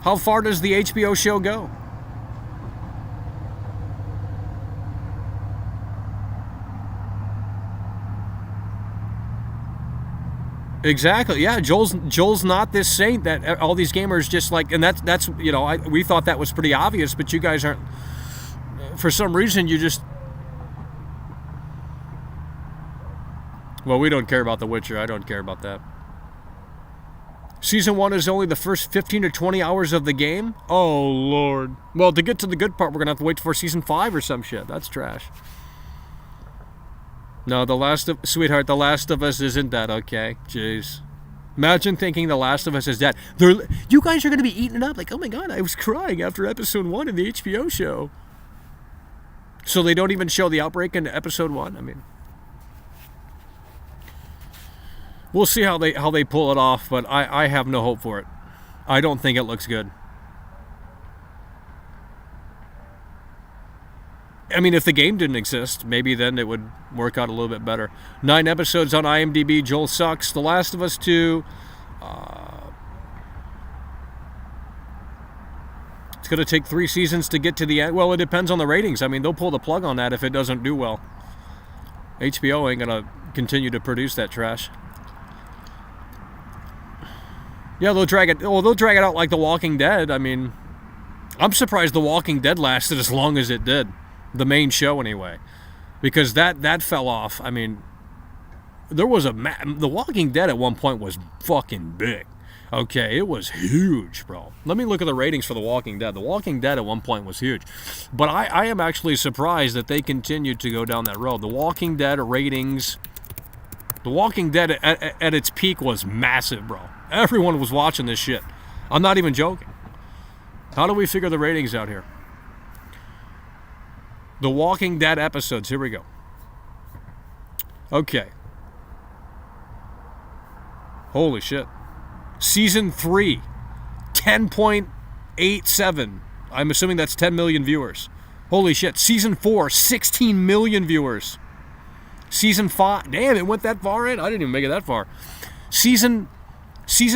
How far does the HBO show go? Exactly. Yeah, Joel's not this saint that all these gamers just like, and that's you know, we thought that was pretty obvious, but you guys aren't. For some reason, you just. Well, we don't care about The Witcher. I don't care about that. Season 1 is only the first 15 or 20 hours of the game? Oh, Lord. Well, to get to the good part, we're going to have to wait for Season 5 or some shit. That's trash. No, Sweetheart, The Last of Us isn't that, okay? Jeez. Imagine thinking The Last of Us is dead. You guys are going to be eating it up. Like, oh my God, I was crying after Episode 1 in the HBO show. So they don't even show the outbreak in Episode 1? I mean... We'll see how they pull it off, but I have no hope for it. I don't think it looks good. I mean, if the game didn't exist, maybe then it would work out a little bit better. 9 episodes on IMDb. Joel sucks. The Last of Us 2. It's going to take 3 seasons to get to the end. Well, it depends on the ratings. I mean, they'll pull the plug on that if it doesn't do well. HBO ain't going to continue to produce that trash. Yeah, they'll drag it out like The Walking Dead. I mean, I'm surprised The Walking Dead lasted as long as it did. The main show, anyway. Because that fell off. I mean, there was The Walking Dead at one point was fucking big. Okay, it was huge, bro. Let me look at the ratings for The Walking Dead. The Walking Dead at one point was huge. But I am actually surprised that they continued to go down that road. The Walking Dead ratings... The Walking Dead at its peak was massive, bro. Everyone was watching this shit. I'm not even joking. How do we figure the ratings out here? The Walking Dead episodes. Here we go. Okay. Holy shit. Season 3. 10.87. I'm assuming that's 10 million viewers. Holy shit. Season 4. 16 million viewers. Season 5. Damn, it went that far in? I didn't even make it that far. Season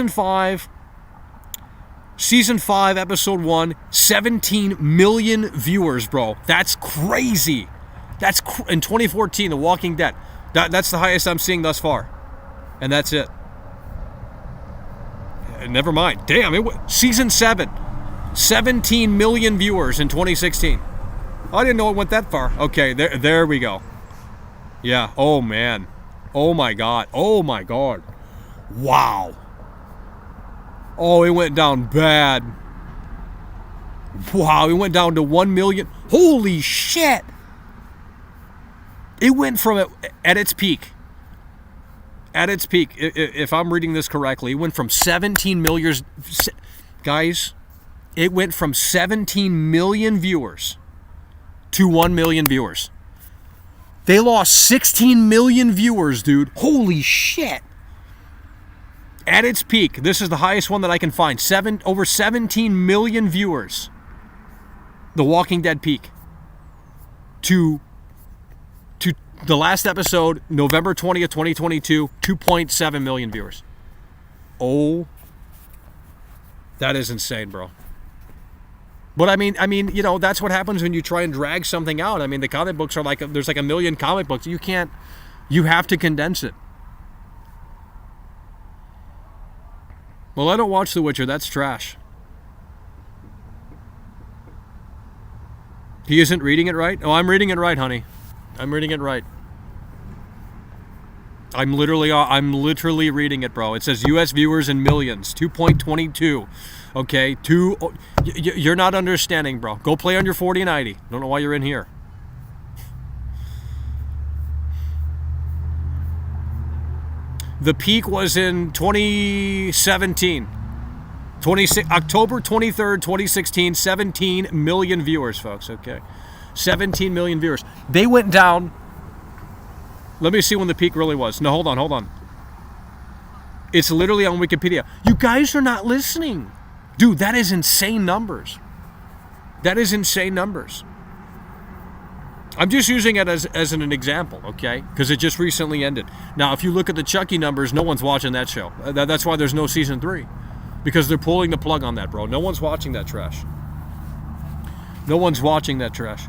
5, episode 1, 17 million viewers, bro. That's crazy. In 2014, The Walking Dead. That's the highest I'm seeing thus far. And that's it. Never mind. Damn, season 7. 17 million viewers in 2016. I didn't know it went that far. Okay, there we go. Yeah, oh man. Oh my god. Oh my god. Wow. Oh, it went down bad. Wow, it went down to 1 million. Holy shit. It went from, at its peak, if I'm reading this correctly, it went from 17 million, guys, it went from 17 million viewers to 1 million viewers. They lost 16 million viewers, dude. Holy shit. At its peak, this is the highest one that I can find. Over 17 million viewers. The Walking Dead peak. To the last episode, November 20th, 2022, 2.7 million viewers. Oh, that is insane, bro. But I mean, you know, that's what happens when you try and drag something out. I mean, the comic books are there's like a million comic books. You have to condense it. Well, I don't watch The Witcher. That's trash. He isn't reading it right? Oh, I'm reading it right, honey. I'm reading it right. I'm literally reading it, bro. It says U.S. viewers in millions, 2.22. Okay, you're not understanding, bro. Go play on your 4090. Don't know why you're in here. The peak was in 2017. October 23rd, 2016, 17 million viewers, folks, okay? 17 million viewers. They went down. Let me see when the peak really was. No, hold on. It's literally on Wikipedia. You guys are not listening. Dude, that is insane numbers. That is insane numbers. I'm just using it as an example, okay? Because it just recently ended. Now, if you look at the Chucky numbers, no one's watching that show. That's why there's no season 3. Because they're pulling the plug on that, bro. No one's watching that trash. No one's watching that trash.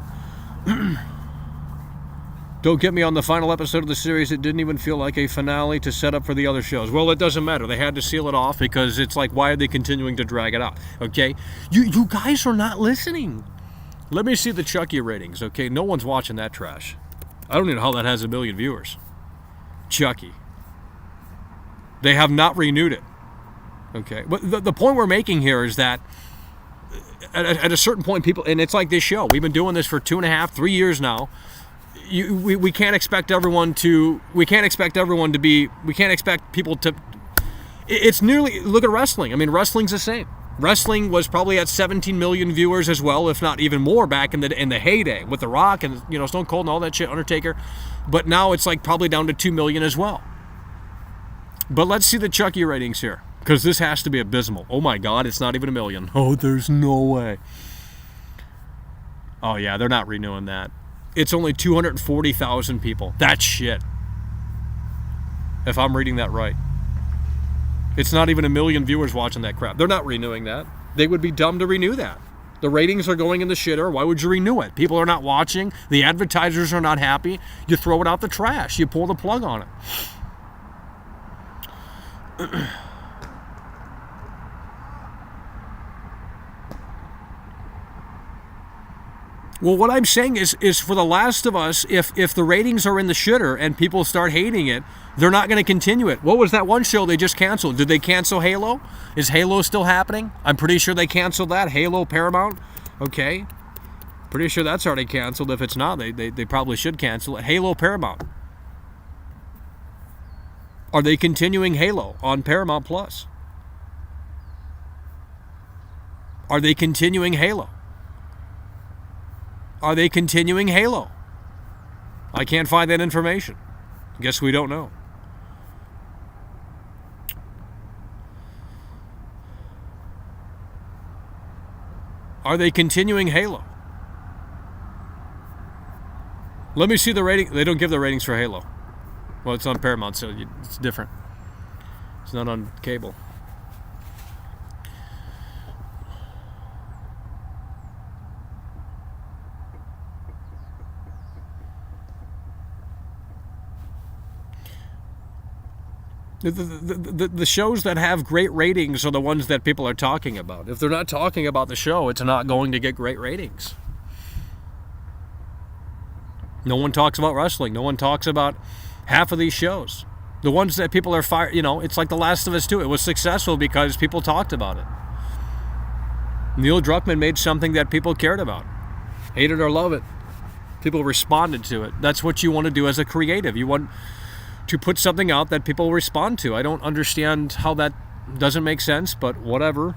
Don't get me on the final episode of the series. It didn't even feel like a finale to set up for the other shows. Well, it doesn't matter. They had to seal it off because it's like, why are they continuing to drag it out? Okay? You guys are not listening. Let me see the Chucky ratings, okay? No one's watching that trash. I don't even know how that has 1 million viewers. Chucky. They have not renewed it. Okay? But the point we're making here is that at a certain point, people, and it's like this show. We've been doing this for 2.5, 3 years now. We can't expect everyone to people to, it's nearly, look at wrestling. I mean, wrestling's the same. Wrestling was probably at 17 million viewers as well, if not even more, back in the heyday with The Rock and, you know, Stone Cold and all that shit, Undertaker. But now it's like probably down to 2 million as well. But let's see the Chucky ratings here, because this has to be abysmal. Oh my God, it's not even 1 million. Oh, there's no way. Oh yeah, they're not renewing that. It's only 240,000 people. That's shit. If I'm reading that right. It's not even 1 million viewers watching that crap. They're not renewing that. They would be dumb to renew that. The ratings are going in the shitter. Why would you renew it? People are not watching. The advertisers are not happy. You throw it out the trash. You pull the plug on it. Well, what I'm saying is for The Last of Us, if the ratings are in the shitter and people start hating it, they're not going to continue it. What was that one show they just canceled? Did they cancel Halo? Is Halo still happening? I'm pretty sure they canceled that. Halo Paramount? Okay. Pretty sure that's already canceled. If it's not, they probably should cancel it. Halo Paramount. Are they continuing Halo on Paramount Plus? Are they continuing Halo? Are they continuing Halo? I can't find that information. Guess we don't know. Are they continuing Halo? Let me see the rating. They don't give the ratings for Halo. Well, it's on Paramount, so it's different. It's not on cable. The shows that have great ratings are the ones that people are talking about. If they're not talking about the show, it's not going to get great ratings. No one talks about wrestling. No one talks about half of these shows. The ones that people are fired, it's like The Last of Us 2. It was successful because people talked about it. Neil Druckmann made something that people cared about. Hate it or love it. People responded to it. That's what you want to do as a creative. You want to put something out that people respond to. I don't understand how that doesn't make sense, but whatever.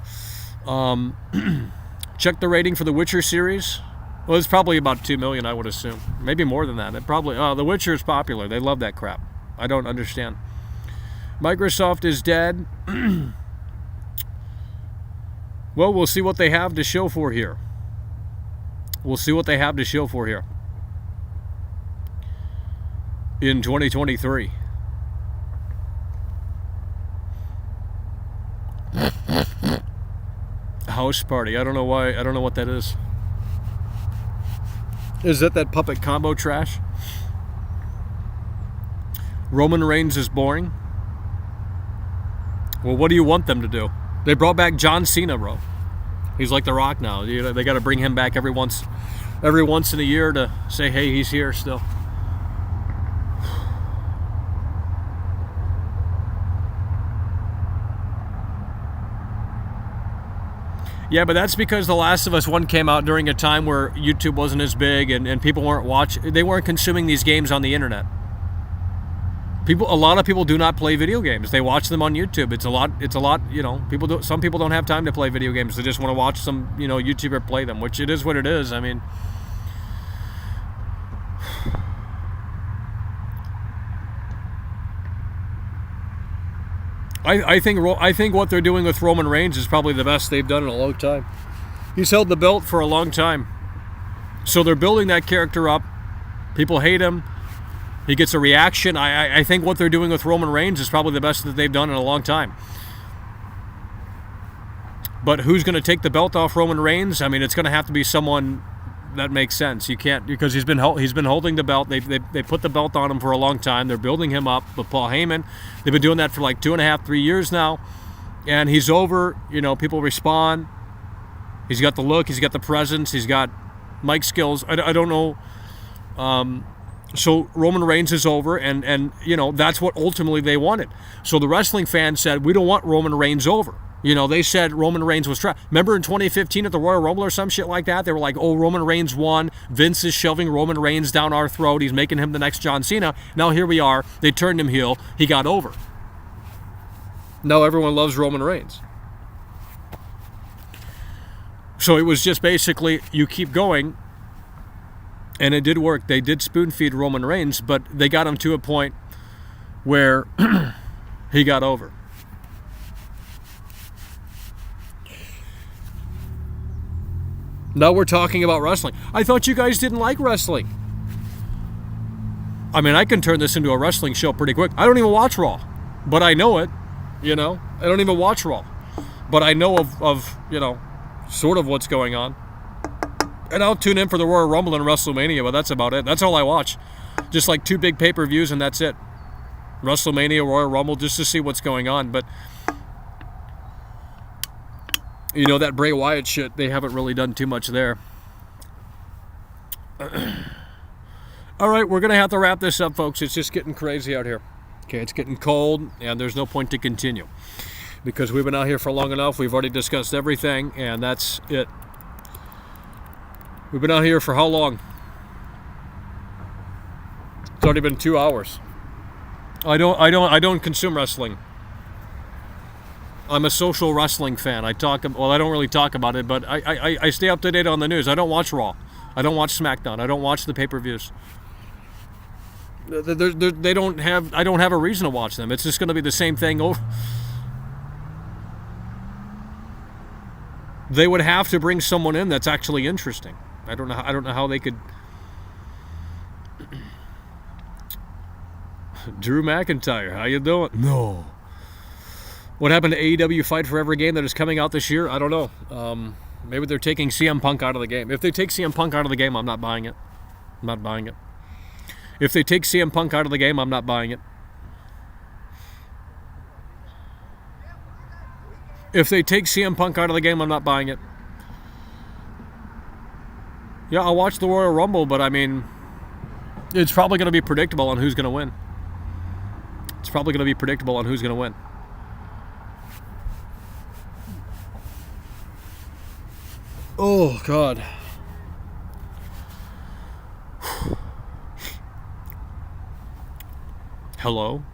Check the rating for the Witcher series. Well, it's probably about 2 million, I would assume. Maybe more than that. It probably. The Witcher is popular. They love that crap. I don't understand. Microsoft is dead. Well, we'll see what they have to show for here. We'll see what they have to show for here in 2023. House party. I don't know why. I don't know what that is. Is that puppet combo trash? Roman Reigns is boring. Well, what do you want them to do? They brought back John Cena, bro. He's like The Rock now. They got to bring him back every once in a year to say, hey, he's here still. Yeah, but that's because The Last of Us 1 came out during a time where YouTube wasn't as big and people they weren't consuming these games on the internet. A lot of people do not play video games. They watch them on YouTube. It's a lot, some people don't have time to play video games. They just want to watch some, YouTuber play them, which it is what it is. I mean, I think what they're doing with Roman Reigns is probably the best they've done in a long time. He's held the belt for a long time. So they're building that character up. People hate him. He gets a reaction. I think what they're doing with Roman Reigns is probably the best that they've done in a long time. But who's going to take the belt off Roman Reigns? I mean, it's going to have to be someone that makes sense. You can't, because he's been holding the belt. They put the belt on him for a long time. They're building him up with Paul Heyman. They've been doing that for like 2.5, 3 years now. And he's over. People respond. He's got the look. He's got the presence. He's got mic skills. I don't know. So Roman Reigns is over, and that's what ultimately they wanted. So the wrestling fans said, we don't want Roman Reigns over. They said Roman Reigns was trash. Remember in 2015 at the Royal Rumble or some shit like that? They were like, oh, Roman Reigns won. Vince is shoving Roman Reigns down our throat. He's making him the next John Cena. Now here we are. They turned him heel. He got over. Now everyone loves Roman Reigns. So it was just basically, you keep going. And it did work. They did spoon feed Roman Reigns, but they got him to a point where he got over. Now we're talking about wrestling. I thought you guys didn't like wrestling. I mean, I can turn this into a wrestling show pretty quick. I don't even watch Raw, but I know it. I don't even watch Raw, but I know of sort of what's going on. And I'll tune in for the Royal Rumble and WrestleMania, but that's about it. That's all I watch. Just like 2 big pay-per-views, and that's it. WrestleMania, Royal Rumble, just to see what's going on. But, that Bray Wyatt shit, they haven't really done too much there. All right, we're going to have to wrap this up, folks. It's just getting crazy out here. Okay, it's getting cold, and there's no point to continue. Because we've been out here for long enough. We've already discussed everything, and that's it. We've been out here for how long? It's already been 2 hours. I don't consume wrestling. I'm a social wrestling fan. I don't really talk about it, but I stay up to date on the news. I don't watch Raw. I don't watch SmackDown. I don't watch the pay-per-views. I don't have a reason to watch them. It's just going to be the same thing over. They would have to bring someone in that's actually interesting. I don't know how they could. Drew McIntyre, how you doing? No. What happened to AEW Fight Forever game that is coming out this year? I don't know. Maybe they're taking CM Punk out of the game. If they take CM Punk out of the game, I'm not buying it. I'm not buying it. If they take CM Punk out of the game, I'm not buying it. If they take CM Punk out of the game, I'm not buying it. Yeah, I'll watch the Royal Rumble, but I mean, it's probably going to be predictable on who's going to win. It's probably going to be predictable on who's going to win. Oh, God. Hello?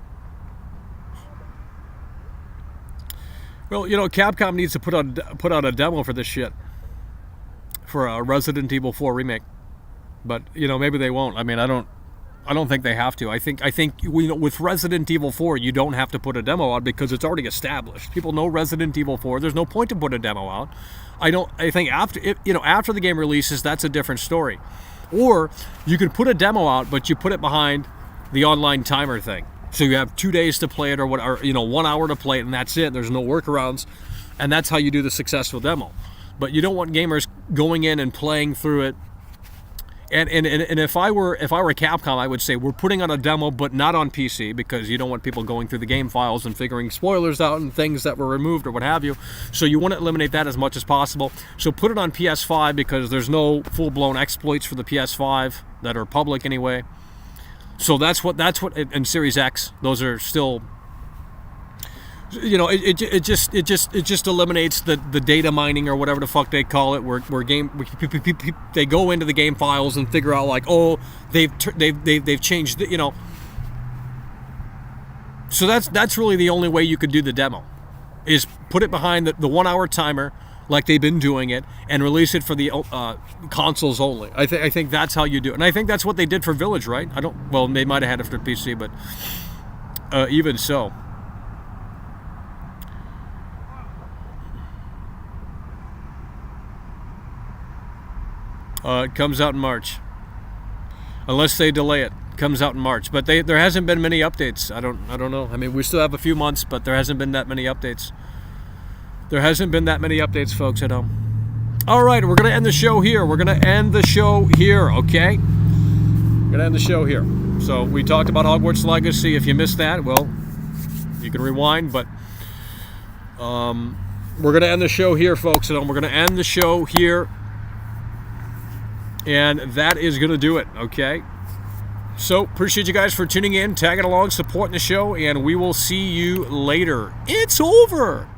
Well, you know, Capcom needs to put out a demo for this shit. For a Resident Evil 4 remake. But, you know, maybe they won't. I mean, I don't think they have to. I think you know, with Resident Evil 4, you don't have to put a demo out because it's already established. People know Resident Evil 4. There's no point to put a demo out. I think after the game releases, that's a different story. Or you can put a demo out, but you put it behind the online timer thing. So you have 2 days to play it, or 1 hour to play it, and that's it. There's no workarounds, and that's how you do the successful demo. But you don't want gamers going in and playing through it. And if I were Capcom, I would say we're putting on a demo, but not on PC, because you don't want people going through the game files and figuring spoilers out and things that were removed or what have you. So you want to eliminate that as much as possible. So put it on PS5, because there's no full-blown exploits for the PS5 that are public anyway. So that's what and Series X, those are still, you know, it just eliminates the data mining or whatever the fuck they call it, where they go into the game files and figure out like, oh, they've changed, you know. So that's really the only way you could do the demo, is put it behind the 1 hour timer like they've been doing it, and release it for the consoles only. I think that's how you do it, and I think that's what they did for Village, right? Well, they might have had it for PC, but even so. It comes out in March, unless they delay it. It comes out in March, but there hasn't been many updates. I don't know. I mean, we still have a few months, but there hasn't been that many updates. There hasn't been that many updates, folks, at home. All right, we're going to end the show here. Okay? We're going to end the show here. So we talked about Hogwarts Legacy. If you missed that, well, you can rewind, but we're going to end the show here, folks, at home. We're going to end the show here, and that is going to do it, okay? So, appreciate you guys for tuning in, tagging along, supporting the show, and we will see you later. It's over!